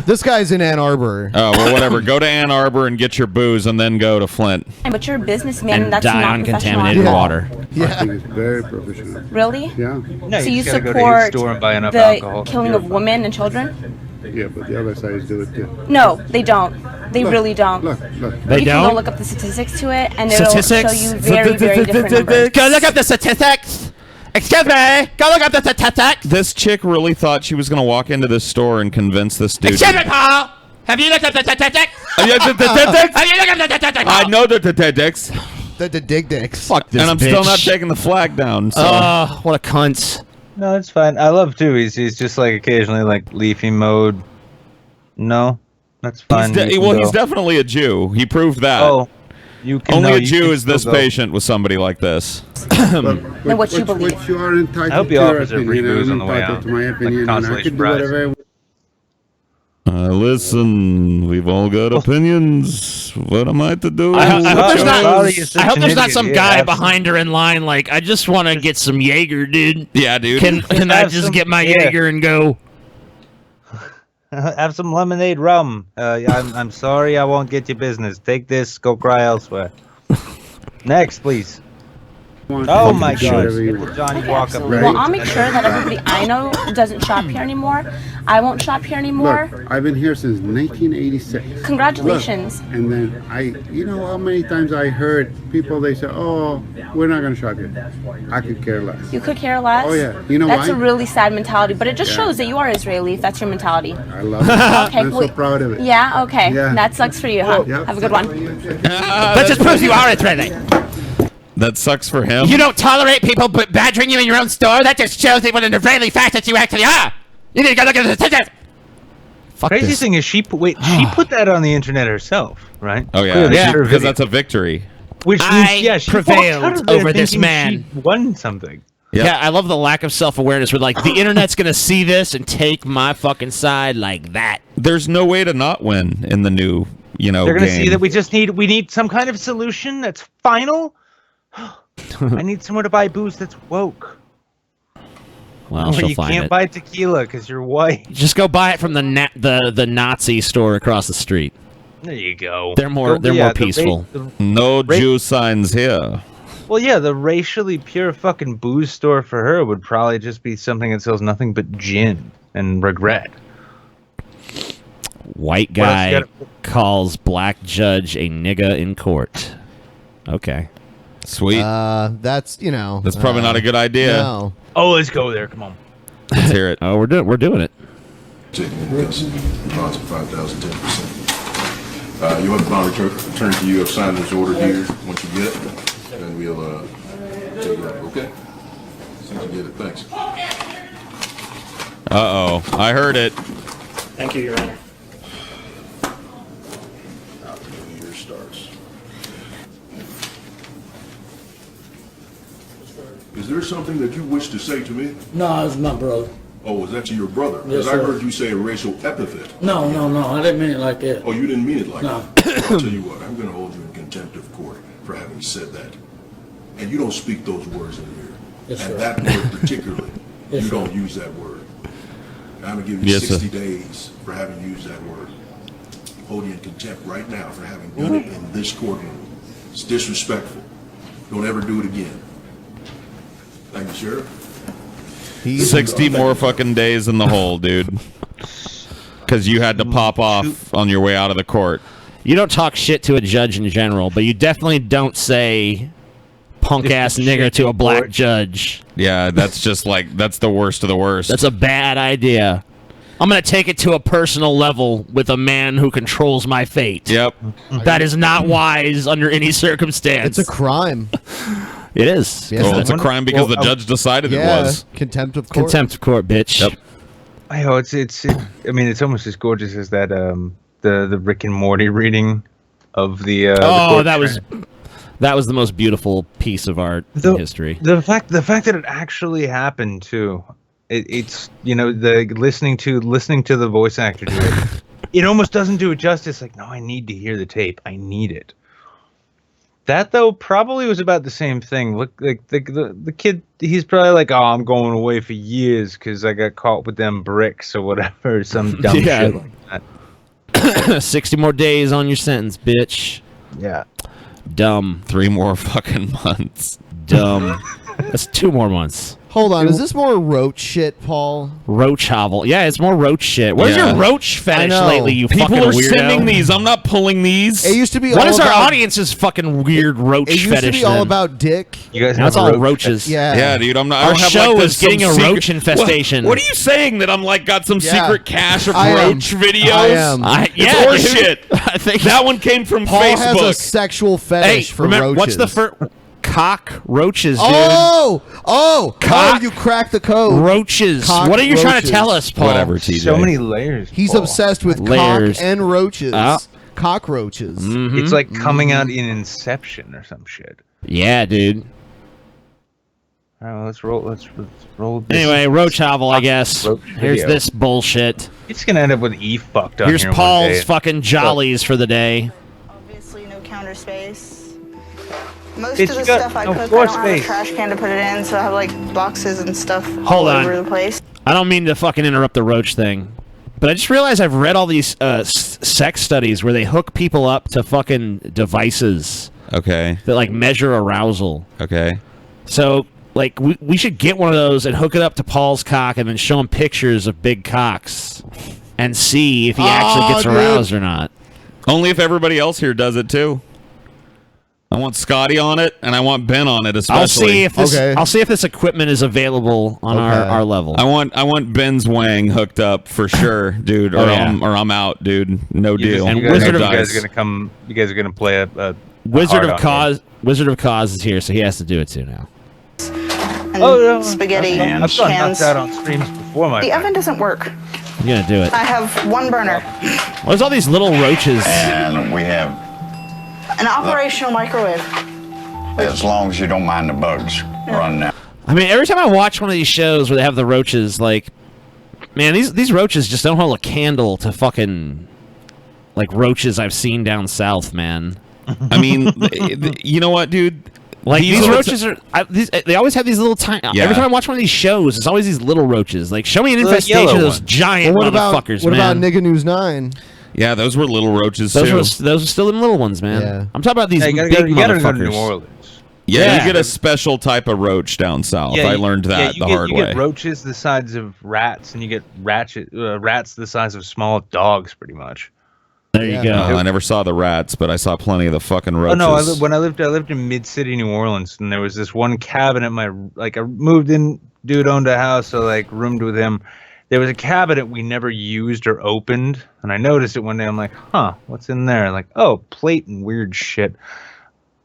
This guy's in Ann Arbor. Oh, well, whatever. Go to Ann Arbor and get your booze and then go to Flint. But you're a businessman, And that's die not on professional. contaminated water. I think it's very professional. Really? Yeah. No, So you you just gotta go to your support store and buy enough the alcohol. killing of women and children? Yeah, but the other sides do it too. No, they don't. They really don't. Look. You can go look up the statistics to it, and it'll show you very, very different numbers. Go look up the statistics. Excuse me. Go look up the statistics. This chick really thought she was going to walk into this store and convince this dude. Excuse me, Paul. Have you looked up the statistics? Have you looked at the statistics? Have you looked up the statistics? I know the statistics. The dig dicks. Fuck this And I'm still bitch. not taking the flag down. So. What a cunt. No, it's fine. I love too. He's just like occasionally like leafy mode. No, that's fine. He's definitely a Jew. He proved that. Oh, you can. Only no, a you Jew can is this still go. patient with somebody like this. what you believe. But you are entitled I hope to he your offers her free opinion. booze I'm on the way entitled out. to my Like opinion, and I consolation can do prize. whatever I want. Listen, we've all got opinions. What am I to do? I hope I there's not some guy behind her in line like, I just want to get some Jaeger, dude. Yeah, dude. Can I just get my Jaeger and go? Have some lemonade rum. I'm sorry, I won't get your business. Take this. Go cry elsewhere. Next, please. Oh my Do God! whatever you Get the want. Johnny walk up. Right? Well, I'll make sure that everybody I know doesn't shop here anymore. I won't shop here anymore. Look, I've been here since 1986. Congratulations. Look, and then you know how many times I heard people, they say, oh, we're not going to shop here. I could care less. You could care less? Oh, yeah. You know That's why? a really sad mentality, but it just Yeah. shows that you are Israeli if that's your mentality. I love it. Okay, I'm so proud of it. Yeah, okay. Yeah. That sucks for you, huh? Yep. Have a good one. That just proves you are Israeli. That sucks for him. You don't tolerate people badgering you in your own store? That just shows you what an Israeli fascist you actually are. You need to go look at the statistics. Fuck Crazy this. thing is, she put that on the internet herself, right? Oh yeah, Clearly, her because video. that's a victory. Which means, yeah, she walked out prevailed of there over this thinking man. She won something. Yep. Yeah, I love the lack of self-awareness. Where like the internet's gonna see this and take my fucking side like that. There's no way to not win in the new, They're gonna game. see that we need some kind of solution that's final. I need somewhere to buy booze that's woke. Well, Where she'll you find can't it. buy tequila because you're white. Just go buy it from the the Nazi store across the street. There you go. They're more peaceful. No Jew signs here. Well, yeah, the racially pure fucking booze store for her would probably just be something that sells nothing but gin and regret. White What else guy you calls black judge a nigga in court. Okay. Sweet. That's That's probably not a good idea. No. Oh, let's go there. Come on. Let's hear it. Oh, we're doing it. Taking bonds of 5,000, 10%. You'll have the bond returned to you. I've signed this order here. Once you get it, then we'll take it up. Okay? As soon as you get it, thanks. Uh-oh. I heard it. Thank you, Your Honor. Now the new year starts. Is there something that you wish to say to me? No, it's my brother. Oh, was that to your brother? Yes, Because I sir. heard you say a racial epithet. No, I didn't mean it like that. Oh, you didn't mean it like No. that? I'll tell you what, I'm going to hold you in contempt of court for having said that. And you don't speak those words in here. Yes, and sir. that word particularly, Yes, you sir. don't use that word. I'm going to give you Yes, sir. 60 days for having used that word. Hold you in contempt right now for having done it in this courtroom. It's disrespectful. Don't ever do it again. Thank you, Sheriff. 60 more fucking days in the hole, dude. Because you had to pop off on your way out of the court. You don't talk shit to a judge in general, but you definitely don't say punk ass nigger to a black judge. Yeah, that's just like, that's the worst of the worst. That's a bad idea. I'm going to take it to a personal level with a man who controls my fate. Yep. That is not wise under any circumstance. It's a crime. It is. Yes, Well, it's a crime because the judge decided it was. Contempt of court. Contempt of court, bitch. Yep. I mean, it's almost as gorgeous as that the Rick and Morty reading of the. Oh, that was the most beautiful piece of art in history. The fact that it actually happened too. It's the listening to the voice actor do it. It almost doesn't do it justice. Like, no, I need to hear the tape. I need it. That though probably was about the same thing. Look, like the kid, he's probably like, oh, I'm going away for years because I got caught with them bricks or whatever, some dumb shit like that. 60 more days on your sentence, bitch. Yeah. Dumb. 3 more fucking months. Dumb. That's 2 more months. Hold on, is this more roach shit, Paul? Roach hovel. Yeah, it's more roach shit. Where's your roach fetish lately, you People fucking are weirdo? sending these. I'm not pulling these. It used to be What all is our about, audience's fucking weird roach It used fetish to be all then? about dick. You guys That's have all roach roaches. Yeah. Yeah, dude. I'm not. I Our don't have show like is this, getting some a secret- roach infestation. What are you saying that I'm like got some Yeah. secret cache of I am. roach videos? I am. Yeah, it's dude. horseshit. I think That one came from Paul has a Facebook. sexual fetish for remember, roaches. what's the first cockroaches, dude? Oh, you cracked the code. Roaches. What are you trying to tell us, Paul? Whatever, TJ. So many layers. He's Paul. obsessed with Layers. cock and roaches. Oh. Cockroaches. Mhm. It's like coming out in Inception or some shit. Yeah, dude. All right, well, let's roll. This. Anyway, roach hovel, I guess. Roach Here's video. this bullshit. It's gonna end up with E fucked up. Here's here one Paul's day. fucking jollies for the day. Obviously, no counter space. Most It's of the got stuff I no cook, I floor don't have a space. trash can to put it in, so I have like boxes and stuff Hold all on. over the place. I don't mean to fucking interrupt the roach thing, but I just realized I've read all these sex studies where they hook people up to fucking devices Okay. that like measure arousal. Okay. So, like, we should get one of those and hook it up to Paul's cock and then show him pictures of big cocks and see if he actually gets aroused or not. Only if everybody else here does it too. I want Scotty on it, and I want Ben on it especially. I'll see if this equipment is available on our level. I want Ben's wang hooked up for sure, dude, or I'm out, dude. No deal. And you guys are gonna come. You guys are gonna play a Wizard of Cause. Wizard of Cause is here, so he has to do it too now. And spaghetti I've gotten cans. knocked out on streams before, my The friend. oven doesn't work. You're gonna do it. I have one burner, What's all these little roaches? And we have, an operational microwave. as long as you don't mind the bugs running out. I mean, every time I watch one of these shows where they have the roaches, like, man, these roaches just don't hold a candle to fucking like roaches I've seen down south, man. I mean, you know what, dude? Like these roaches are, they always have these little tiny. Yeah. Every time I watch one of these shows, it's always these little roaches. Like, show me an The infestation yellow of those ones. giant Well, motherfuckers, what man. about Nigga News 9? Yeah, those were little roaches those too. were still them little ones, man. Yeah. I'm talking about these Hey, big you gotta go to motherfuckers. New Orleans. Yeah, you get a special type of roach down south. I learned that the hard you way. get roaches the size of rats, and you get rats the size of small dogs, pretty much. There you go. I never saw the rats, but I saw plenty of the fucking Oh roaches. no! When I lived in mid city New Orleans, and there was this one cabinet. I moved in. Dude owned a house, so like roomed with him. There was a cabinet we never used or opened, and I noticed it one day. I'm like, huh, what's in there? Like, oh, plate and weird shit.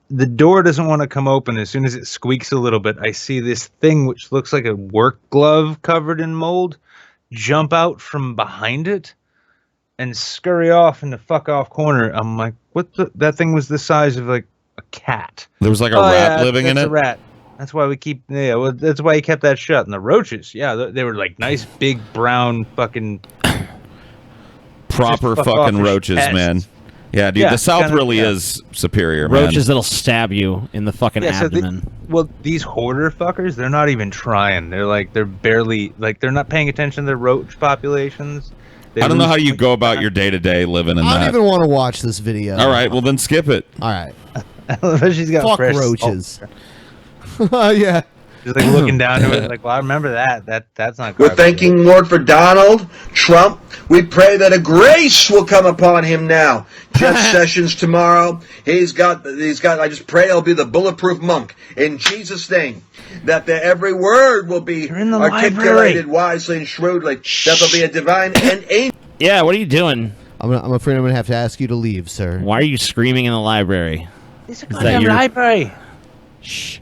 The door doesn't want to come open. As soon as it squeaks a little bit, I see this thing which looks like a work glove covered in mold jump out from behind it and scurry off in the fuck off corner. I'm like, what the? That thing was the size of like a cat. There was like a rat living in that's it? A rat. That's why we keep. Yeah, well, that's why he kept that shut. And the roaches, yeah, they were like nice, big, brown, fucking Proper just fuck fucking off roaches, pests. man. Yeah, dude, Yeah, the South kinda, really yeah. is superior, man. Roaches that'll stab you in the fucking abdomen. Well, these hoarder fuckers, they're not even trying. They're barely they're not paying attention to the roach populations. I don't know how you go about your day-to-day living in I that. don't even want to watch this video. All right, well then skip it. All right. She's got Fuck fresh roaches. salt. Yeah. Just like looking down to it, like, well, I remember that's not. We're garbage. thanking Lord for Donald Trump. We pray that a grace will come upon him now. Jeff Sessions tomorrow. He's got. I just pray he'll be the bulletproof monk in Jesus' name. That every word will be articulated wisely and shrewdly. That there'll be a divine and angel. Yeah, what are you doing? I'm afraid I'm going to have to ask you to leave, sir. Why are you screaming in the library? It's a goddamn library. Shh.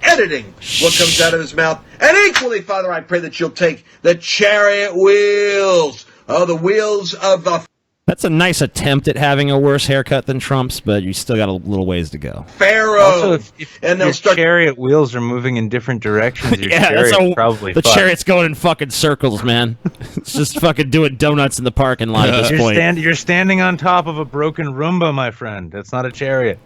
Editing what comes out of his mouth. And equally, Father, I pray that you'll take the chariot wheels. Oh, the wheels of the That's a nice attempt at having a worse haircut than Trump's, but you still got a little ways to go. Pharaoh. Also, if and they'll your start. chariot wheels are moving in different directions, your Yeah, chariot's probably the fucked. chariot's going in fucking circles, man. It's just fucking doing donuts in the parking lot at this point. You're standing on top of a broken Roomba, my friend. That's not a chariot.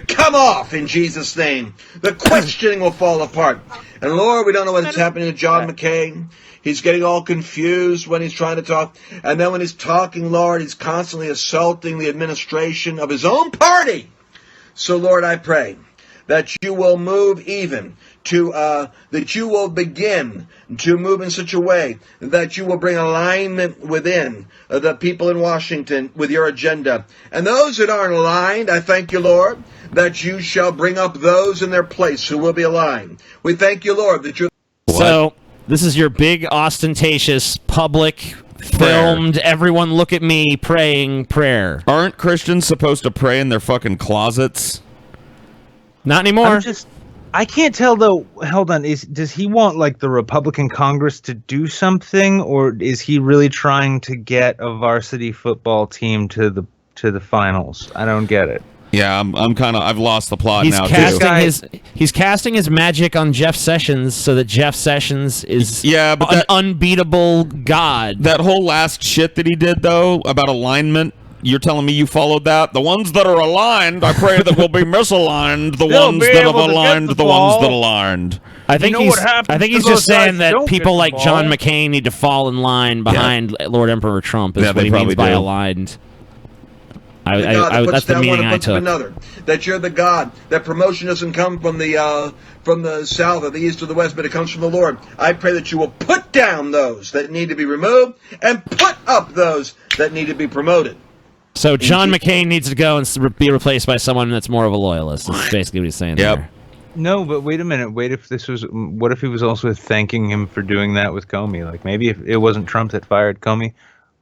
Come off in Jesus' name. The questioning will fall apart. And Lord, we don't know what's happening to John McCain. He's getting all confused when he's trying to talk. And then when he's talking, Lord, he's constantly assaulting the administration of his own party. So, Lord, I pray that you will move even to, that you will begin to move in such a way that you will bring alignment within the people in Washington with your agenda. And those that aren't aligned, I thank you, Lord, that you shall bring up those in their place who will be aligned. We thank you, Lord, that you're... So, this is your big, ostentatious, public, filmed, everyone look at me, praying prayer. Aren't Christians supposed to pray in their fucking closets? Not anymore. I can't tell though. Hold on, does he want like the Republican Congress to do something, or is he really trying to get a varsity football team to the finals? I don't get it. Yeah, I'm kind of. I've lost the plot He's now casting too. he's casting his magic on Jeff Sessions so that Jeff Sessions is an unbeatable god. That whole last shit that he did though about alignment. You're telling me you followed that? The ones that are aligned, I pray that will be misaligned. The They'll ones be that have able to get aligned, the the ones that ball. aligned. I think he's just saying that people like John McCain. McCain need to fall in line behind Lord Emperor Trump is Yeah, what they he means probably by do. aligned. I, the God that puts that's the down one meaning and I puts up took. another. That you're the God. That promotion doesn't come from the south or the east or the west, but it comes from the Lord. I pray that you will put down those that need to be removed and put up those that need to be promoted. So John McCain needs to go and be replaced by someone that's more of a loyalist. That's basically what he's saying there. No, but wait a minute. What if he was also thanking him for doing that with Comey? Like maybe if it wasn't Trump that fired Comey,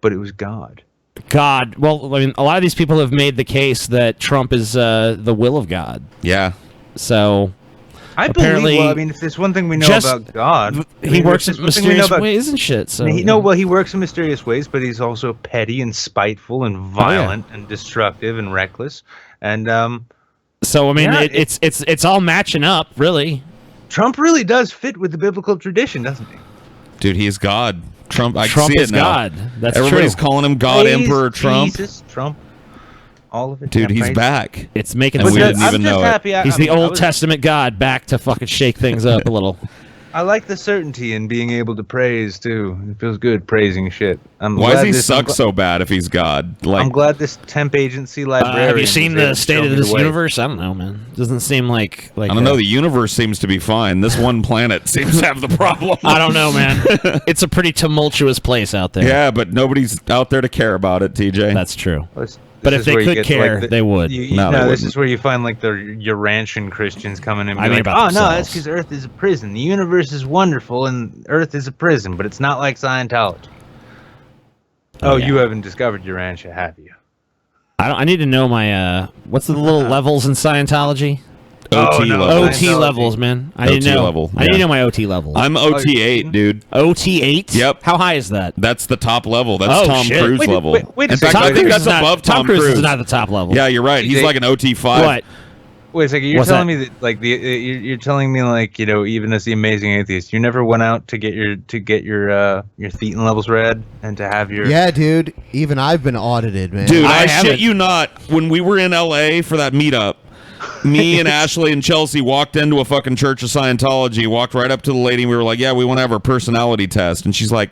but it was God. God. Well, I mean, a lot of these people have made the case that Trump is the will of God. Yeah. So I apparently, believe. Well, I mean, if there's one thing we know just- about God, he works in mysterious ways and shit. So well, he works in mysterious ways, but he's also petty and spiteful and violent and destructive and reckless. And so I mean, yeah, it's all matching up, really. Trump really does fit with the biblical tradition, doesn't he? Dude, he's God. Trump Trump see is it now. God. That's Everybody's true. calling him God, Praise Emperor Trump. Jesus, Trump. All of it. Dude, yeah, he's praise. back. It's making And sense. we didn't even know it. He's the Old Testament God back to fucking shake things up a little. I like the certainty in being able to praise too. It feels good praising shit. Why does he suck so bad if he's God? Like, I'm glad this temp agency librarian. Have you seen was able the to state show of me this the way. universe? I don't know, man. Doesn't seem like I don't know. The universe seems to be fine. This one planet seems to have the problem. I don't know, man. It's a pretty tumultuous place out there. Yeah, but nobody's out there to care about it, TJ. That's true. This But if is they where you could get to, care, like, they would. No, they this wouldn't. is where you find like the Urantian Christians coming in and I be mean like, about oh no, themselves. that's because Earth is a prison. The universe is wonderful and Earth is a prison, but it's not like Scientology. Oh, yeah. you haven't discovered Urantia, have you? I need to know my what's the little levels in Scientology? OT level. OT levels, man. I need to OT know. level, I need to yeah. know my OT levels. I'm OT8, dude. OT8? Yep. How high is that? That's the top level. That's Oh, Tom shit. Cruise Wait, level. wait a In fact, second. I think Cruise that's is not- above Tom Cruise Cruise. is not the top level. Yeah, you're right. He's like an OT5. What? Wait a second. You're What's telling that? me that like you're telling me like even as the amazing atheist, you never went out to get your thetan levels read and to have your Yeah, dude. Even I've been audited, man. Dude, I I haven't. shit you not. When we were in LA for that meetup, me and Ashley and Chelsea walked into a fucking Church of Scientology, walked right up to the lady, and we were like, yeah, we want to have our personality test. And she's like,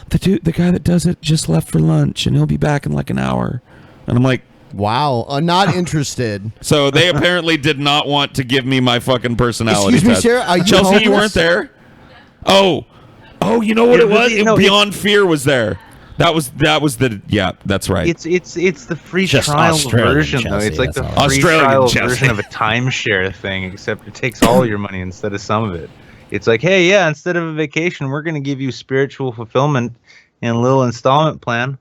the guy that does it just left for lunch, and he'll be back in like an hour. And I'm like, wow, not interested. so they apparently did not want to give me my fucking personality Excuse me, test. sir, are you Chelsea, you homeless? weren't there? Oh, you know what Yeah, it was? no, Beyond Fear was there. That was the that's right. It's the free Just trial Australian version though. Chelsea, It's like the that's all. free Australian trial Chelsea. version of a timeshare thing, except it takes all your money instead of some of it. It's like, hey, yeah, instead of a vacation, we're going to give you spiritual fulfillment in a little installment plan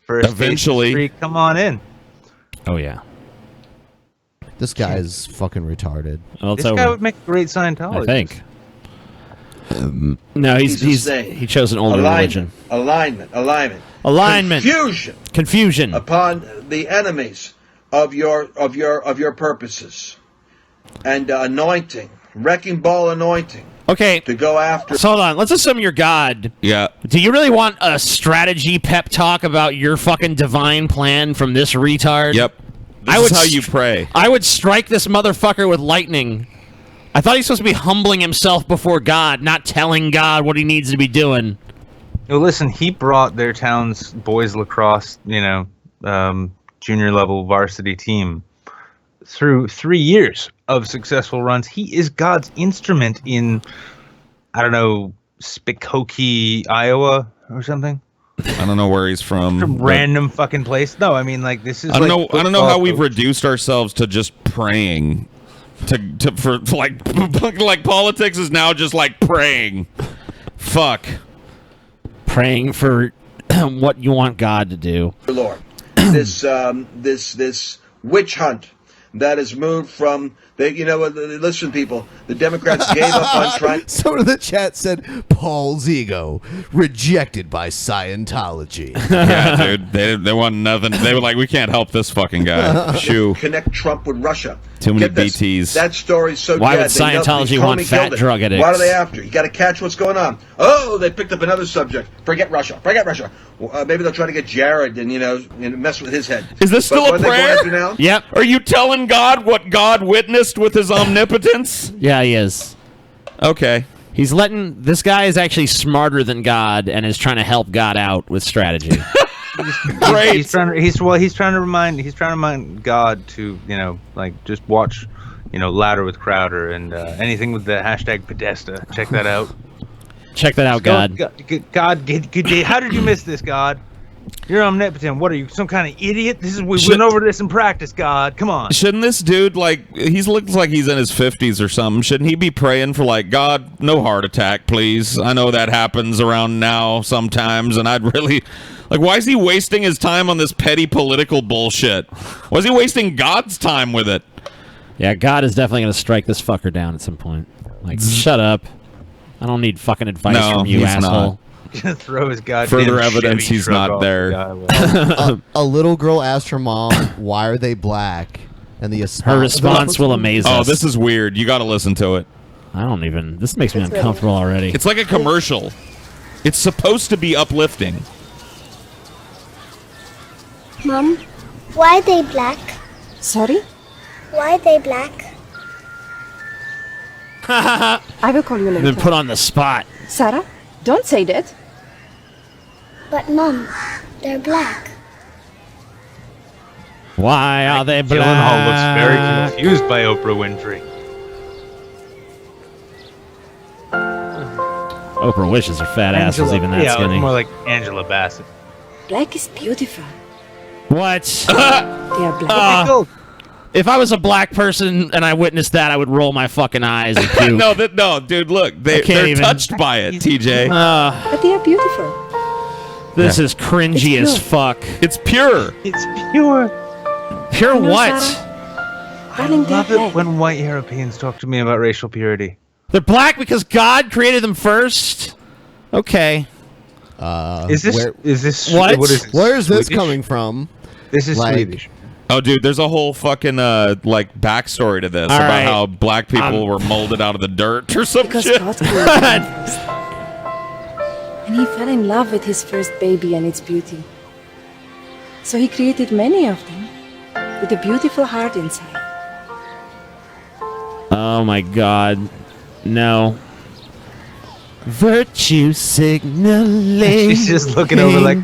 for a Eventually. free. Come on in. Oh yeah. This guy is fucking retarded. Well, it's This guy over. would make a great Scientologist. I think. No, he chose an older religion. Alignment. Alignment. Confusion upon the enemies of your purposes, and anointing, wrecking ball anointing. Okay. To go after. So hold on. Let's assume you're God. Yeah. Do you really want a strategy pep talk about your fucking divine plan from this retard? Yep. This is how you pray. I would strike this motherfucker with lightning. I thought he's supposed to be humbling himself before God, not telling God what he needs to be doing. Well, listen, he brought their town's boys lacrosse, junior level varsity team through 3 years of successful runs. He is God's instrument in, I don't know, Spokane, Iowa or something. I don't know where he's from. Some random fucking place. No, I mean, like, this is I don't like know. I don't know how football we've coach. reduced ourselves to just praying. For like politics is now just like praying. Fuck. Praying for what you want God to do. Lord, this witch hunt that has moved from listen, people, the Democrats gave up on trying. Someone in the chat said Paul's ego rejected by Scientology. Yeah, dude. They want nothing. They were like, we can't help this fucking guy. Shoo. Connect Trump with Russia. Too many Get this, BTs. That story's so Why dead. would They know Scientology Comey want killed fat it. drug addicts? What are they after? You got to catch what's going on. Oh, they picked up another subject. Forget Russia. Maybe they'll try to get Jared and mess with his head. Is this still But a what are they going prayer? after now? Yep. Are you telling God what God witnessed with his omnipotence? Yeah, he is. Okay. This guy is actually smarter than God and is trying to help God out with strategy. Great. He's trying to remind God to, like, just watch, Louder with Crowder and anything with the hashtag Podesta. Check that out. Check that out, God. God, good day. How did you miss this, God? You're omnipotent. What are you, some kind of idiot? We went over this in practice, God. Come on. Shouldn't this dude, like, he looks like he's in his 50s or something. Shouldn't he be praying for, like, God, no heart attack, please? I know that happens around now sometimes, and I'd really... Like, why is he wasting his time on this petty political bullshit? Why is he wasting God's time with it? Yeah, God is definitely going to strike this fucker down at some point. Like, shut up. I don't need fucking advice from you, asshole. Gonna throw his goddamn Further evidence Chevy he's truck not off there. the A little girl asked her mom, "Why are they black?" And her response will amaze us. Oh, this is weird. You got to listen to it. I don't even. This makes me uncomfortable already. It's like a commercial. It's supposed to be uplifting. Mom, why are they black? Sorry? Why are they black? I will call you later. Been put on the spot. Sarah, don't say that. But Mom, they're black. Why are they black? Gyllenhaal looks very confused by Oprah Winfrey. Oprah wishes her fat ass was even that skinny. More like Angela Bassett. Black is beautiful. What? They are black. If I was a black person and I witnessed that, I would roll my fucking eyes and puke. no, dude, look. They're touched by it, TJ. But they are beautiful. This is cringy as fuck. It's pure. It's pure. Pure what? I love it when white Europeans talk to me about racial purity. They're black because God created them first? Okay. Is this what? What is this? Where is this Swedish? coming from? This is Swedish. Oh, dude, there's a whole fucking like backstory to this All about right. how black people were molded out of the dirt or some shit. God created them first. And he fell in love with his first baby and its beauty. So he created many of them with a beautiful heart inside. Oh my God. No. Virtue signaling. She's just looking over like,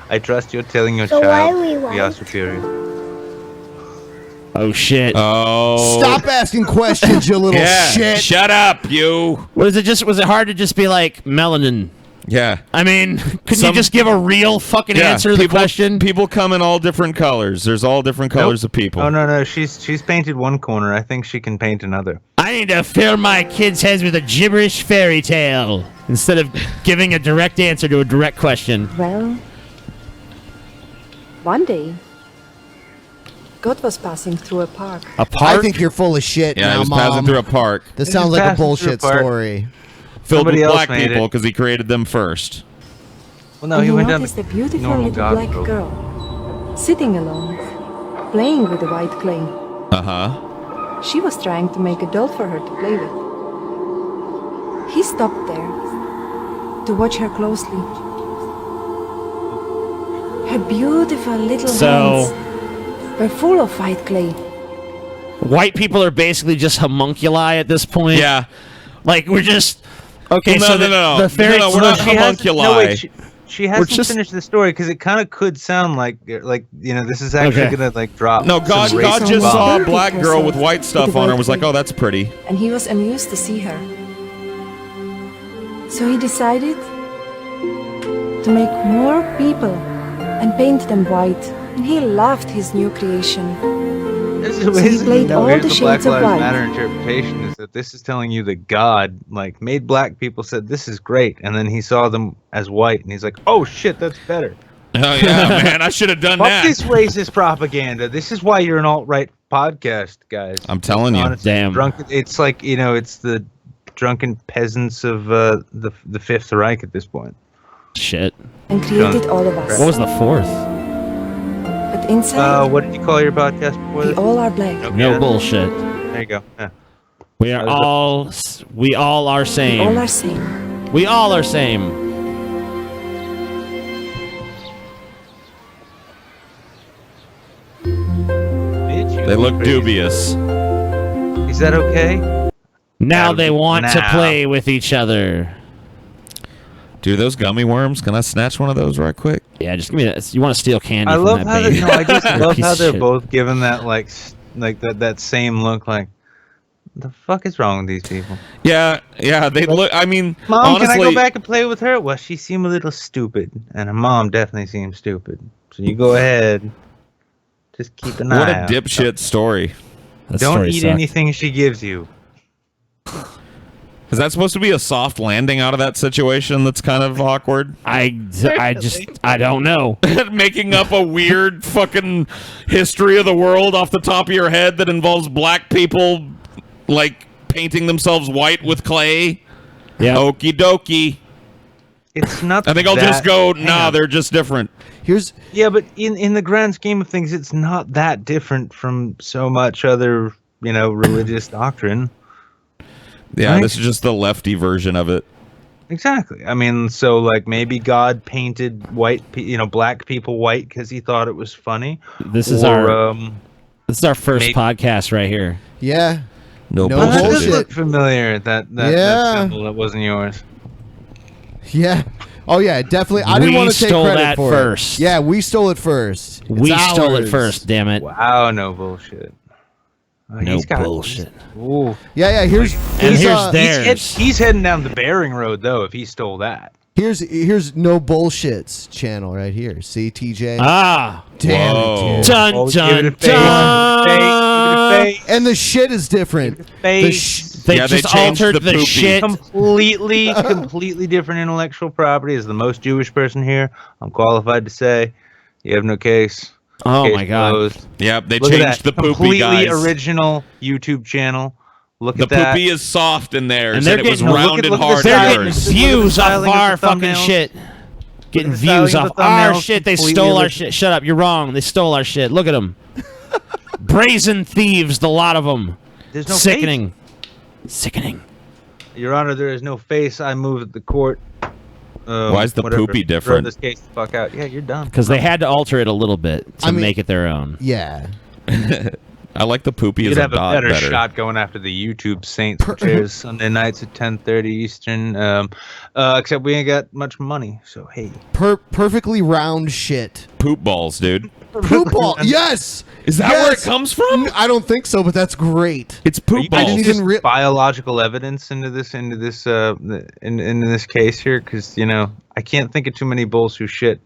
I trust you're telling your So why child we we are superior. Oh shit. Oh. Stop asking questions, you little shit. Shut up, you. Was it hard to just be like melanin? Yeah. I mean, couldn't you just give a real fucking answer to the question? People come in all different colors. There's all different colors of people. Oh no, she's painted one corner. I think she can paint another. I need to fill my kids' heads with a gibberish fairy tale instead of giving a direct answer to a direct question. Well, one day, God was passing through a park. A park? I think you're full of shit Yeah, now, he was Mom. passing through a park. This He sounds was like a passing through a bullshit park. story. Filled with Somebody else black made people it. because he created them first. Well, no, And he went down noticed the a beautiful normal little God black road. girl sitting alone, playing with the white clay. Uh-huh. She was trying to make a doll for her to play with. He stopped there to watch her closely. Her beautiful little hands were full of white clay. White people are basically just homunculi at this point. Yeah. Like, we're just... Okay, No, so no, the fairy... No, we're not She hasn't- homunculi. No, wait, she hasn't just- finished the story because it kind of could sound like this is actually Okay. gonna like drop. No, God some just racist saw a bombs. black girl with white stuff on her and was like, oh, that's pretty. And he was amused to see her. So he decided to make more people and paint them white. And he loved his new creation. So he played all Here's the the Black shades of Lives white. Matter interpretation is that this is telling you that God like made black people, said this is great, and then he saw them as white and he's like, oh shit, that's better. Oh yeah, man, I should have done Fuck that. this racist propaganda. This is why you're an alt-right podcast, guys. I'm telling you. Honestly, Damn. It's like, it's the drunken peasants of the Fifth Reich at this point. Shit. And created all of us. What was the fourth? But inside, What did you call your podcast before we this? all are black. No bullshit. There you go. Yeah. We are all... We all are same. We all are same. We all are same. They look dubious. Is that okay? Now they want to Now. play with each other. Dude, those gummy worms, can I snatch one of those right quick? Yeah, just give me that. You want to steal candy I from love that how baby. I just You're a love piece how of they're shit. both given that like that same look. Like, the fuck is wrong with these people? Yeah, they look. I mean, Mom, honestly, can I go back and play with her? Well, she seemed a little stupid, and her mom definitely seems stupid. So you go ahead. Just keep an what a eye out. dipshit story. Don't eat anything she gives you. Is that supposed to be a soft landing out of that situation that's kind of awkward? I don't know. Making up a weird fucking history of the world off the top of your head that involves black people, like, painting themselves white with clay? Yeah. Okie dokie. It's not. I think I'll just go, nah, they're just different. Yeah, but in the grand scheme of things, it's not that different from so much other, religious doctrine. Yeah, Right? this is just the lefty version of it. Exactly. I mean, so like maybe God painted black people white because he thought it was funny. This is our first podcast right here. Yeah. No Well, that does bullshit. look familiar. That Yeah. symbol that wasn't yours. Yeah. Oh yeah, definitely. I didn't We want to take stole credit that for first. it. Yeah, we stole it first. We It's stole it ours. first, damn it. Wow, no bullshit. No bullshit. Ooh. Yeah. Here's He's heading down the Bering Road though. If he stole that. Here's no bullshits channel right here. See TJ. Ah. Damn Whoa. it, dude. Dun, Oh, give it a dun, face. dun. Give it a face. And the shit is different. They Yeah, they just changed altered the the poopy. shit. Completely different intellectual property. As the most Jewish person here, I'm qualified to say, you have no case. Oh Case my God. closed. Yep, they Look at changed that. the poopy, Completely guys. original YouTube channel. Look The at that. poopy is soft in there, And and they're it was getting- round and look at hard. the They're in getting yours. views off of styling of our the fucking thumbnails. shit. Getting Look at the styling views of off the our thumbnails, shit. They completely stole our original. shit. Shut up. You're wrong. They stole our shit. Look at them. Brazen thieves, the lot of them. There's no Sickening. Sickening. Your Honor, there is no face. I move the court. Why is the whatever. poopy Throw different? this case the fuck out. Yeah, you're done. Because they had to alter it a little bit to I mean- make it their own. Yeah. I like the poopy You'd as a have a dot better, better. shot going after the YouTube Saints, which airs Sunday nights at 10:30 Eastern. Except we ain't got much money, so hey. Perfectly round shit. Poop balls, dude. Poop ball. Yes. Is that where it comes from? I don't think so, but that's great. It's poop I balls. didn't even re- biological evidence into this case here, because I can't think of too many bulls who shit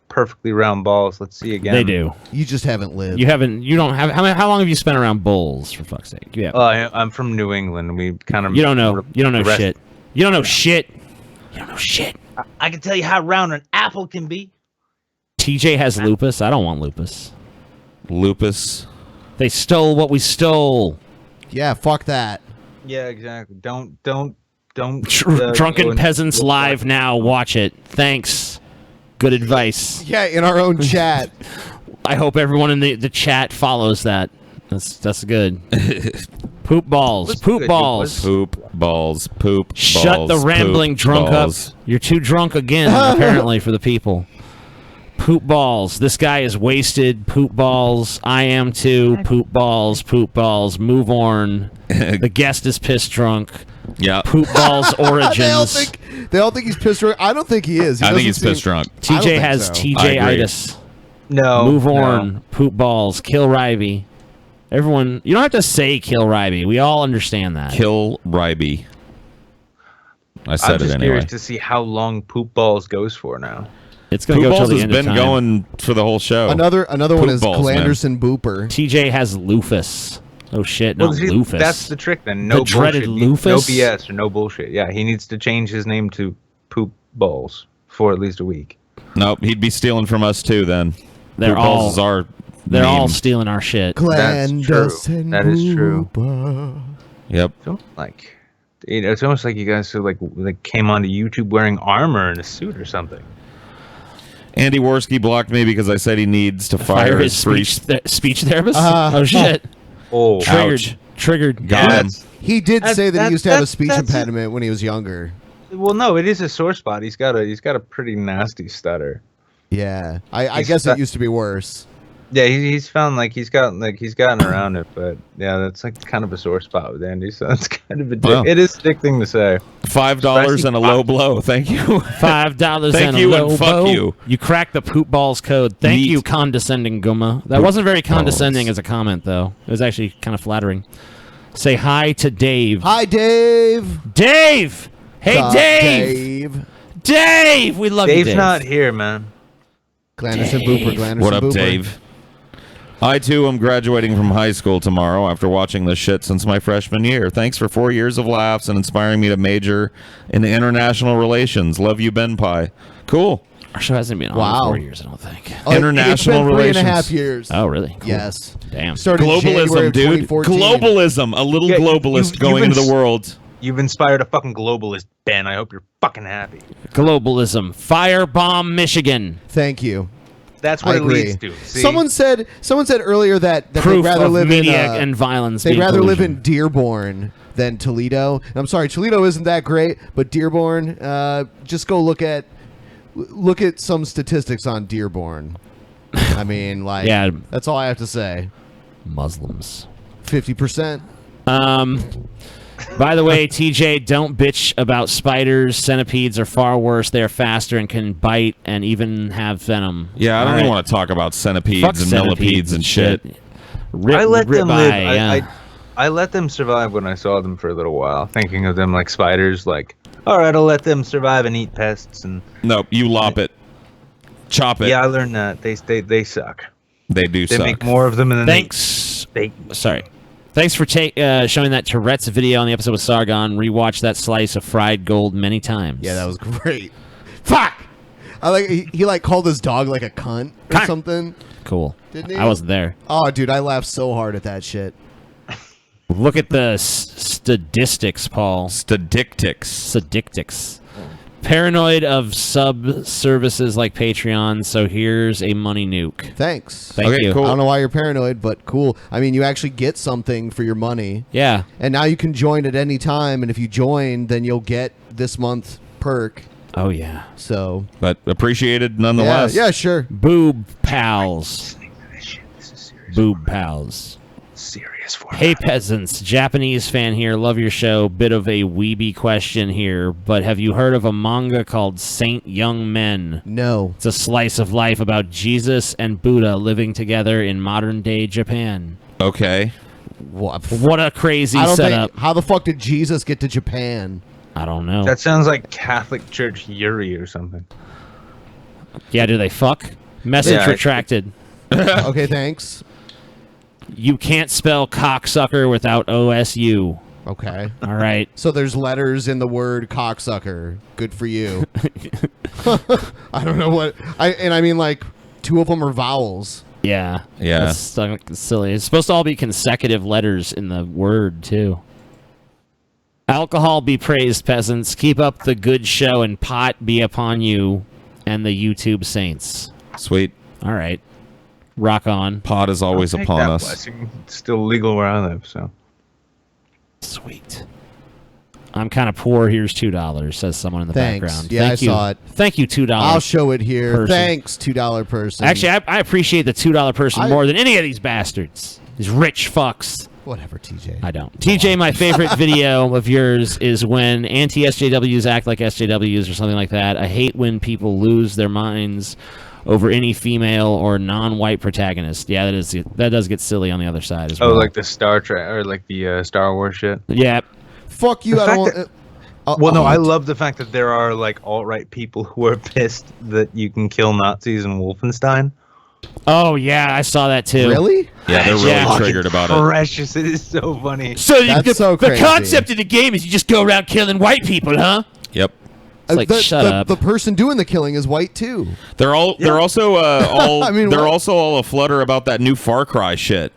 perfectly round balls. Let's see again. They do. You just haven't lived. You haven't. You don't have. How long have you spent around bulls? For fuck's sake. Yeah. I'm from New England. We kind of. You don't know. You don't know the rest- shit. You don't know shit. You don't know shit. I can tell you how round an apple can be. TJ has lupus. I don't want lupus. Lupus. They stole what we stole. Yeah, fuck that. Yeah, exactly. Don't. Drunken go and- Peasants live now. Watch it. Thanks. Good advice. Yeah, in our own chat. I hope everyone in the chat follows that. That's good. Poop balls. Poop balls. Poop balls. Poop balls. Shut the rambling poop drunk balls. up. You're too drunk again, apparently, for the people. Poop balls. This guy is wasted. Poop balls. I am too. Poop balls. Poop balls. Move on. The guest is pissed drunk. Yeah. Poop balls origins. They all think he's pissed drunk. I don't think he is. He I think doesn't he's seem- pissed drunk. I don't TJ think has so. TJ-itis. No. Move no. on. Poop balls. Kill Ryby. Everyone, you don't have to say kill Ryby. We all understand that. Kill Ryby. I I'm said just it curious anyway. to see how long poop balls goes for now. It's going Poop to go till balls the has end of been time. going for the whole show. Another one Poop is balls, man. Glanderson Booper. TJ has lupus. Oh shit, not see, lupus. That's the trick then. No The dreaded bullshit. lupus? No BS or no bullshit. Yeah, he needs to change his name to Poop Balls for at least a week. Nope, he'd be stealing from us too then. They're Poop all- balls is our They're all name. stealing our shit. That's true. That is true. Yep. Like, it's almost like you guys who like came onto YouTube wearing armor and a suit or something. Andy Worski blocked me because I said he needs to fire his speech therapist. Uh-huh. Oh shit. Oh, Triggered. ouch. Triggered. Got him. He did say that he That's- used to have a that's- speech that's- impediment when he was younger. Well, no, it is a sore spot. He's got a pretty nasty stutter. Yeah, I He's guess stu- it used to be worse. Yeah, he's found he's gotten around it, but yeah, that's like kind of a sore spot with Andy. So it's kind of it is a dick thing to say. $5 and a low blow. Thank you. $5 Thank and you a low and fuck blow. you. You cracked the poop balls code. Thank you, condescending Guma. That wasn't very condescending as a comment, though. It was actually kind of flattering. Say hi to Dave. Hi, Dave. Dave. Hey, Dave. Dave. We love you, Dave's Dave. not here, man. Glanderson Booper. Glanderson What up, Booper. Dave? I, too, am graduating from high school tomorrow after watching this shit since my freshman year. Thanks for 4 years of laughs and inspiring me to major in international relations. Love you, Ben Pie. Cool. Our show hasn't been on 4 years, I don't think. International it's been relations. 3.5 years. Oh, really? Cool. Yes. Damn. Started January Globalism, of dude. 2014. Globalism. A little globalist going into the world. You've inspired a fucking globalist, Ben. I hope you're fucking happy. Globalism. Firebomb Michigan. Thank you. That's what I it agree. leads to. See? Someone said earlier that they'd Proof rather of live media in and violence. They'd being rather live collusion. in Dearborn than Toledo. And I'm sorry, Toledo isn't that great, but Dearborn. Just go look at some statistics on Dearborn. I mean, Yeah. that's all I have to say. Muslims. 50%. By the way, TJ, don't bitch about spiders. Centipedes are far worse. They're faster and can bite and even have venom. Yeah, I don't All even right. want to talk about centipedes Fuck and centipedes millipedes and shit. I let them live. Yeah. I let them survive when I saw them for a little while, thinking of them like spiders. Like, all right, I'll let them survive and eat pests. And No, you lop it. Chop it. yeah, I learned that they suck. They do They suck. make more of them, and then Thanks. They Sorry. Thanks for showing that Tourette's video on the episode with Sargon. Rewatched that slice of fried gold many times. Yeah, that was great. Fuck! I like he like called his dog like a cunt or something. Cool. Didn't he? I wasn't there. Oh, dude, I laughed so hard at that shit. Look at the statistics, Paul. Statistics. Paranoid of sub-services like Patreon, so here's a money nuke. Thanks. Thank you. I don't know why you're paranoid, but cool. I mean, you actually get something for your money. Yeah. And now you can join at any time, and if you join, then you'll get this month's perk. Oh, yeah. So. But appreciated nonetheless. Yeah, sure. Boob pals. Boob pals. Serious for Hey peasants, Japanese fan here. Love your show. Bit of a weeby question here, but have you heard of a manga called Saint Young Men? No. It's a slice of life about Jesus and Buddha living together in modern day Japan. Okay. What a crazy I don't setup. think, how the fuck did Jesus get to Japan? I don't know. That sounds like Catholic Church Yuri or something. Yeah, do they fuck? Message Yeah, retracted. Okay, thanks. You can't spell cocksucker without OSU. Okay. All right. So there's letters in the word cocksucker. Good for you. I don't know what I mean, like 2 of them are vowels. Yeah. Yeah. That's silly. It's supposed to all be consecutive letters in the word, too. Alcohol be praised, peasants. Keep up the good show, and pot be upon you and the YouTube saints. Sweet. All right. Rock on. Pot is always Take upon that us. blessing. It's still legal where I live, so. Sweet. I'm kind of poor. Here's $2, says someone in the Thanks. background. Yeah, Thank I saw it. Thank you, $2. I'll show it here. person. Thanks, $2 person. Actually, I appreciate the $2 person more than any of these bastards. These rich fucks. Whatever, TJ. I don't. TJ, my favorite video of yours is when anti-SJWs act like SJWs or something like that. I hate when people lose their minds over any female or non-white protagonist. Yeah, that does get silly on the other side as well. Oh, like the Star Trek or like the Star Wars shit. Yeah. Fuck you. The I don't fact want. Well, no, I love the fact that there are like alt-right people who are pissed that you can kill Nazis in Wolfenstein. Oh yeah, I saw that too. Really? Yeah, they're really triggered about it. Precious, it is so funny. So the crazy. concept of the game is you just go around killing white people, huh? Yep. It's like, shut up. The person doing the killing is white too. They're also all I mean, they're what? also all aflutter about that new Far Cry shit,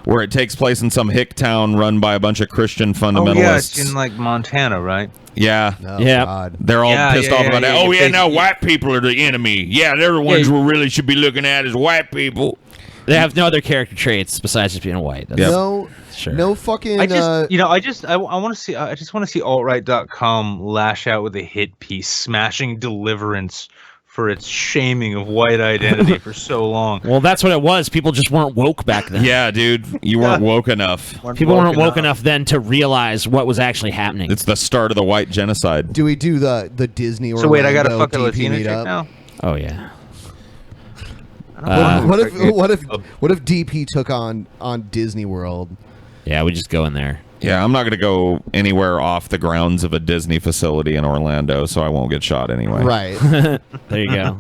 where it takes place in some hick town run by a bunch of Christian fundamentalists. Oh yeah, it's in like Montana, right? Yeah. Oh, Yeah. God. They're all pissed off about that. Oh yeah, now basically- white people are the enemy. Yeah, they're the ones we really should be looking at as white people. They have no other character traits besides just being white. That's, No, Sure. no fucking. I just want to see altright.com lash out with a hit piece smashing Deliverance for its shaming of white identity for so long. Well, that's what it was. People just weren't woke back then. Yeah, dude, you weren't woke enough. People weren't woke enough then to realize what was actually happening. It's the start of the white genocide. Do we do the Disney? So wait, I gotta Orlando fuck a DP Latina chick meetup? now? Oh yeah. What if DP took on Disney World? Yeah, we just go in there. Yeah, I'm not going to go anywhere off the grounds of a Disney facility in Orlando, so I won't get shot anyway. Right. There you go.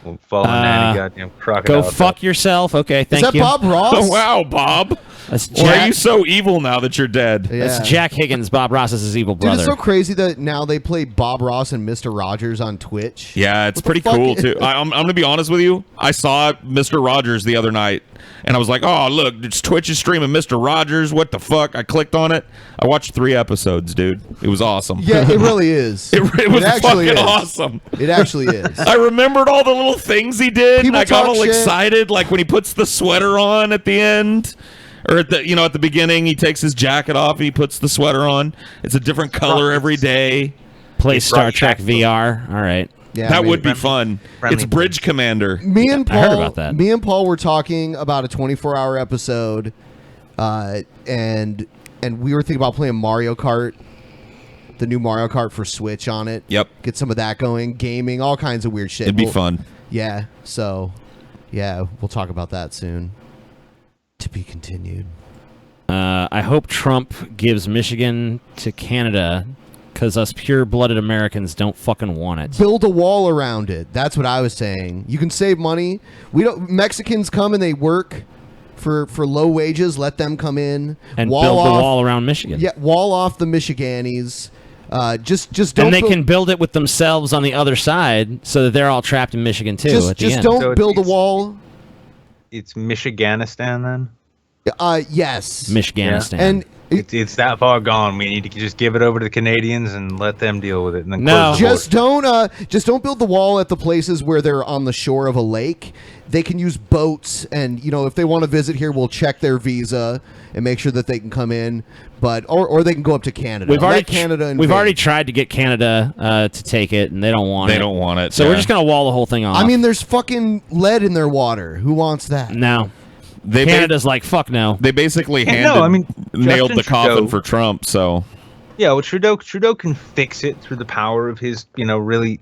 We'll fall in any goddamn crocodile. Go fuck yourself. Okay, thank you. Is that Bob Ross? Oh, wow, Bob. That's Why are Jack. you so evil now that you're dead? Yeah. That's Jack Higgins, Bob Ross's evil Dude, brother. it's so crazy that now they play Bob Ross and Mr. Rogers on Twitch. Yeah, it's What the pretty fuck cool, is- too. I'm going to be honest with you. I saw Mr. Rogers the other night, and I was like, oh, look, it's Twitch is streaming Mr. Rogers. What the fuck? I clicked on it. I watched 3 episodes, dude. It was awesome. Yeah, it really is. It was actually fucking is. awesome. It actually is. I remembered all the little things he did. People And I got talk all shit. excited, like when he puts the sweater on at the end, or at the beginning, he takes his jacket off and he puts the sweater on. It's a different color every day. Play Star Trek VR. All right. Yeah, that I mean- would be fun. It's Bridge Commander. Me and Paul, I heard about that. Me and Paul were talking about a 24-hour episode, and we were thinking about playing Mario Kart, the new Mario Kart for Switch on it. Yep. Get some of that going, gaming, all kinds of weird shit. It'd be fun. Yeah. So, yeah, we'll talk about that soon. To be continued. I hope Trump gives Michigan to Canada because us pure-blooded Americans don't fucking want it. Build a wall around it. That's what I was saying. You can save money. Mexicans come and they work for low wages. Let them come in And build the wall around Michigan. Yeah, wall off the Michiganis. Just don't. And they can build it with themselves on the other side so that they're all trapped in Michigan too. at the Just end. don't So build a wall. It's Michiganistan then? Yes. Michiganistan. And it's that far gone. We need to just give it over to the Canadians and let them deal with it. And then No. close the border. just don't build the wall at the places where they're on the shore of a lake. They can use boats, and if they want to visit here, we'll check their visa and make sure that they can come in. But or they can go up to Canada. We've already We've already tried to get Canada to take it, and they don't want it. They don't want it. So yeah. we're just gonna wall the whole thing off. I mean, there's fucking lead in their water. Who wants that? no. They Canada's like fuck no. They basically nailed the coffin for Trump. So Yeah, well, Trudeau can fix it through the power of his, really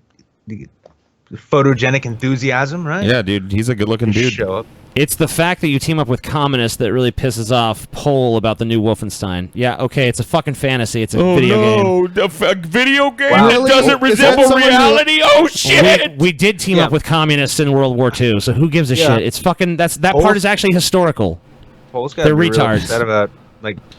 photogenic enthusiasm, right? yeah, dude, he's a good-looking dude. Show up. It's the fact that you team up with communists that really pisses off Pole about the new Wolfenstein. Yeah, okay, it's a fucking fantasy. It's a video game. A video game Wow. that Really? doesn't Is that resemble someone who- reality. Oh shit! We did team up with communists in World War II, so who gives a Yeah. shit? It's fucking that part is actually historical. Pole's got They're to be real retards. upset about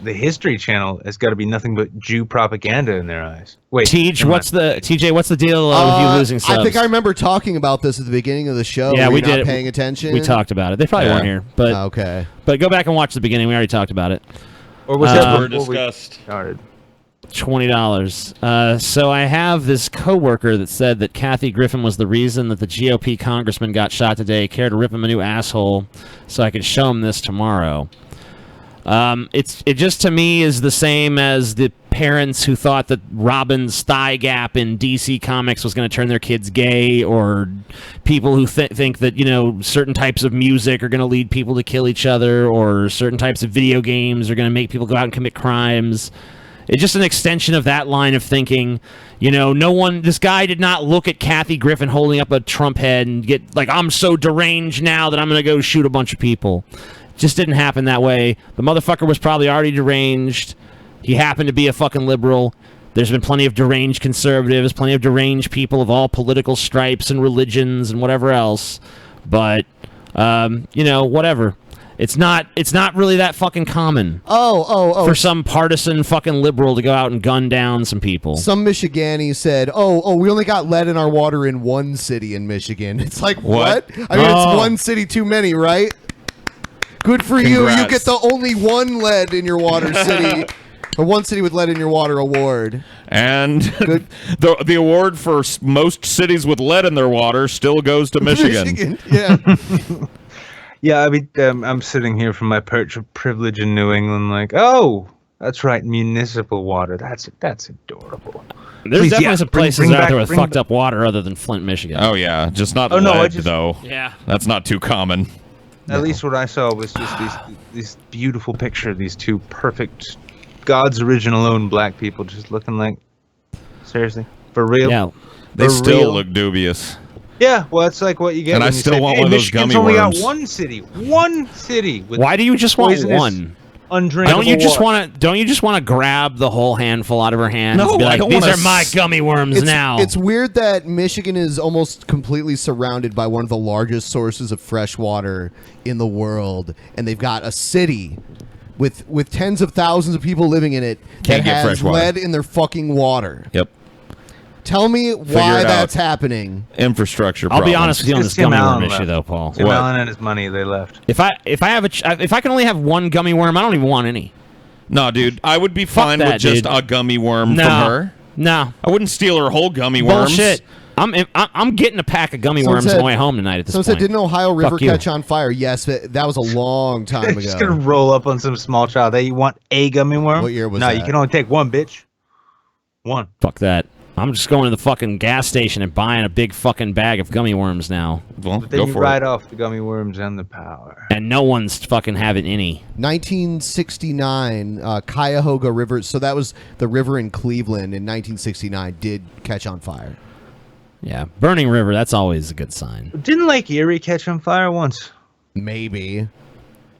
the History Channel has got to be nothing but Jew propaganda in their eyes. Wait, TJ, never what's mind. the deal with you losing subs? I think I remember talking about this at the beginning of the show. Yeah, Were we you not did. paying attention. We talked about it. They probably Yeah. weren't here, but Okay. But go back and watch the beginning. We already talked about it. Or was that We're before we discussed. started? $20. So I have this coworker that said that Kathy Griffin was the reason that the GOP congressman got shot today. Care to rip him a new asshole so I could show him this tomorrow. It just to me is the same as the parents who thought that Robin's thigh gap in DC Comics was going to turn their kids gay, or people who think that certain types of music are going to lead people to kill each other, or certain types of video games are going to make people go out and commit crimes. It's just an extension of that line of thinking. This guy did not look at Kathy Griffin holding up a Trump head and get like, I'm so deranged now that I'm going to go shoot a bunch of people. Just didn't happen that way. The motherfucker was probably already deranged. He happened to be a fucking liberal. There's been plenty of deranged conservatives, plenty of deranged people of all political stripes and religions and whatever else. But, whatever. It's not really that fucking common. Oh. For some partisan fucking liberal to go out and gun down some people. Some Michigani said, we only got lead in our water in one city in Michigan. It's like, what? I mean, it's one city too many, right? Good for you. You get the only one lead in your water city, or one city with lead in your water award. And the award for most cities with lead in their water still goes to Michigan. Yeah. Yeah, I mean, I'm sitting here from my perch of privilege in New England, like, oh, That's right, municipal water. That's adorable. There's Please, definitely yeah, some bring places out back- there with bring fucked up water other than Flint, Michigan. Oh yeah, just not Oh, no, I lead just- though. Yeah. That's not too common. At least what I saw was just these beautiful picture of these two perfect, God's original own black people just looking like, seriously, for real. Yeah, They For still real? look dubious. Yeah, well, it's like what you get. And when I you still say, want hey, one of those Michigan's gummy only worms. got one city. With Why do you just want poisonous, one? undrinkable Don't you just water. want to? Don't you just want to grab the whole handful out of her hand? No, and be I like, don't these wanna are my gummy worms now. It's weird that Michigan is almost completely surrounded by one of the largest sources of fresh water in the world, and they've got a city with tens of thousands of people living in it Can't that get has fresh water. lead in their fucking water. Yep. Tell me Figure why it that's out. happening. Infrastructure. I'll be problems. honest with you on this Tim gummy Allen worm issue, left. though, Paul. Tim What? Allen and his money, they left. If I can only have one gummy worm, I don't even want any. No, dude, I would be fine that, with just dude. a gummy worm No. from her. No, I wouldn't steal her whole gummy worms. bullshit. I'm getting a pack of gummy Someone worms on said- the way home tonight. At this Someone point, said, didn't Ohio River Fuck you. catch on fire? Yes, but that was a long time Just ago. gonna roll up on some small child. Hey, you want a gummy worm? What year was no, that? you can only take one, bitch. One. Fuck that. I'm just going to the fucking gas station and buying a big fucking bag of gummy worms now. Well, But then you ride off the gummy worms and the power. And no one's fucking having any. 1969, Cuyahoga River. So that was the river in Cleveland in 1969. Did catch on fire. Yeah, burning river. That's always a good sign. Didn't Lake Erie catch on fire once? Maybe.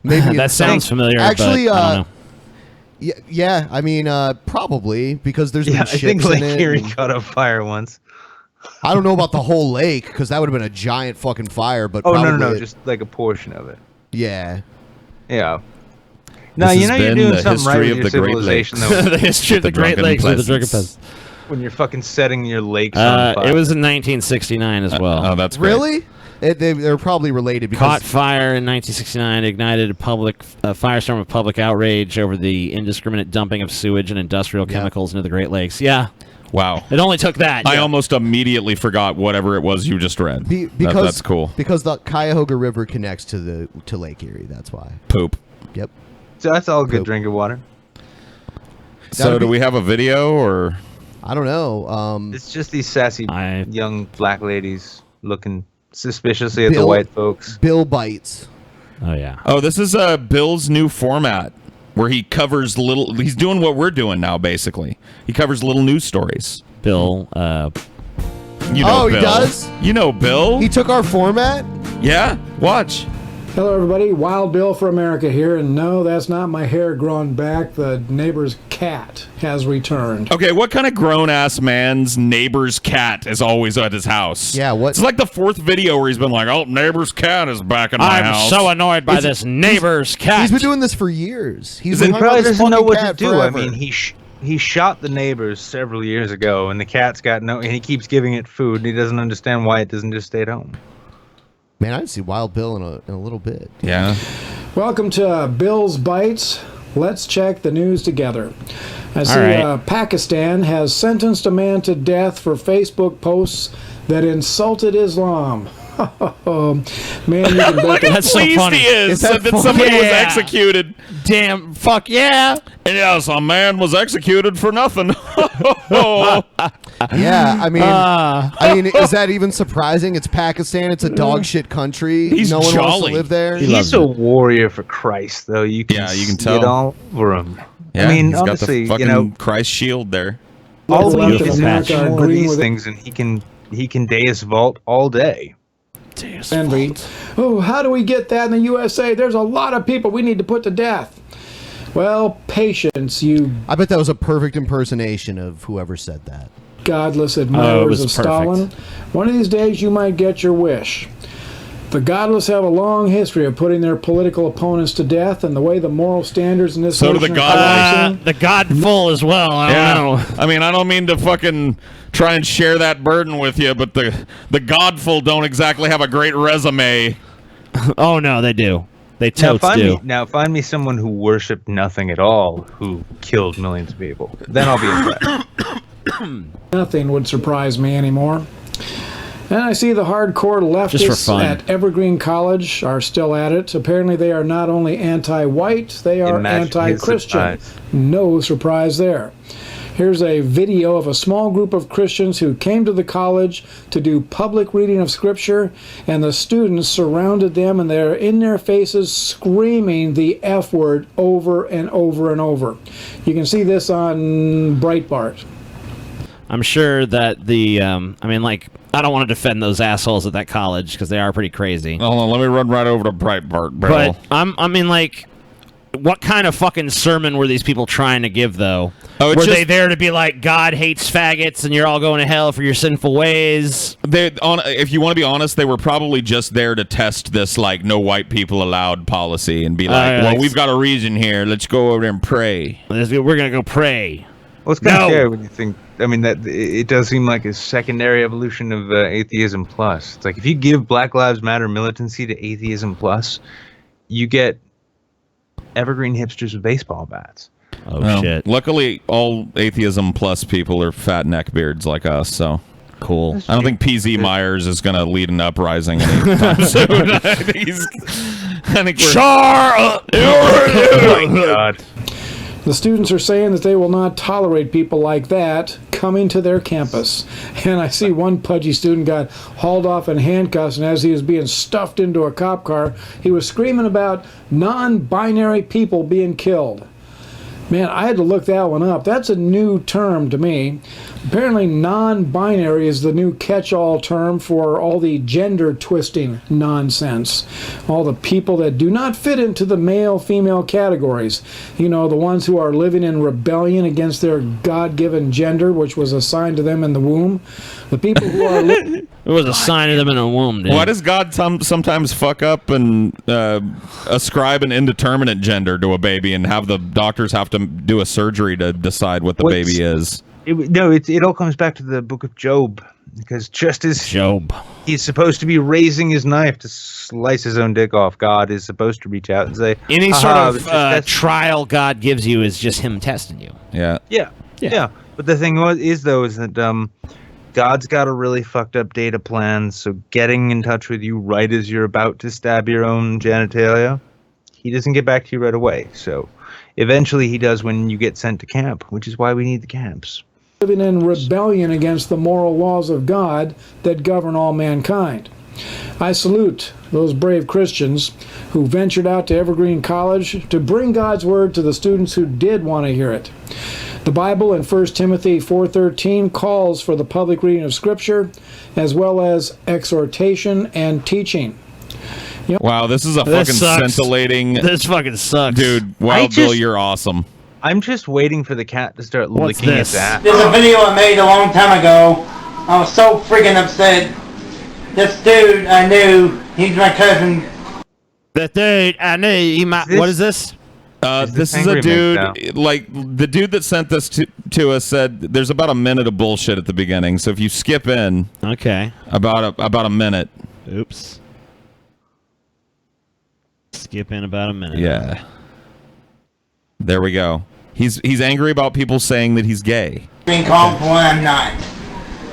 Maybe That it's- sounds familiar. Actually, but I don't know. Yeah. I mean, probably because there's Yeah, been I ships think in Lake it. Erie and- caught on fire once. I don't know about the whole lake because that would have been a giant fucking fire. But Oh, no, probably no, it- just like a portion of it. yeah. Yeah. No, This you has know you're been doing the something right history with of your the Great civilization, Lakes. though. The history of the The Great Drunken Lakes with the Drunken Peasants. Peasants. When you're fucking setting your lakes on fire. It was in 1969 as well. Oh, that's great. Really? They're probably related because Caught fire in 1969, ignited a firestorm of public outrage over the indiscriminate dumping of sewage and industrial chemicals into the Great Lakes. Yeah. Wow. It only took that. I yeah. almost immediately forgot whatever it was you just read. because that's cool. Because the Cuyahoga River connects to Lake Erie. That's why. Poop. Yep. So that's all good drinking water. So do we have a video or? I don't know. It's just these sassy young black ladies looking suspiciously at the Bill- white folks. Bill bites. Oh yeah. Oh, this is Bill's new format where he covers little. He's doing what we're doing now, basically. He covers little news stories. Bill. You know Oh, Bill. he does? You know Bill. He took our format. Yeah. Watch. Hello, everybody. Wild Bill for America here. And no, that's not my hair growing back. The neighbor's cat has returned. Okay, what kind of grown-ass man's neighbor's cat is always at his house? Yeah, what? It's like the fourth video where he's been like, oh, neighbor's cat is back in my I'm house. so annoyed by this neighbor's cat. He's been doing this for years. He's He been probably doesn't know what to do. Forever. I mean, he shot the neighbors several years ago, and the cat's got no. And he keeps giving it food, and he doesn't understand why it doesn't just stay at home. Man, I didn't see Wild Bill in a little bit. Yeah. Welcome to Bill's Bites. Let's check the news together. I see right. Pakistan has sentenced a man to death for Facebook posts that insulted Islam. Man, you can Look bet how That's so pleased funny. he is Is that that funny? somebody was Yeah. executed. Damn. Fuck yeah. Yes, a man was executed for nothing. Yeah, I mean, is that even surprising? It's Pakistan. It's a dog shit country. He's no one wants jolly. to live there. He's a warrior for Christ, though. You can you can see tell. it all over him. Yeah, I mean, he's honestly, got the you fucking know, Christ shield there. all the we left need of is America are more of agreeing these with it. things, and he can Deus vault all day. Envy. Oh, how do we get that in the USA? There's a lot of people we need to put to death. Well, patience, you I bet that was a perfect impersonation of whoever said that. godless Oh, it admirers was of Stalin. One of these days you might get your wish. The godless have a long history of putting their political opponents to death, and the way the moral standards in this So do the nation are godless. collapsing, The Godful as well. I don't know. I mean, I don't mean to fucking try and share that burden with you, but the Godful don't exactly have a great resume. Oh no, they do. They totes do. Find me someone who worshipped nothing at all, who killed millions of people. Then I'll be impressed. nothing would surprise me anymore. And I see the hardcore Just for leftists fun. at Evergreen College are still at it. Apparently they are not only anti-white, they are Imagine his anti-Christian. surprise. No surprise there. Here's a video of a small group of Christians who came to the college to do public reading of Scripture, and the students surrounded them, and they're in their faces screaming the F word over and over and over. You can see this on Breitbart. I'm sure that I don't want to defend those assholes at that college because they are pretty crazy. Hold on, let me run right over to Breitbart, bro. But what kind of fucking sermon were these people trying to give, though? Oh, were they there to be like, God hates faggots and you're all going to hell for your sinful ways? If you want to be honest, they were probably just there to test this, like, no white people allowed policy and be like, well, we've got a reason here. Let's go over there and pray. We're going to go pray. Well, it's kind of scary when you think. I mean, that it does seem like a secondary evolution of atheism plus. It's like if you give Black Lives Matter militancy to atheism plus, you get evergreen hipsters with baseball bats. Oh shit! Luckily, all atheism plus people are fat neckbeards like us, so cool. I don't think PZ Myers is going to lead an uprising anytime soon. I think we're... Oh my God. The students are saying that they will not tolerate people like that coming to their campus. And I see one pudgy student got hauled off in handcuffs, and as he was being stuffed into a cop car, he was screaming about non-binary people being killed. Man, I had to look that one up. That's a new term to me. Apparently, non-binary is the new catch-all term for all the gender-twisting nonsense. All the people that do not fit into the male-female categories. You know, the ones who are living in rebellion against their God-given gender, which was assigned to them in the womb. The people who are... It was assigned to them in a womb, dude. Why does God sometimes fuck up and ascribe an indeterminate gender to a baby and have the doctors have to do a surgery to decide what the baby is? It all comes back to the book of Job, because just as Job, he's supposed to be raising his knife to slice his own dick off, God is supposed to reach out and say, any sort of trial God gives you is just him testing you. Yeah. Yeah. But the thing is that God's got a really fucked up data plan, so getting in touch with you right as you're about to stab your own genitalia, he doesn't get back to you right away. So eventually he does when you get sent to camp, which is why we need the camps. Living in rebellion against the moral laws of God that govern all mankind. I salute those brave Christians who ventured out to Evergreen College to bring God's word to the students who did want to hear it. The Bible in 1 Timothy 4:13 calls for the public reading of Scripture as well as exhortation and teaching. Wow, this is a fucking scintillating... This fucking sucks. Dude, Wild Bill, you're awesome. I'm just waiting for the cat to start licking its ass. There's a video I made a long time ago. I was so freaking upset. This dude I knew, he's my cousin. That dude I knew, he might... What is this? This is a dude, like, the dude that sent this to us said there's about a minute of bullshit at the beginning, so if you skip in... Okay. About a minute. Oops. Skip in about a minute. Yeah. There we go. He's angry about people saying that he's gay. Being called for when I'm not.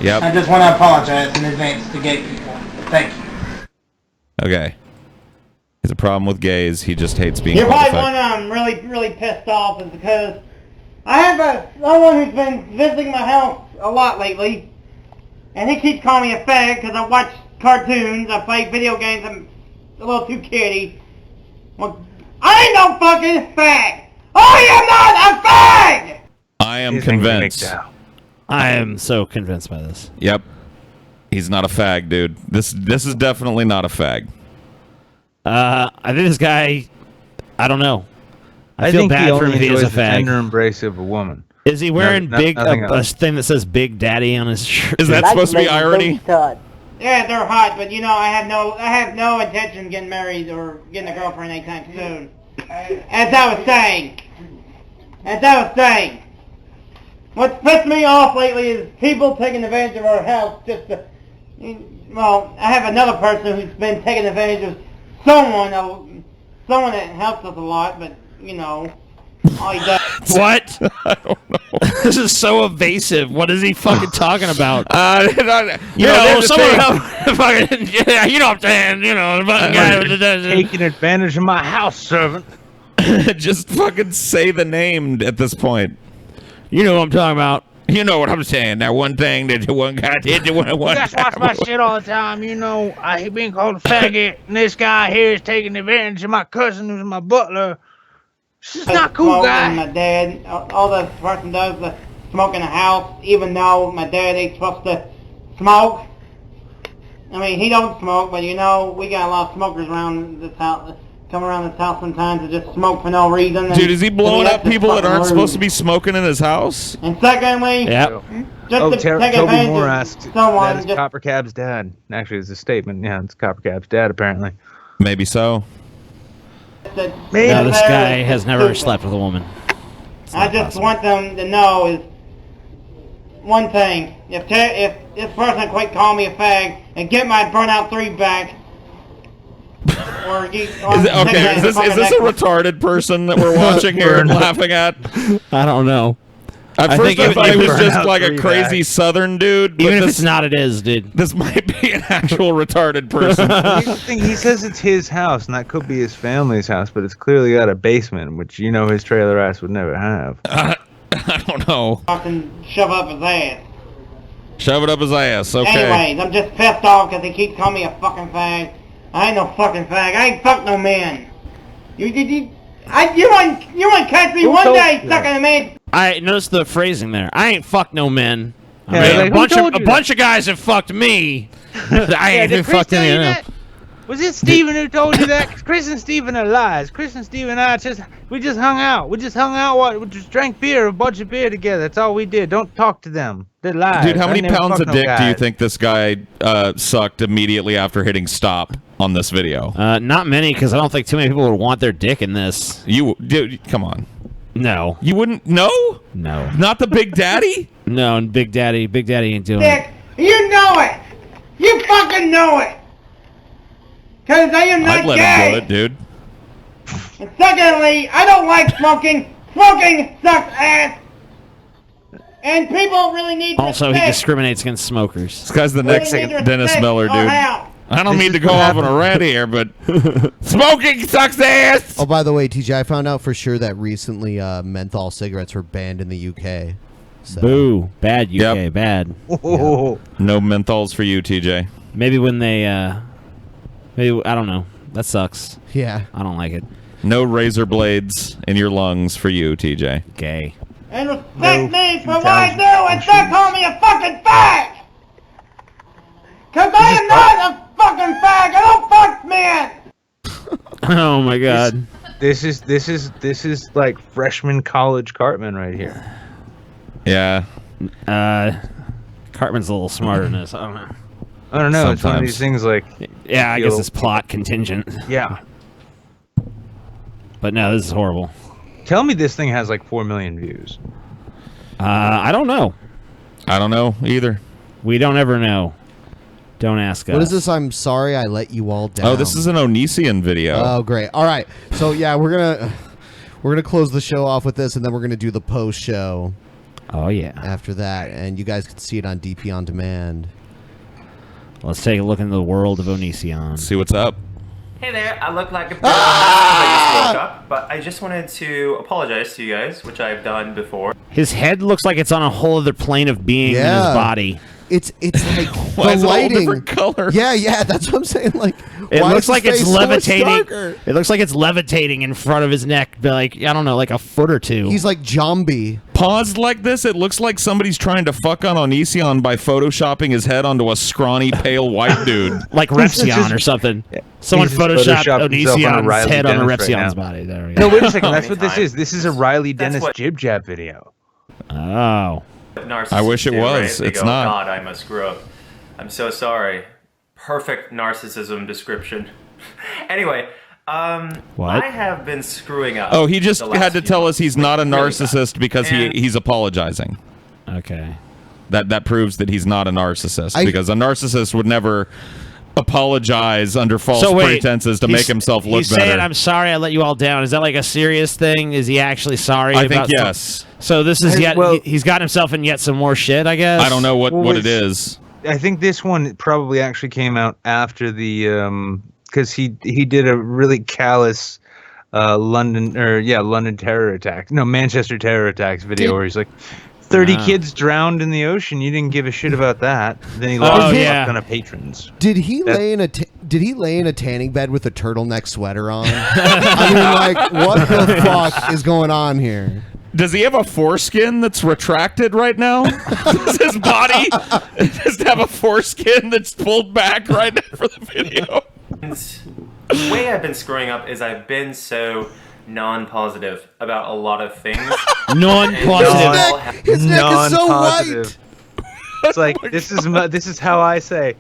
Yep. I just want to apologize in advance to gay people. Thank you. Okay. He's a problem with gays. He just hates being You're called probably a one I'm really pissed off is because I have someone who's been visiting my house a lot lately, and he keeps calling me a fag because I watch cartoons, I play video games, I'm a little too kiddie. Well, I ain't no fucking fag! I am not a fag! I am convinced. I am so convinced by this. Yep. He's not a fag, dude. This is definitely not a fag. I think this guy, I don't know. I feel think bad he for him only if he is a enjoys the fag. tender embrace of a woman. Is he wearing nothing a else. thing that says Big Daddy on his shirt? Is that supposed to be irony? Yeah, they're hot, but you know, I have no intention of getting married or getting a girlfriend anytime soon. As I was saying, what's pissed me off lately is people taking advantage of our health just to, well, I have another person who's been taking advantage of someone that helps us a lot, but, you know, All he does. What? I don't know. This is so evasive. What is he fucking talking about? You know, someone fucking, yeah, you know what I'm saying. You know, the fucking guy with the taking advantage of my house servant. Just fucking say the name at this point. You know what I'm talking about. You know what I'm saying. That one thing that the one guy did to one You guys watch my shit all the time. You know, I hate being called a faggot, and this guy here is taking advantage of my cousin who's my butler. She's not cool, Smoking, guy. My dad, all the person does is smoke in the house, even though my dad ain't supposed to smoke. I mean, he don't smoke, but you know, we got a lot of smokers around this house, come around this house sometimes to just smoke for no reason. Dude, is he blowing up people that aren't supposed to be smoking in his house? And secondly, yep. Just to take Toby advantage Moore of asked, someone, that is Copper Cab's dad. Actually, it's a statement. Yeah, it's Copper Cab's dad, apparently. Maybe so. No, this guy has never slept with a woman. I just want them to know is one thing. If this person quit calling me a fag and get my Burnout 3 back, or you, Is this a retarded person that we're watching here and laughing at? I don't know. At first I thought he was just like a crazy southern dude. Even if it's not, it is, dude. This might be an actual retarded person. Here's the thing, he says it's his house, and that could be his family's house, but it's clearly got a basement, which you know his trailer ass would never have. I don't know. Fucking shove up his ass. Shove it up his ass, okay. Anyways, I'm just pissed off because he keeps calling me a fucking fag. I ain't no fucking fag. I ain't fucked no man. You want catch me one day sucking a man. I noticed the phrasing there. I ain't fucked no men. I Yeah, mean, like, a bunch of guys have fucked me. I ain't did Chris fucked tell you any of that? them. Was it Steven who told you that? 'Cause Chris and Steven are lies. Chris and Steven and I we just hung out. We just drank beer, a bunch of beer together. That's all we did. Don't talk to them. They're lies. Dude, how many pounds of dick do you think? think this guy sucked immediately after hitting stop on this video? Not many, because I don't think too many people would want their dick in this. Dude, come on. No. You wouldn't? No? No. Not the Big Daddy? No, and Big Daddy ain't doing Dick, you know it. You fucking know it. Because I am not I'd let gay. him do it, dude. And secondly, I don't like smoking. Smoking sucks ass. And people really need Also, he respect. discriminates against smokers. This guy's the next Dennis Miller, dude. I don't mean to go off on a rant here, but smoking sucks ass! Oh, by the way, TJ, I found out for sure that recently menthol cigarettes were banned in the UK. So. Boo. Bad UK, bad. No menthols for you, TJ. Maybe when they, maybe, I don't know. That sucks. Yeah. I don't like it. No razor blades in your lungs for you, TJ. Gay. And respect me for what I do and stop calling me a fucking fag! Cause I am not a fucking fag! I don't fuck men! Oh my god. This is like freshman college Cartman right here. Yeah. Cartman's a little smarter than this. I don't know. I don't know. It's one of these things like. Yeah, I guess it's plot contingent. Yeah. But no, this is horrible. Tell me this thing has like 4 million views. I don't know. I don't know either. We don't ever know. Don't ask us. What is this? I'm sorry I let you all down. Oh, this is an Onision video. Oh, great. All right. So yeah, we're gonna close the show off with this, and then we're gonna do the post show. Oh yeah. After that, and you guys can see it on DP on demand. Let's take a look into the world of Onision. See what's up. Hey there, I look like a bit I just woke up, but I just wanted to apologize to you guys, which I've done before. His head looks like it's on a whole other plane of being in his body. It's like Why is the it all lighting. different color? Yeah, that's what I'm saying. Like, It why looks is like his it's face so much levitating. darker? It looks like it's levitating in front of his neck, like I don't know, like a foot or two. He's like Jambi. Paused like this, it looks like somebody's trying to fuck on Onision by photoshopping his head onto a scrawny, pale white dude. Like Repsion or something. Someone He's just photoshopped himself on a Onision's Riley head on a Dennis right Repsion's now. body. There we go. No, wait a second. That's what this is. This is a Riley Dennis jib jab video. Oh. Narcissists I wish it do, was. right? They It's go, not. God, I must grow up. I'm so sorry. Perfect narcissism description. Anyway, What? I have been screwing up. Oh, he just the last had to few tell months. us he's not a Really narcissist because And- he's apologizing. Okay. That proves that he's not a narcissist I- because a narcissist would never apologize under false pretenses to make himself look he's better. saying, "I'm sorry, I let you all down." Is that like a serious thing? Is he actually sorry? I think about yes. So this is he's got himself in yet some more shit, I guess. I don't know what it is. I think this one probably actually came out after the because he did a really callous London terror attack. No, Manchester terror attacks video where he's like 30 kids drowned in the ocean. You didn't give a shit about that. Then he lost a ton of patrons. Did he lay in a tanning bed with a turtleneck sweater on? I mean, like, what the fuck is going on here? Does he have a foreskin that's retracted right now? Does his body just have a foreskin that's pulled back right now for the video? The way I've been screwing up is I've been so non-positive about a lot of things. Non-positive. His neck is so white. It's like this is how I say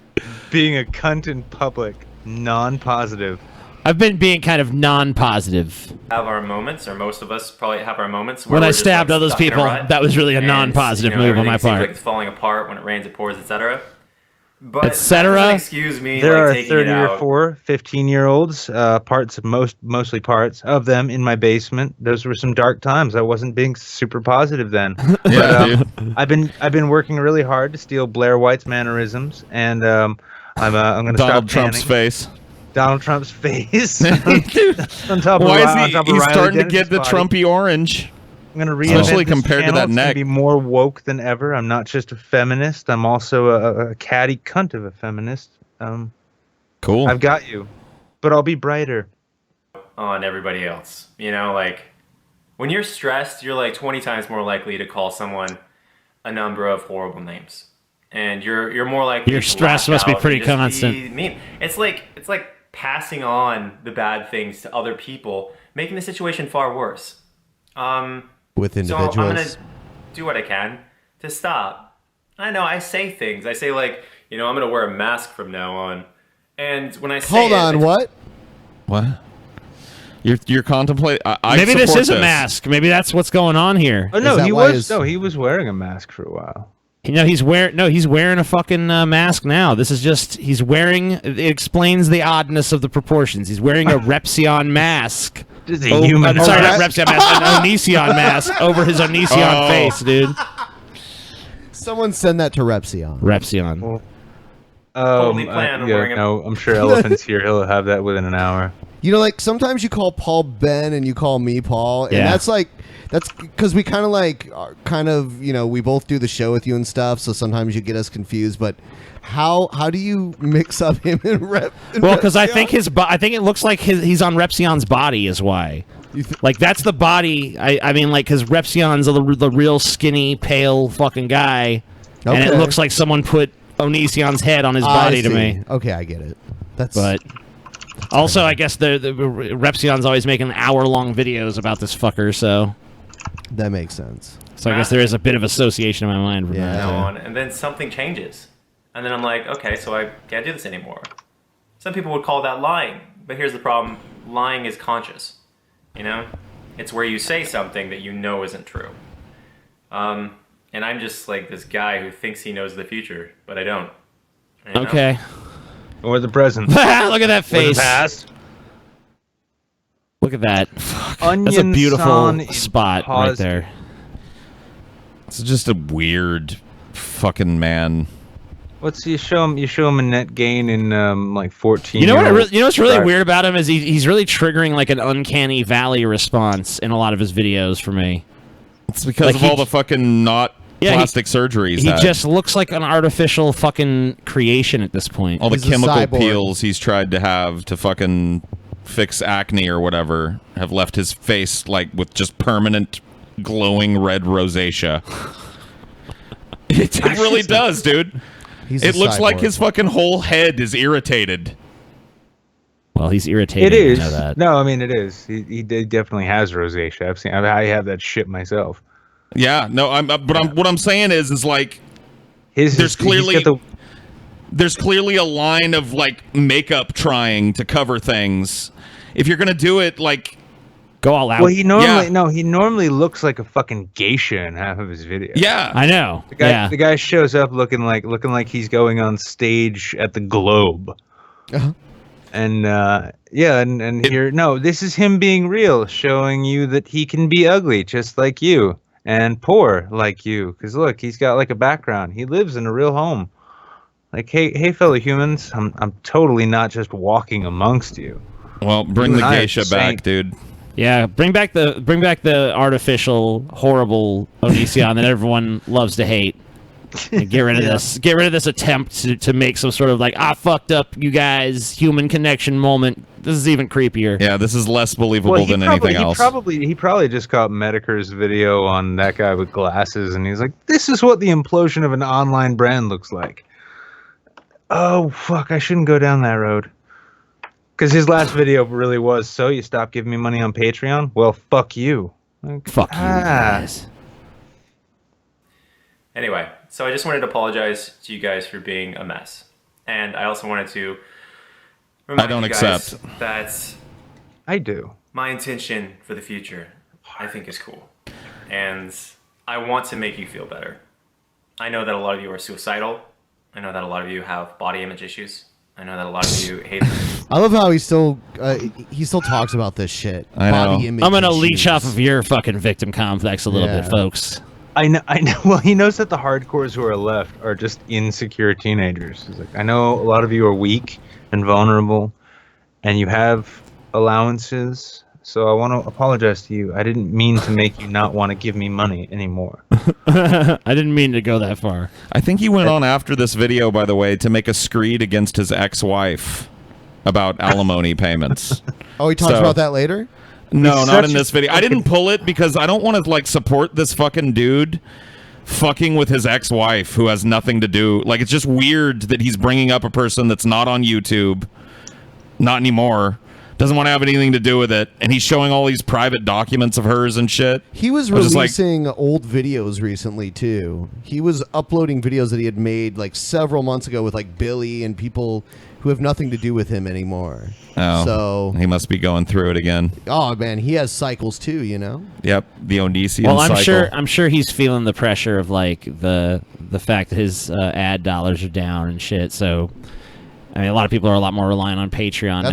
being a cunt in public. Non-positive. I've been being kind of non-positive. Have our moments, or most of us probably have our moments. Where When we're I just, stabbed like, all those stuck in a people, rut, that was really a and, non-positive move on my everything seems part. like it's falling apart. When it rains, it pours, etc. But etc. that doesn't excuse me. There like, are taking 30 it or out. 4 15-year-olds, mostly parts of them in my basement. Those were some dark times. I wasn't being super positive then. But, I've been working really hard to steal Blair White's mannerisms, and I'm going to stop Donald Trump's tanning. face. Donald Trump's face. on top of Why is on top of he's Riley starting to Dennis's get the body. Trumpy orange? I'm going to reinvent Especially this compared to channel. that It's gonna neck. be more woke than ever. I'm not just a feminist. I'm also a catty cunt of a feminist. Cool. I've got you, but I'll be brighter. On everybody else, like when you're stressed, you're like 20 times more likely to call someone a number of horrible names, and you're more likely. Your to stress lash must be out pretty and just constant. be mean. It's like passing on the bad things to other people, making the situation far worse. With individuals. So I'm gonna do what I can to stop. I know I say things. I say like, I'm gonna wear a mask from now on. And when I say Hold on, what? What? You're contemplating. Maybe this is a mask. Maybe that's what's going on here. Oh no, he was wearing a mask for a while. He's wearing a fucking mask now. This is just it explains the oddness of the proportions. He's wearing a Repsion mask. Just a human sorry, not mask. Repsion mask, an Onision mask over his Onision face, dude. Someone send that to Repsion. Repsion. Totally plan on wearing a- No, I'm sure Elephant's here. He'll have that within an hour. Like sometimes you call Paul Ben and you call me Paul, and Yeah. that's because we kind of we both do the show with you and stuff. So sometimes you get us confused. But how do you mix up him and Rep? Well, because I think I think it looks like he's on Repsion's body is why. Like that's the body. I mean, like because Repsion's the real skinny, pale fucking guy, and it Okay. looks like someone put Onision's head on his body to me. Okay, I get it. But also, I guess the Repsion's always making hour-long videos about this fucker, so that makes sense. So I guess there is a bit of association in my mind from that. Now on, and then something changes, and then I'm like, okay, so I can't do this anymore. Some people would call that lying, but here's the problem: lying is conscious. It's where you say something that isn't true. And I'm just like this guy who thinks he knows the future, but I don't. Okay. Or the present. Look at that Or the face. past. Look at that. Fuck. That's a Onion beautiful son in spot right positive. there. It's just a weird fucking man. You show him a net gain in like 14. You know what's really weird about him is he's really triggering like an uncanny valley response in a lot of his videos for me. It's because of all the fucking plastic surgeries. He just looks like an artificial fucking creation at this point. all the chemical peels he's tried to have to fucking fix acne or whatever have left his face like with just permanent glowing red rosacea. It really does, dude. It looks like his fucking whole head is irritated. Well, he's irritated. It is. I know that. No, I mean it is. He definitely has rosacea. I have that shit myself. Yeah, no, what I'm saying is like there's there's clearly a line of like makeup trying to cover things. If you're gonna do it, like go all out. Well, he normally looks like a fucking geisha in half of his videos. Yeah, I know. The guy shows up looking like he's going on stage at the Globe And yeah, and here, no, this is him being real, showing you that he can be ugly just like you and poor like you. Because look, he's got like a background. He lives in a real home. Like, hey, fellow humans, I'm totally not just walking amongst you. Well, bring the geisha back, dude. Yeah, bring back the artificial, horrible Onision that everyone loves to hate. And get rid of this. Get rid of this attempt to make some sort of like, fucked up, you guys, human connection moment. This is even creepier. Yeah, this is less believable than anything else. He probably just caught Medicare's video on that guy with glasses, and he's like, "This is what the implosion of an online brand looks like." Oh fuck! I shouldn't go down that road. Because his last video really was, so you stop giving me money on Patreon? Well, fuck you. Like, fuck you guys. Anyway, so I just wanted to apologize to you guys for being a mess. And I also wanted to remind you guys that I do. My intention for the future, I think, is cool. And I want to make you feel better. I know that a lot of you are suicidal. I know that a lot of you have body image issues. I know that a lot of you hate I love how he still talks about this shit. I know. Body image I'm gonna issues. leech off of your fucking victim complex a little bit, folks. I know. Well, he knows that the hardcores who are left are just insecure teenagers. He's like, I know a lot of you are weak and vulnerable, and you have allowances. So I want to apologize to you. I didn't mean to make you not want to give me money anymore. I didn't mean to go that far. I think he went on after this video, by the way, to make a screed against his ex-wife about alimony payments. Oh, he talks about that later? No, not in this video. I didn't pull it because I don't want to like support this fucking dude fucking with his ex-wife who has nothing to do. Like, it's just weird that he's bringing up a person that's not on YouTube, not anymore. Doesn't want to have anything to do with it, and he's showing all these private documents of hers and shit. He was releasing old videos recently too. He was uploading videos that he had made like several months ago with like Billy and people who have nothing to do with him anymore. Oh, so he must be going through it again. Oh man, he has cycles too, you know. Yep, the Onision Well, cycle. I'm sure he's feeling the pressure of like the fact that his ad dollars are down and shit. So. I mean, a lot of people are a lot more reliant on Patreon now.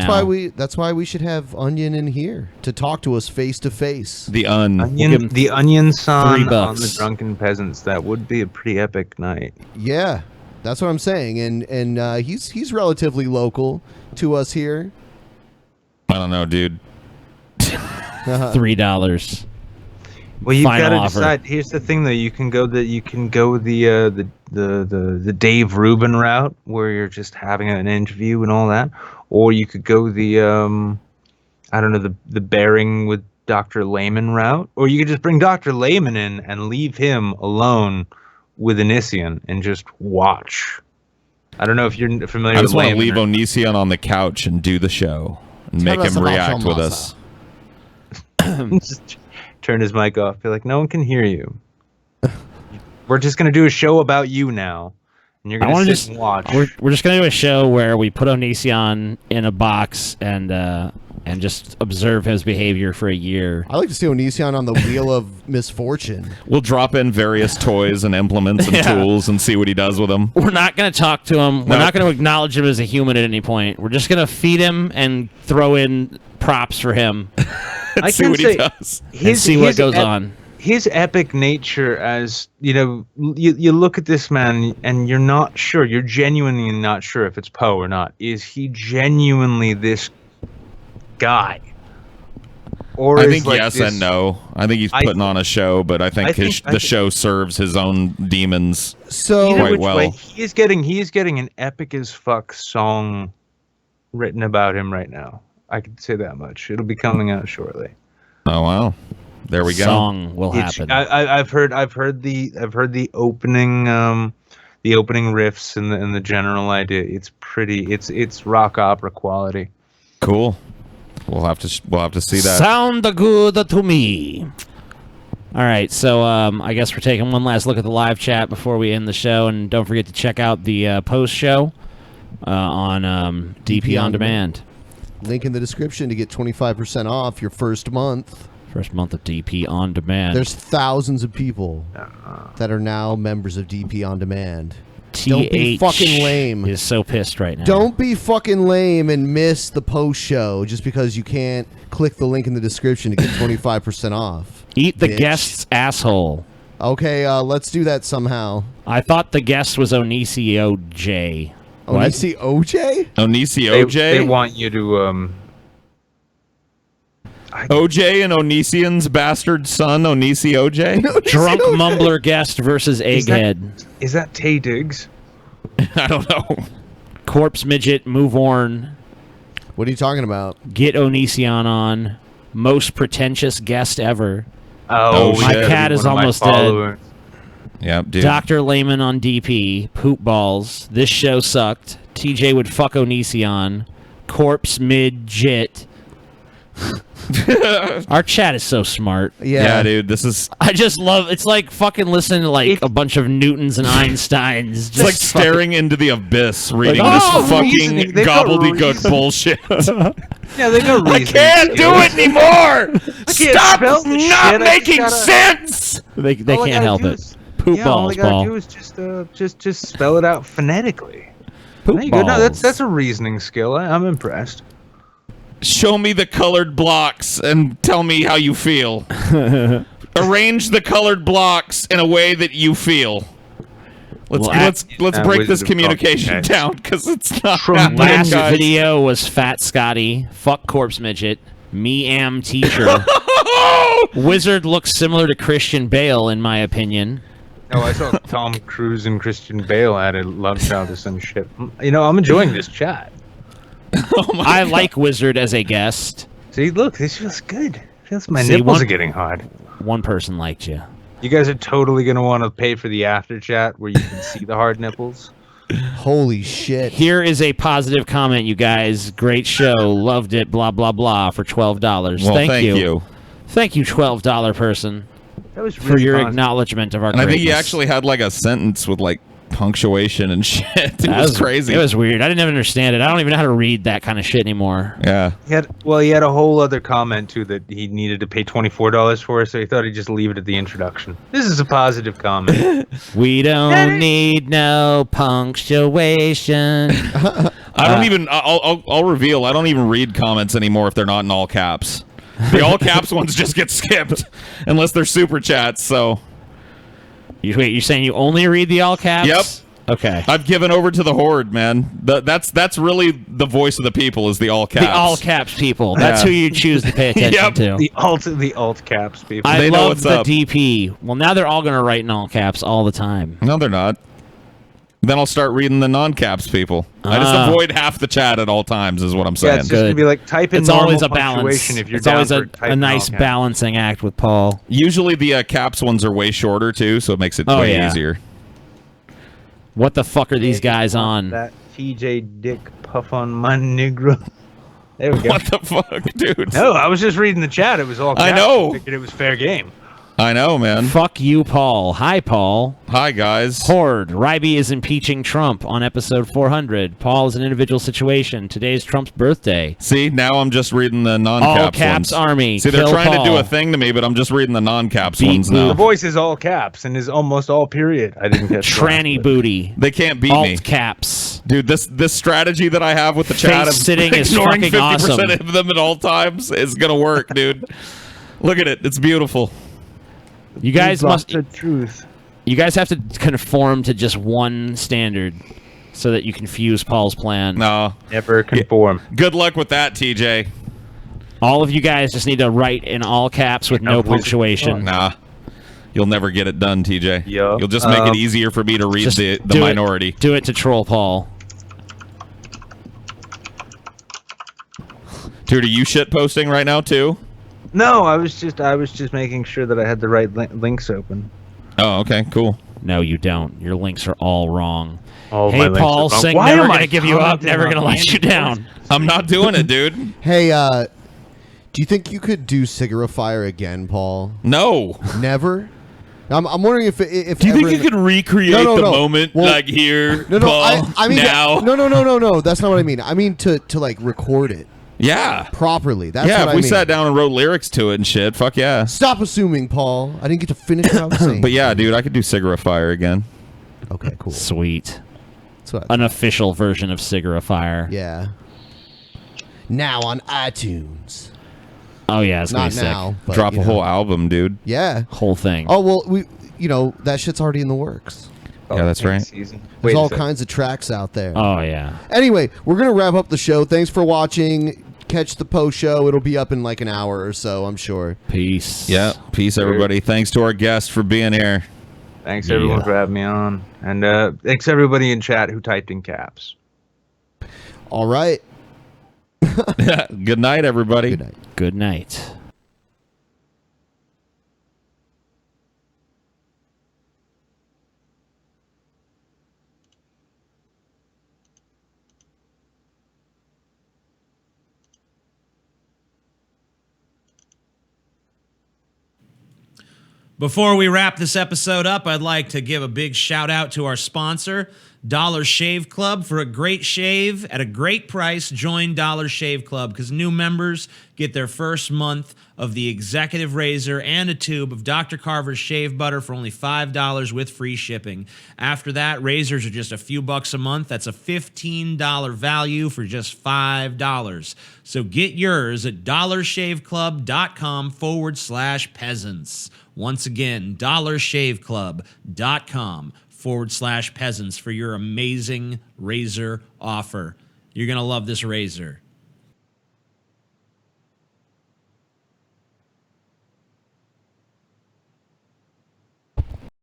That's why we should have Onion in here to talk to us face to face. The Onion song $3. on the Drunken Peasants. That would be a pretty epic night. Yeah, that's what I'm saying, and he's relatively local to us here. I don't know, dude. $3. Well, you've got to offer. decide. Here's the thing, though. You can go the Dave Rubin route, where you're just having an interview and all that, or you could go the I don't know, the Bearing with Dr. Lehman route, or you could just bring Dr. Lehman in and leave him alone with Onision and just watch. I don't know if you're familiar. I just with want to leave Lehman. Onision on the couch and do the show and make him react with us. Just turn his mic off. Be like, no one can hear you. We're just gonna do a show about you now, and you're gonna sit and watch. We're just gonna do a show where we put Onision in a box and just observe his behavior for a year. I like to see Onision on the wheel of misfortune. We'll drop in various toys and implements and tools and see what he does with them. We're not going to talk to him. We're not going to acknowledge him as a human at any point. We're just going to feed him and throw in props for him. I see can what say he does. And see what goes on. His epic nature, as you know, you look at this man and you're not sure. You're genuinely not sure if it's Poe or not. Is he genuinely this guy? Or I is think like yes this, and no. I think he's putting on a show, but I think the show serves his own demons quite well. Way, he is getting an epic as fuck song written about him right now. I can say that much. It'll be coming out shortly. Oh wow, there we go. Song will happen. I've heard the opening riffs and the general idea. It's pretty. It's rock opera quality. Cool. We'll have to see that. Sound good to me. All right, so I guess we're taking one last look at the live chat before we end the show, and don't forget to check out the post show on DP On Demand. Link in the description to get 25% off your first month. First month of DP On Demand. There's thousands of people that are now members of DP On Demand. Don't be TH fucking lame. is so pissed right now. Don't be fucking lame and miss the post show just because you can't click the link in the description to get 25% off. Eat the bitch. guest's asshole. Okay, let's do that somehow. I thought the guest was Onicio J. Onicio OJ? Onicio OJ? They want you to OJ and Onision's bastard son, Onicio OJ? Drunk mumbler guest versus egghead. Is that Tay Diggs? I don't know. Corpse midget, move on. What are you talking about? Get Onision on. Most pretentious guest ever. Oh, my shit. cat is almost dead. Yeah, dude. Dr. Layman on DP. Poop balls. This show sucked. TJ would fuck Onision. Corpse midget. Our chat is so smart. Yeah, dude, this is... I just love... It's like fucking listening to like a bunch of Newtons and Einsteins. It's Just like staring into the abyss, reading Like, this oh, fucking reasoning. They've got gobbledygook reasoning. bullshit. Yeah, they got I reasoning can't do skills. it anymore! Stop spell the shit, not I making just sense! They All I can't gotta help do it. is- Poop yeah, all balls, I gotta Paul. do is just spell it out phonetically. Poop There you go. No, balls. that's a reasoning skill. I'm impressed. Show me the colored blocks and tell me how you feel. Arrange the colored blocks in a way that you feel. Let's break this communication down because it's not happening, Last guys. video was Fat Scotty. Fuck corpse midget. Me am teacher. Wizard looks similar to Christian Bale in my opinion. No, I saw Tom Cruise and Christian Bale had a love child or some shit. You know, I'm enjoying this chat. I like Wizard as a guest. See, look, this feels good. My See, nipples one- are getting hard. One person liked you. You guys are totally gonna want to pay for the after chat where you can see the hard nipples. Holy shit. Here is a positive comment, you guys. Great show. Loved it. Blah, blah, blah for $12. Well, thank you. you. Thank you, $12 person, That was for really your positive. acknowledgement of our And I think greatness. he actually had like a sentence with like punctuation and shit. It was crazy. It was weird. I didn't even understand it. I don't even know how to read that kind of shit anymore. Yeah. He had a whole other comment too that he needed to pay $24 for, so he thought he'd just leave it at the introduction. This is a positive comment. We don't need no punctuation. I don't even. I'll reveal. I don't even read comments anymore if they're not in all caps. The all caps ones just get skipped unless they're super chats. So. Wait, you're saying you only read the all caps? Yep. Okay. I've given over to the horde, man. That's really the voice of the people is the all caps. The all caps people. That's Yeah. who you choose to pay attention Yep. to. The alt caps people. I They know love what's the up. DP. Well, now they're all going to write in all caps all the time. No, they're not. Then I'll start reading the non-caps people. I just avoid half the chat at all times, is what I'm saying. Yeah, it's just gonna be like type in It's always a normal balance. punctuation if you're It's down always for a typing nice all caps. balancing act with Paul. Usually the caps ones are way shorter too, so it makes it Oh, way yeah. easier. What the fuck are these guys on? That TJ Dick puff on my Negro. There we go. What the fuck, dude? No, I was just reading the chat. It was all caps. I know. I figured it was fair game. I know, man. Fuck you, Paul. Hi, Paul. Hi, guys. Horde. Ryby is impeaching Trump on episode 400. Paul is an individual situation. Today's Trump's birthday. See, now I'm just reading the non-caps All caps ones. army. See, they're Kill trying to do Paul. a thing to me, but I'm just reading the non-caps Beat ones The now. voice is all caps and is almost all period. I didn't catch that. Tranny booty. They can't beat Alt me. caps. Dude, this strategy that I have with the chat of Face sitting is ignoring fucking 50% awesome. of them at all times is gonna work, dude. Look at it. It's beautiful. You guys must. The truth. You guys have to conform to just one standard so that you confuse Paul's plan. No. Never conform. Good luck with that, TJ. All of you guys just need to write in all caps with no punctuation. Nah. You'll never get it done, TJ. Yeah. You'll just make it easier for me to read Just the do it. minority. Do it to troll Paul. Dude, are you shit posting right now too? No, I was just making sure that I had the right links open. Oh, okay, cool. No, you don't. Your links are all wrong. All my Hey, links Paul, are wrong. sing Why Never am Gonna I Give You Up, commenting Never on Gonna Let You Down. I'm not doing it, dude. Hey, do you think you could do Signifier again, Paul? No. Never? I'm wondering if Do you think you could recreate No, the no. moment Well, like here, No, Paul, I mean now? No. That's not what I mean. I mean to like record it. Yeah. Properly. That's Yeah, what if I we mean. sat down and wrote lyrics to it and shit, fuck yeah. Stop assuming, Paul. I didn't get to finish what I was saying. But yeah, dude, I could do Signifier again. Okay, cool. Sweet. That's what. An official version of Sigarifier. Yeah. Now on iTunes. Oh yeah, it's gonna Not be sick. now. But, Drop you a know. whole album, dude. Yeah. Whole thing. Oh well, that shit's already in the works. Yeah, that's right. There's all kinds of tracks out there. Oh yeah. Anyway, we're gonna wrap up the show. Thanks for watching. Catch the post show. It'll be up in like an hour or so, I'm sure. Peace. Yeah, peace, everybody. Thanks to our guest for being here. Thanks everyone for having me on, and thanks everybody in chat who typed in caps. All right. Good night, everybody. Good night. Good night. Before we wrap this episode up, I'd like to give a big shout out to our sponsor, Dollar Shave Club. For a great shave at a great price, join Dollar Shave Club because new members get their first month of the executive razor and a tube of Dr. Carver's shave butter for only $5 with free shipping. After that, razors are just a few bucks a month. That's a $15 value for just $5. So get yours at dollarshaveclub.com/peasants. Once again, dollarshaveclub.com/peasants for your amazing razor offer. You're going to love this razor.